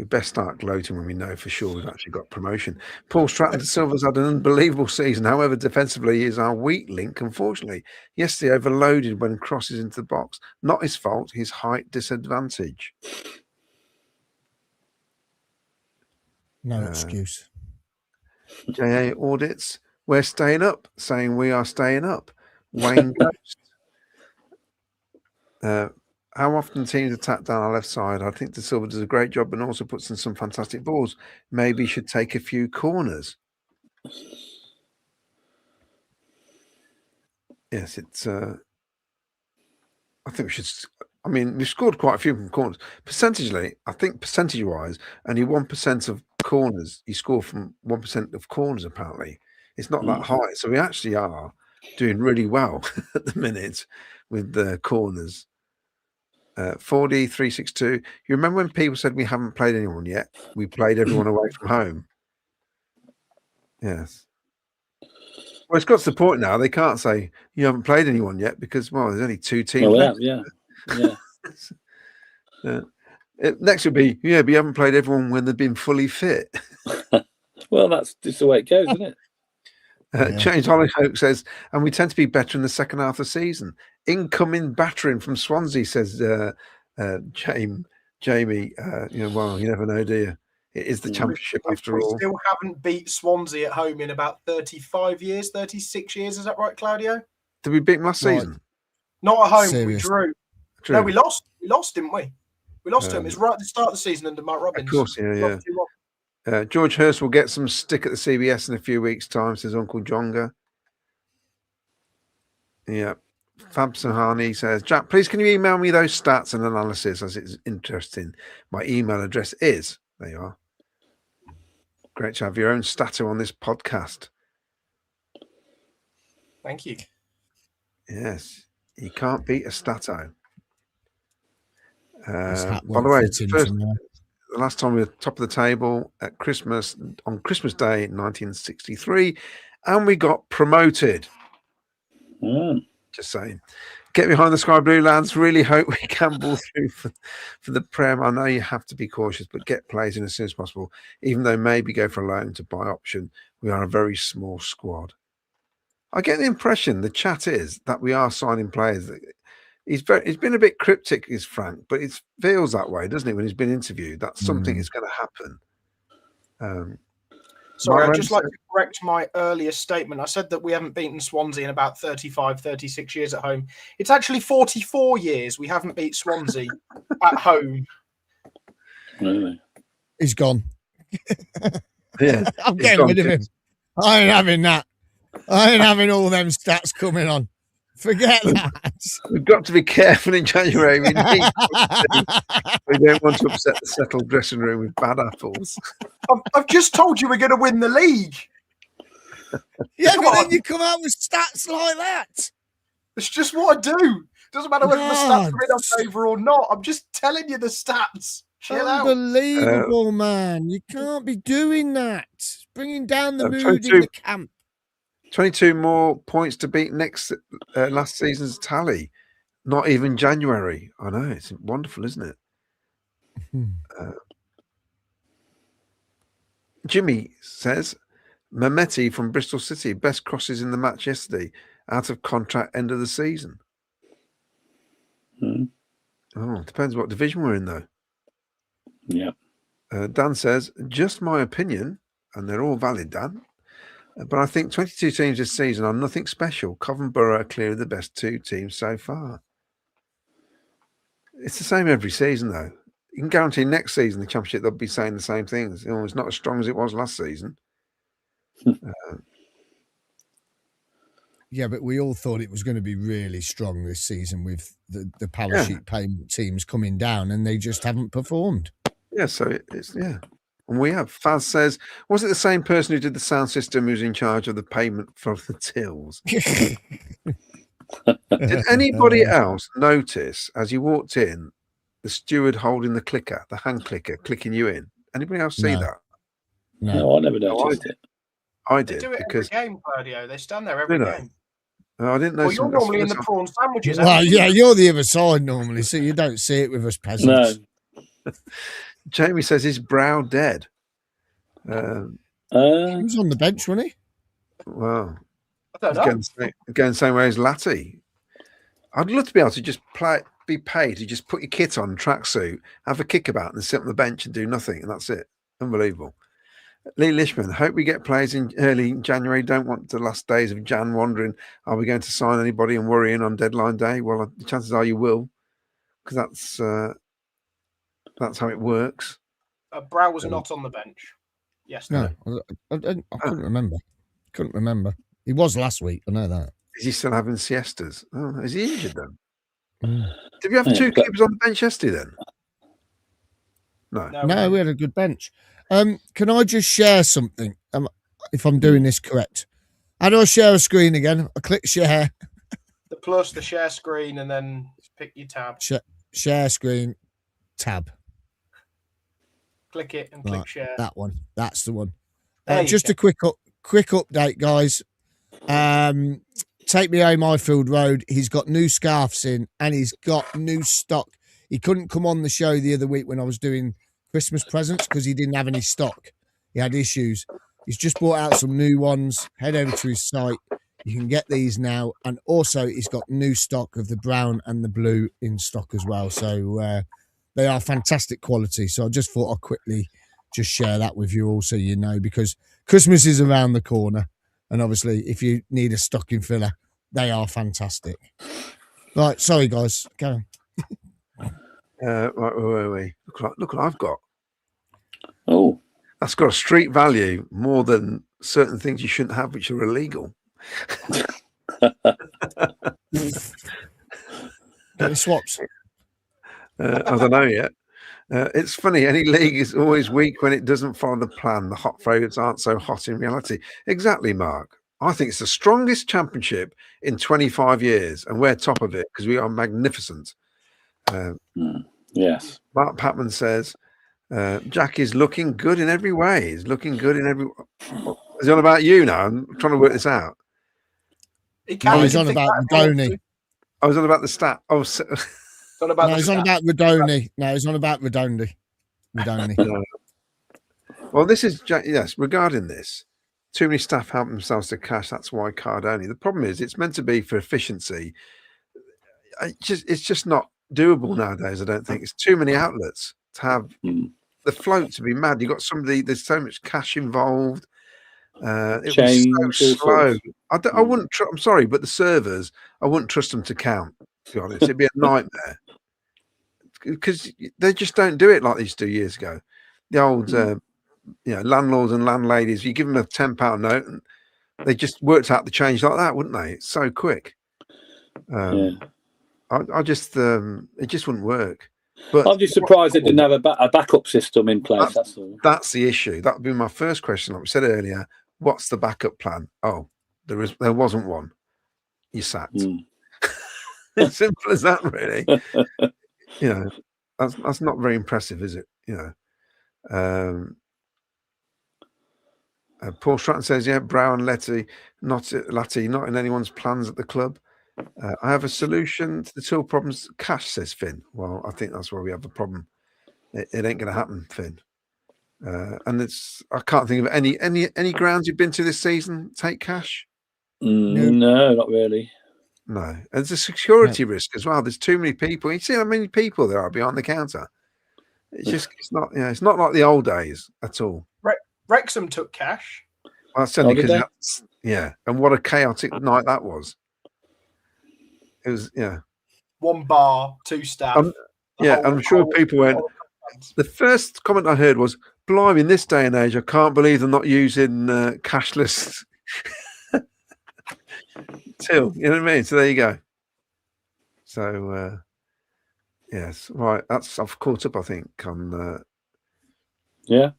C: best start gloating when we know for sure we've actually got promotion. Paul Stratton de Silva's had an unbelievable season. However, defensively, he is our weak link, unfortunately. Yesterday, overloaded when crosses into the box. Not his fault, his height disadvantage.
B: No excuse.
C: JA Audits, we're staying up, saying we are staying up. Wayne Ghost. How often teams attack down our left side? I think De Silva does a great job and also puts in some fantastic balls. Maybe should take a few corners. Yes, it's. I think we should. I mean, we've scored quite a few from corners. Percentage-wise, only 1% of corners you score from 1% of corners. Apparently, it's not that high. So we actually are doing really well at the minute with the corners. 4D362. You remember when people said we haven't played anyone yet? We played everyone away from home. Yes. Well, it's got to the point now they can't say you haven't played anyone yet because there's only 2 teams left.
A: Yeah.
C: Next would be but you haven't played everyone when they've been fully fit.
A: Well, that's just the way it goes, isn't it?
C: James Hollyhoke says, and we tend to be better in the second half of the season. Incoming battering from Swansea, says Jamie. You never know, do you? It is the championship after all.
D: We still haven't beat Swansea at home in about 35 years, 36 years. Is that right, Claudio?
C: Did we beat them last season?
D: Not at home.
B: Serious.
D: We drew. No, we lost. We lost, didn't we? We lost to him. It was right at the start of the season under Mark Robbins.
C: Of course, yeah. George Hurst will get some stick at the CBS in a few weeks' time, says Uncle Jonga. Yeah. Fab Sahani says, Jack, please can you email me those stats and analysis as it's interesting. My email address is, there you are. Great to have your own stato on this podcast.
D: Thank you.
C: Yes. You can't beat a stato. By the way, the last time we were top of the table at Christmas, on Christmas Day 1963, and we got promoted. Just saying. Get behind the Sky Blue, lads. Really hope we can ball through for the Prem. I know you have to be cautious, but get players in as soon as possible. Even though maybe go for a loan to buy option, we are a very small squad. I get the impression the chat is that we are signing players. He's been a bit cryptic, is Frank, but it feels that way, doesn't it? When he's been interviewed, that something is going to happen.
D: Sorry, I'd just like to correct my earlier statement. I said that we haven't beaten Swansea in about 35, 36 years at home. It's actually 44 years we haven't beat Swansea at home.
A: Really?
B: He's gone.
C: Yeah,
B: I'm getting rid of him. I ain't having that. I ain't having all them stats coming on. Forget that.
C: We've got to be careful in January. We don't want to upset the settled dressing room with bad apples.
D: I've just told you we're going to win the league.
B: Yeah, but then you come out with stats like that.
D: It's just what I do. Doesn't matter whether the stats are in our favour or not. I'm just telling you the stats. Chill out.
B: Unbelievable, man. You can't be doing that. Bringing down the mood in the camp.
C: 22 more points to beat last season's tally. Not even January. I know. It's wonderful, isn't it? Jimmy says, Mehmeti from Bristol City, best crosses in the match yesterday, out of contract end of the season. Depends what division we're in, though.
A: Yeah.
C: Dan says, just my opinion, and they're all valid, Dan. But I think 22 teams this season are nothing special. Coventry are clearly the best 2 teams so far. It's the same every season, though. you can guarantee next season the Championship they'll be saying the same things. It's not as strong as it was last season.
B: Yeah, but we all thought it was going to be really strong this season with the power sheet payment teams coming down, and they just haven't performed.
C: Yeah, so it's and we have. Faz says, was it the same person who did the sound system who's in charge of the payment for the tills? Did anybody else notice as you walked in the steward holding the clicker, the hand clicker, clicking you in? Anybody else see that?
A: No, I never noticed it.
C: I
D: They
C: did
D: do it
C: because
D: every game, Claudio. They stand there every game.
C: I didn't know.
D: Well, you're normally in the prawn sandwiches.
B: Well, yeah, you're the other side normally, so you don't see it with us peasants.
C: No. Jamie says his brow dead.
B: He was on the bench, wasn't he?
C: Well,
D: I don't know.
C: Going the same way as Latty. I'd love to be able to just be paid to just put your kit on, tracksuit, have a kickabout, and sit on the bench and do nothing, and that's it. Unbelievable. Lee Lishman, hope we get players in early January. Don't want the last days of Jan wondering, are we going to sign anybody and worrying on deadline day? Well, the chances are you will, because that's how it works.
D: Brow was not on the bench. Yes.
B: No, I couldn't remember. Couldn't remember. He was last week. I know that.
C: Is he still having siestas? Oh, is he injured then? Did we have two keepers on the bench yesterday then?
B: No, we had a good bench. Can I just share something? If I'm doing this correct, how do I share a screen again? I click share.
D: The plus, the share screen, and then pick your tab.
B: Share screen, tab.
D: Click it and click share.
B: That one. That's the one.
D: Just
B: a quick update, guys. Take Me Home Highfield Road. He's got new scarves in, and he's got new stock. He couldn't come on the show the other week when I was doing Christmas presents because he didn't have any stock. He had issues. He's just brought out some new ones. Head over to his site. You can get these now. And also he's got new stock of the brown and the blue in stock as well. So they are fantastic quality. So I just thought I'd quickly just share that with you all so you know, because Christmas is around the corner. And obviously if you need a stocking filler, they are fantastic. Right. Sorry, guys. Go on.
C: Right, where are we? Look what I've got.
A: Oh,
C: that's got a street value more than certain things you shouldn't have, which are illegal.
B: Any swaps?
C: I don't know yet. It's funny. Any league is always weak when it doesn't follow the plan. The hot favourites aren't so hot in reality. Exactly, Mark. I think it's the strongest championship in 25 years, and we're top of it because we are magnificent.
A: Yes.
C: Mark Patman says, Jack is looking good in every way. He's looking good in every. Is he on about you now? I'm trying to work this out.
B: He's on about Rudoni.
C: I was on about the stat. Oh,
B: he's on about Rudoni. No, he's on about Rudoni.
C: Well, this is yes. Regarding this, too many staff help themselves to cash. That's why card only. The problem is, it's meant to be for efficiency. It's just not doable nowadays. I don't think it's too many outlets to have the float to be mad. You got somebody. There's so much cash involved. It was so slow. I wouldn't. I'm sorry, but the servers, I wouldn't trust them to count. To be honest, it'd be a nightmare because they just don't do it like they used to do years ago. The old, landlords and landladies. You give them a £10 note, and they just worked out the change like that, wouldn't they? It's so quick. I just, it just wouldn't work. But
A: I'm just surprised it didn't have a backup system in place. That's all.
C: That's the issue. That would be my first question. Like we said earlier, what's the backup plan? Oh, there wasn't one. You sacked. As simple as that, really. That's not very impressive, is it? Paul Stratton says, Brow and Letty, not in anyone's plans at the club. I have a solution to the till problems. Cash, says Finn. Well, I think that's where we have the problem. It ain't going to happen, Finn. And I can't think of any grounds you've been to this season take cash.
A: No, not really.
C: No, and there's a security risk as well. There's too many people. You see how many people there are behind the counter. It's not like the old days at all.
D: Wrexham took cash.
C: Well, certainly because and what a chaotic night that was. It was
D: 1 bar, 2 staff.
C: I'm sure people went, The first comment I heard was, "Blimey, in this day and age, I can't believe they're not using cashless till." You know what I mean? So there you go. So yes, right. I've caught up. I think on.
A: Yeah.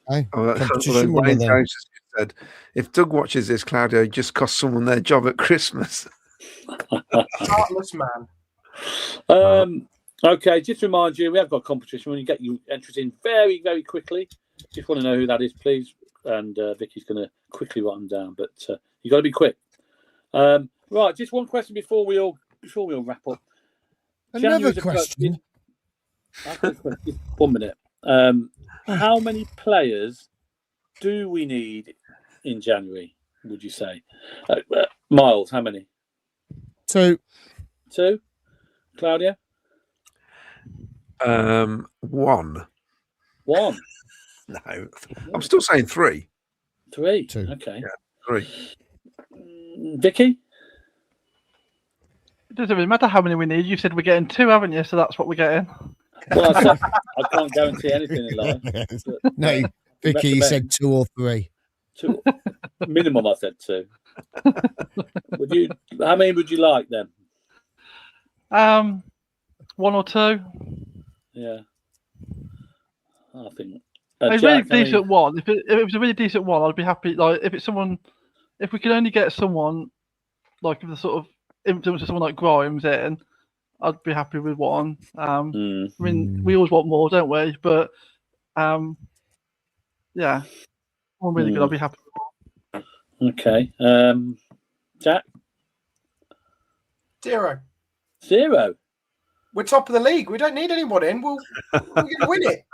B: Hey,
C: Although Wayne Jones said, "If Doug watches this, Claudio just cost someone their job at Christmas."
D: Heartless man.
A: Okay, just to remind you, we have got a competition. When you get your entries in very, very quickly, just want to know who that is, please. And Vicky's going to quickly write them down, but you got to be quick. Right, just one question before we all wrap up.
B: Another question.
A: 1 minute. How many players do we need in January? Would you say, Miles? How many?
B: 2.
A: Claudia?
C: 1.
A: 1.
C: No, I'm still saying 3.
A: 3.
B: 2.
A: Okay.
C: Yeah, 3.
A: Vicky?
F: It doesn't really matter how many we need. You said we're getting 2, haven't you? So that's what we're getting.
A: Well, I said I can't guarantee anything in life. But,
B: No, Vicky, you said 2 or 3.
A: 2. Minimum, I said 2. How many would you like then?
F: 1 or 2.
A: Yeah, I think
F: A really decent one. If it was a really decent one, I'd be happy. Like if we could only get someone like the sort of influence of someone like Grimes in, I'd be happy with 1. I mean, we always want more, don't we? But yeah, one really good. I'd be happy with
A: 1. Okay, Jack.
D: 0.
A: 0.
D: We're top of the league. We don't need anyone in. We're going to win it.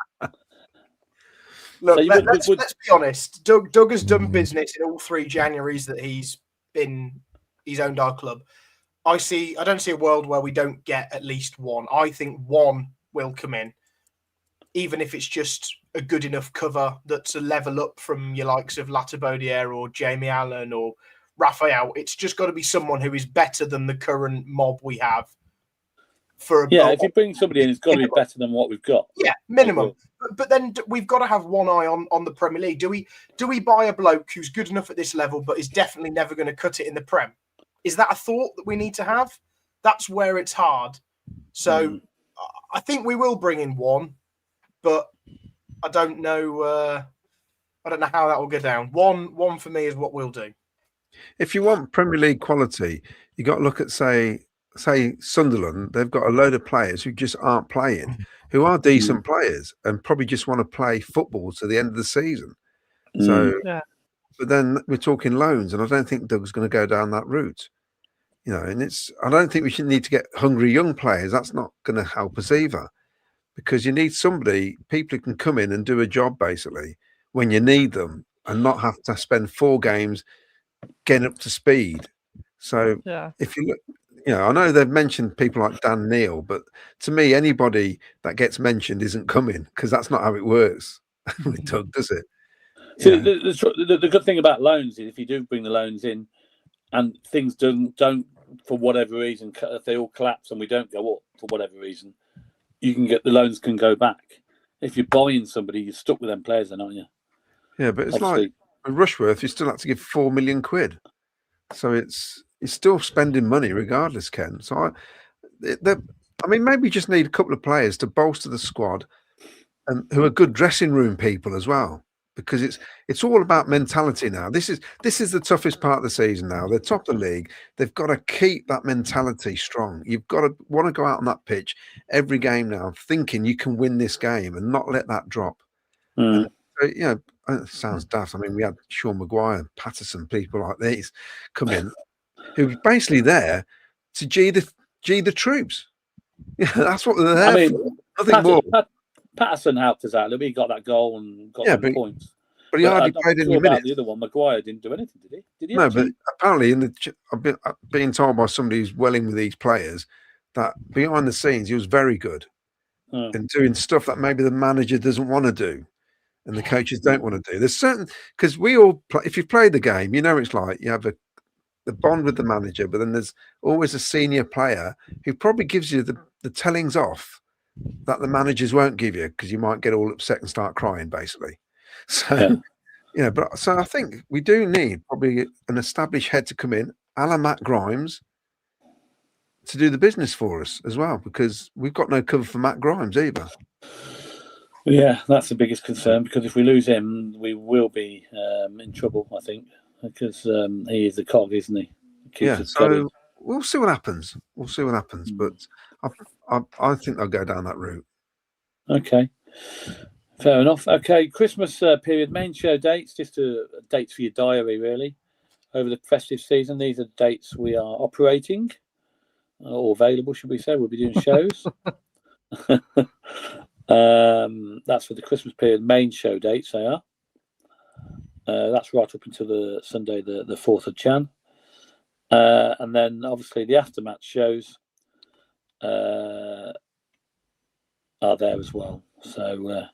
D: Look, let's be honest. Doug has done business in all 3 Januaries that he's owned our club. I don't see a world where we don't get at least 1. I think 1 will come in, even if it's just a good enough cover that's a level up from your likes of Latabodiere or Jamie Allen or Raphael. It's just got to be someone who is better than the current mob we have.
A: If you bring somebody in, it's got to be better than what we've got.
D: Yeah, minimum. But then we've got to have one eye on the Premier League. Do we buy a bloke who's good enough at this level, but is definitely never going to cut it in the Prem? Is that a thought that we need to have? That's where it's hard. So I think we will bring in 1, but I don't know. I don't know how that will go down. One for me is what we'll do.
C: If you want Premier League quality, you got to look at say Sunderland. They've got a load of players who just aren't playing, who are decent players and probably just want to play football to the end of the season. So, but then we're talking loans, and I don't think Doug's going to go down that route. You know, and I don't think we should need to get hungry young players. That's not going to help us either, because you need people who can come in and do a job basically when you need them, and not have to spend 4 games getting up to speed. So if you look. I know they've mentioned people like Dan Neil, but to me, anybody that gets mentioned isn't coming, because that's not how it works with Doug, does it?
A: So the good thing about loans is if you do bring the loans in and things don't for whatever reason, if they all collapse and we don't go up for whatever reason, the loans can go back. If you're buying somebody, you're stuck with them players then, aren't you?
C: Yeah, but it's like with Rushworth, you still have to give £4 million. So it's still spending money regardless, Ken. So I mean, maybe you just need a couple of players to bolster the squad, and who are good dressing room people as well, because it's all about mentality now. This is the toughest part of the season now. They're top of the league. They've got to keep that mentality strong. You've got to want to go out on that pitch every game now, thinking you can win this game and not let that drop. And, it sounds daft. I mean, we had Sean Maguire, Patterson, people like these come in, who are basically there to G the troops. Yeah, that's what they're there for. Nothing more.
A: Patterson helped us out. He got that goal and got the points.
C: But he hardly played any minutes.
A: The other one, Maguire, didn't do anything, did he?
C: No, but apparently, I've been told by somebody who's well in with these players that behind the scenes he was very good and doing stuff that maybe the manager doesn't want to do. And the coaches don't want to do. There's certain, because we all play, if you've played the game, it's like you have the bond with the manager, but then there's always a senior player who probably gives you the tellings off that the managers won't give you because you might get all upset and start crying, basically. So, but so I think we do need probably an established head to come in, a la Matt Grimes, to do the business for us as well, because we've got no cover for Matt Grimes either.
A: Yeah, that's the biggest concern, because if we lose him, we will be in trouble, I think, because he is the cog, isn't he?
C: So we'll see what happens. But I think they'll go down that route.
A: Okay, fair enough. Okay, Christmas period, main show dates, just dates for your diary, really, over the festive season. These are the dates we are operating, or available, should we say. We'll be doing shows. That's for the Christmas period, main show dates they are. That's right up until the Sunday, the 4th of Jan. And then obviously the aftermatch shows are there as well. So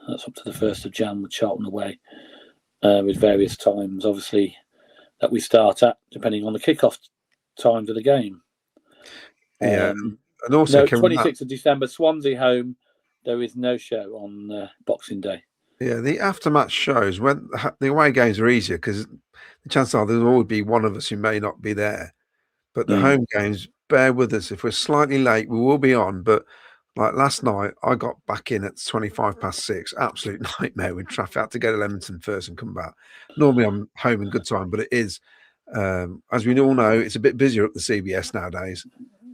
A: that's up to the 1st of Jan with Charlton away, with various times, obviously, that we start at, depending on the kickoff times of the game.
C: And also
A: 26th of December, Swansea home. There is no show on Boxing Day.
C: Yeah, the aftermatch shows, when the away games are easier, because the chances are there'll always be one of us who may not be there. But the home games, bear with us. If we're slightly late, we will be on. But like last night, I got back in at 6:25. Absolute nightmare with traffic. I had to go to Leamington first and come back. Normally I'm home in good time, but it is, as we all know, it's a bit busier at the CBS nowadays.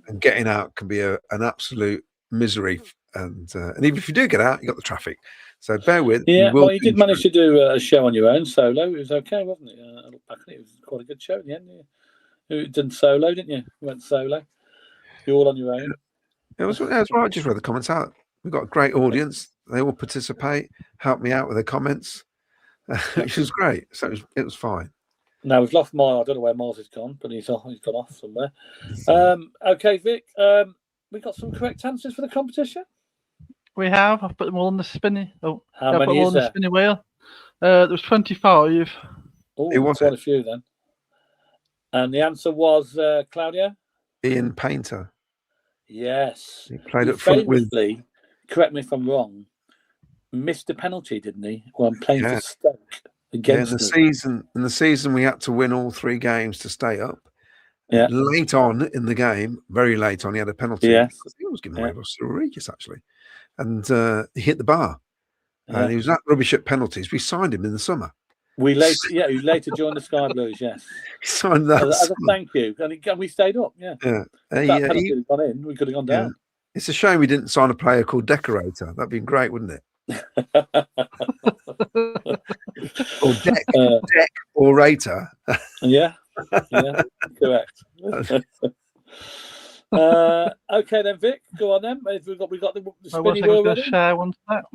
C: And getting out can be an absolute misery. And even if you do get out, you got the traffic. So bear with.
A: Yeah, well, you did manage to do a show on your own solo. It was okay, wasn't it? I look back at it. It was quite a good show in the end. You did solo, didn't you? You went solo. You're all on your own.
C: It was right. I just read the comments out. We've got a great audience. They all participate, help me out with their comments, which was great. So it was fine.
A: Now we've lost Miles. I don't know where Miles has gone, but he's gone off somewhere. Okay, Vic. We got some correct answers for the competition.
F: We have. I've put them all on the spinny.
A: How many is
F: there? The spinny wheel. There was 25.
A: Oh, it was quite a few then. And the answer was Claudio?
C: Ian Painter.
A: Yes.
C: He played up front with.
A: Correct me if I'm wrong. Missed a penalty, didn't he? Well, I'm playing for Stoke against
C: in the season we had to win all 3 games to stay up.
A: Yeah.
C: Late on in the game, very late on, he had a penalty.
A: Yes.
C: I think it was given away by Sir Regis, actually. And he hit the bar. And he was that rubbish at penalties. We signed him in the summer.
A: He later joined the Sky Blues, yes.
C: He signed that
A: as a thank you. And we stayed up, yeah.
C: Yeah.
A: If that penalty had gone in, we could have gone down.
C: It's a shame we didn't sign a player called Decorator. That'd been great, wouldn't it? Or Deck Orator.
A: Yeah, correct. Okay then, Vic, go on then. We got the spinny wheel ready.
F: Share one to that.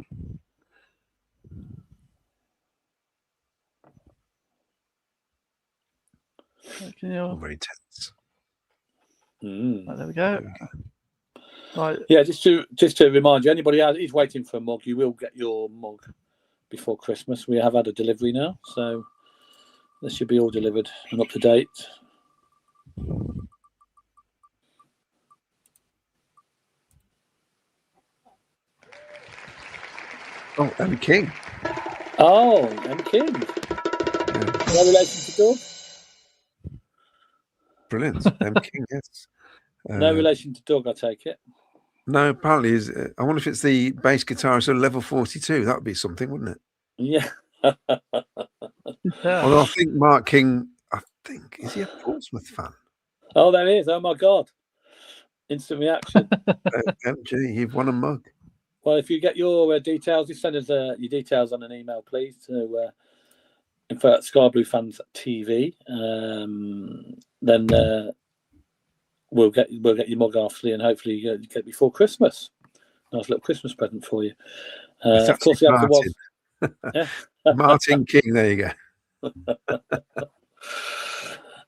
C: Very tense.
F: Right, there we go. Right.
A: Yeah, just to remind you, anybody is waiting for a mug, you will get your mug before Christmas. We have had a delivery now, so this should be all delivered and up to date.
C: Oh, M. King.
A: Oh, M. King. Yeah. No relation to Doug?
C: Brilliant. M. King, yes.
A: No relation to Doug, I take it.
C: No, apparently is. I wonder if it's the bass guitarist at level 42. That would be something, wouldn't it?
A: Yeah.
C: Although I think Mark King, is he a Portsmouth fan?
A: Oh, there he is. Oh my God. Instant reaction.
C: MG, you've won a mug.
A: Well, if you get your details, just send us your details on an email, please, to info@Sky Blue Fans TV. Then we'll get your mug afterly, and hopefully you get it before Christmas. Nice little Christmas present for you. Of course, the answer was
C: Martin King. There you
A: go.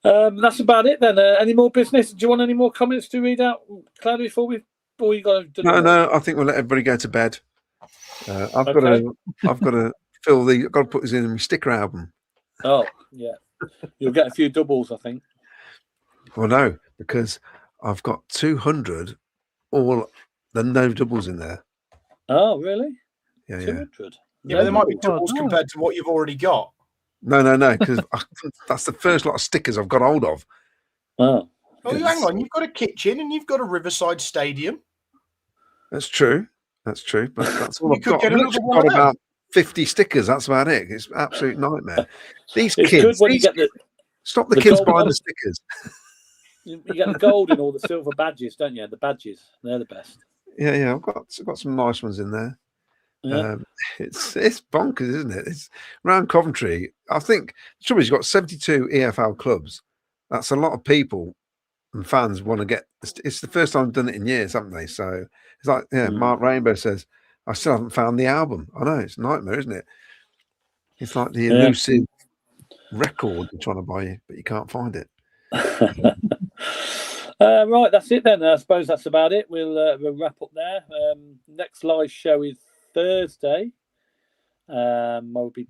A: That's about it then. Any more business? Do you want any more comments to read out, Claudia, before you got to?
C: No. I think we'll let everybody go to bed. I've got to fill the. I've got to put this in my sticker album.
A: Oh yeah, you'll get a few doubles, I think.
C: Well, no, because I've got 200 all There are no doubles in there.
A: Oh, really?
C: Yeah,
A: 200.
D: Yeah, but there might be doubles compared to what you've already got.
C: No, because that's the first lot of stickers I've got hold of.
A: Oh.
D: Oh, hang on. You've got a kitchen and you've got a Riverside Stadium.
C: That's true. But that's all
D: You
C: I've
D: could
C: got.
D: get
C: I've
D: another
C: literally
D: one of
C: got
D: them.
C: about 50 stickers. That's about it. It's an absolute nightmare. These
A: It's
C: kids.
A: good when you get
C: Stop the
A: the
C: kids
A: gold
C: buying
A: one.
C: the stickers.
A: You get the gold and all the silver badges, don't you? The badges, they're the best.
C: Yeah. I've got some nice ones in there.
A: Yeah.
C: It's bonkers, isn't it? It's around Coventry. I think the trouble is you've got 72 EFL clubs. That's a lot of people and fans want to get. It's the first time I've done it in years, haven't they? So it's like, Mark Rainbow says, I still haven't found the album. I know, it's a nightmare, isn't it? It's like the elusive record you're trying to buy, but you can't find it.
A: Right, that's it then. I suppose that's about it. We'll wrap up there. Next live show is Thursday. We'll be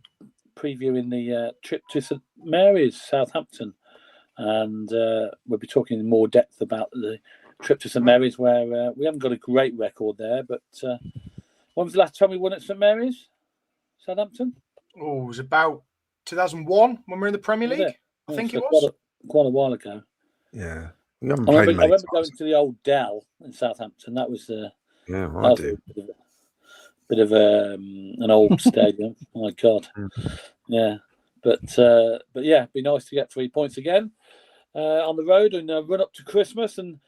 A: previewing the trip to St Mary's, Southampton, and we'll be talking in more depth about the trip to St Mary's, where we haven't got a great record there. But when was the last time we won at St Mary's, Southampton?
D: Oh, it was about 2001 when we were in the Premier League. I think it was
A: quite a while ago.
C: Yeah,
A: I remember going to the old Dell in Southampton. That was
C: I do.
A: Bit of an old stadium. Oh my God, yeah. But yeah, it'd be nice to get 3 points again on the road and run up to Christmas. And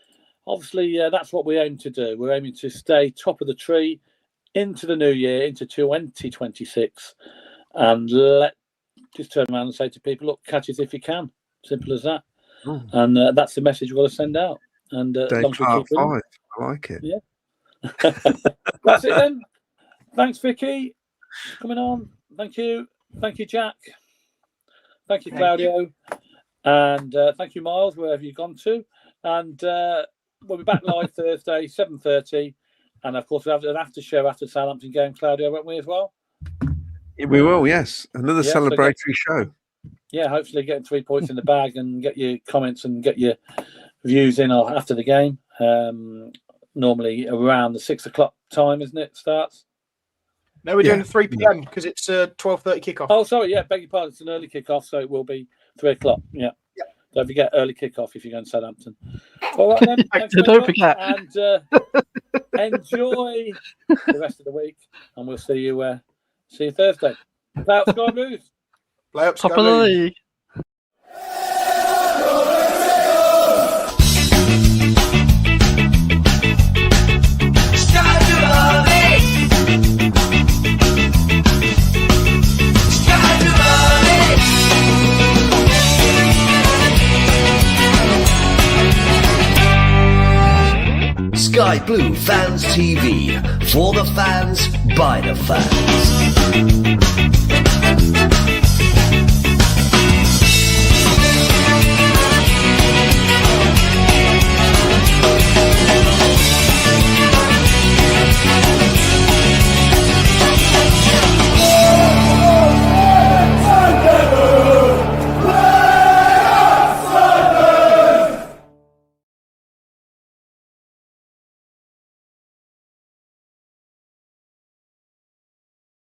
A: obviously, that's what we aim to do. We're aiming to stay top of the tree into the new year, into 2026, and just turn around and say to people, "Look, catch us if you can." Simple as that. And that's the message we've got to send out. And
C: Day part 5. I like it.
A: Yeah. That's it then. Thanks, Vicky, for coming on. Thank you, Jack. Thank you, Claudio, and thank you, Miles, wherever you've gone to. And we'll be back live Thursday, 7:30, and of course we'll have an after show after Southampton game, Claudio, won't we as well?
C: We will, yes. Another celebratory show.
A: Yeah, hopefully getting 3 points in the bag and get your comments and get your views in after the game. Normally around the 6 o'clock time, isn't it? Starts.
D: No, we're doing the 3 p.m. because it's a 12:30 kickoff.
A: Oh, sorry, yeah, beg your pardon. It's an early kickoff, so it will be 3 o'clock. Yeah. Don't forget early kickoff if you're going to Southampton. All right then.
F: Don't forget.
A: And enjoy the rest of the week, and we'll see you Thursday. Play up Sky Blues.
D: Play up Sky
F: Top of the
D: Blues.
F: league.
G: Sky Blue Fans TV, for the fans, by the fans.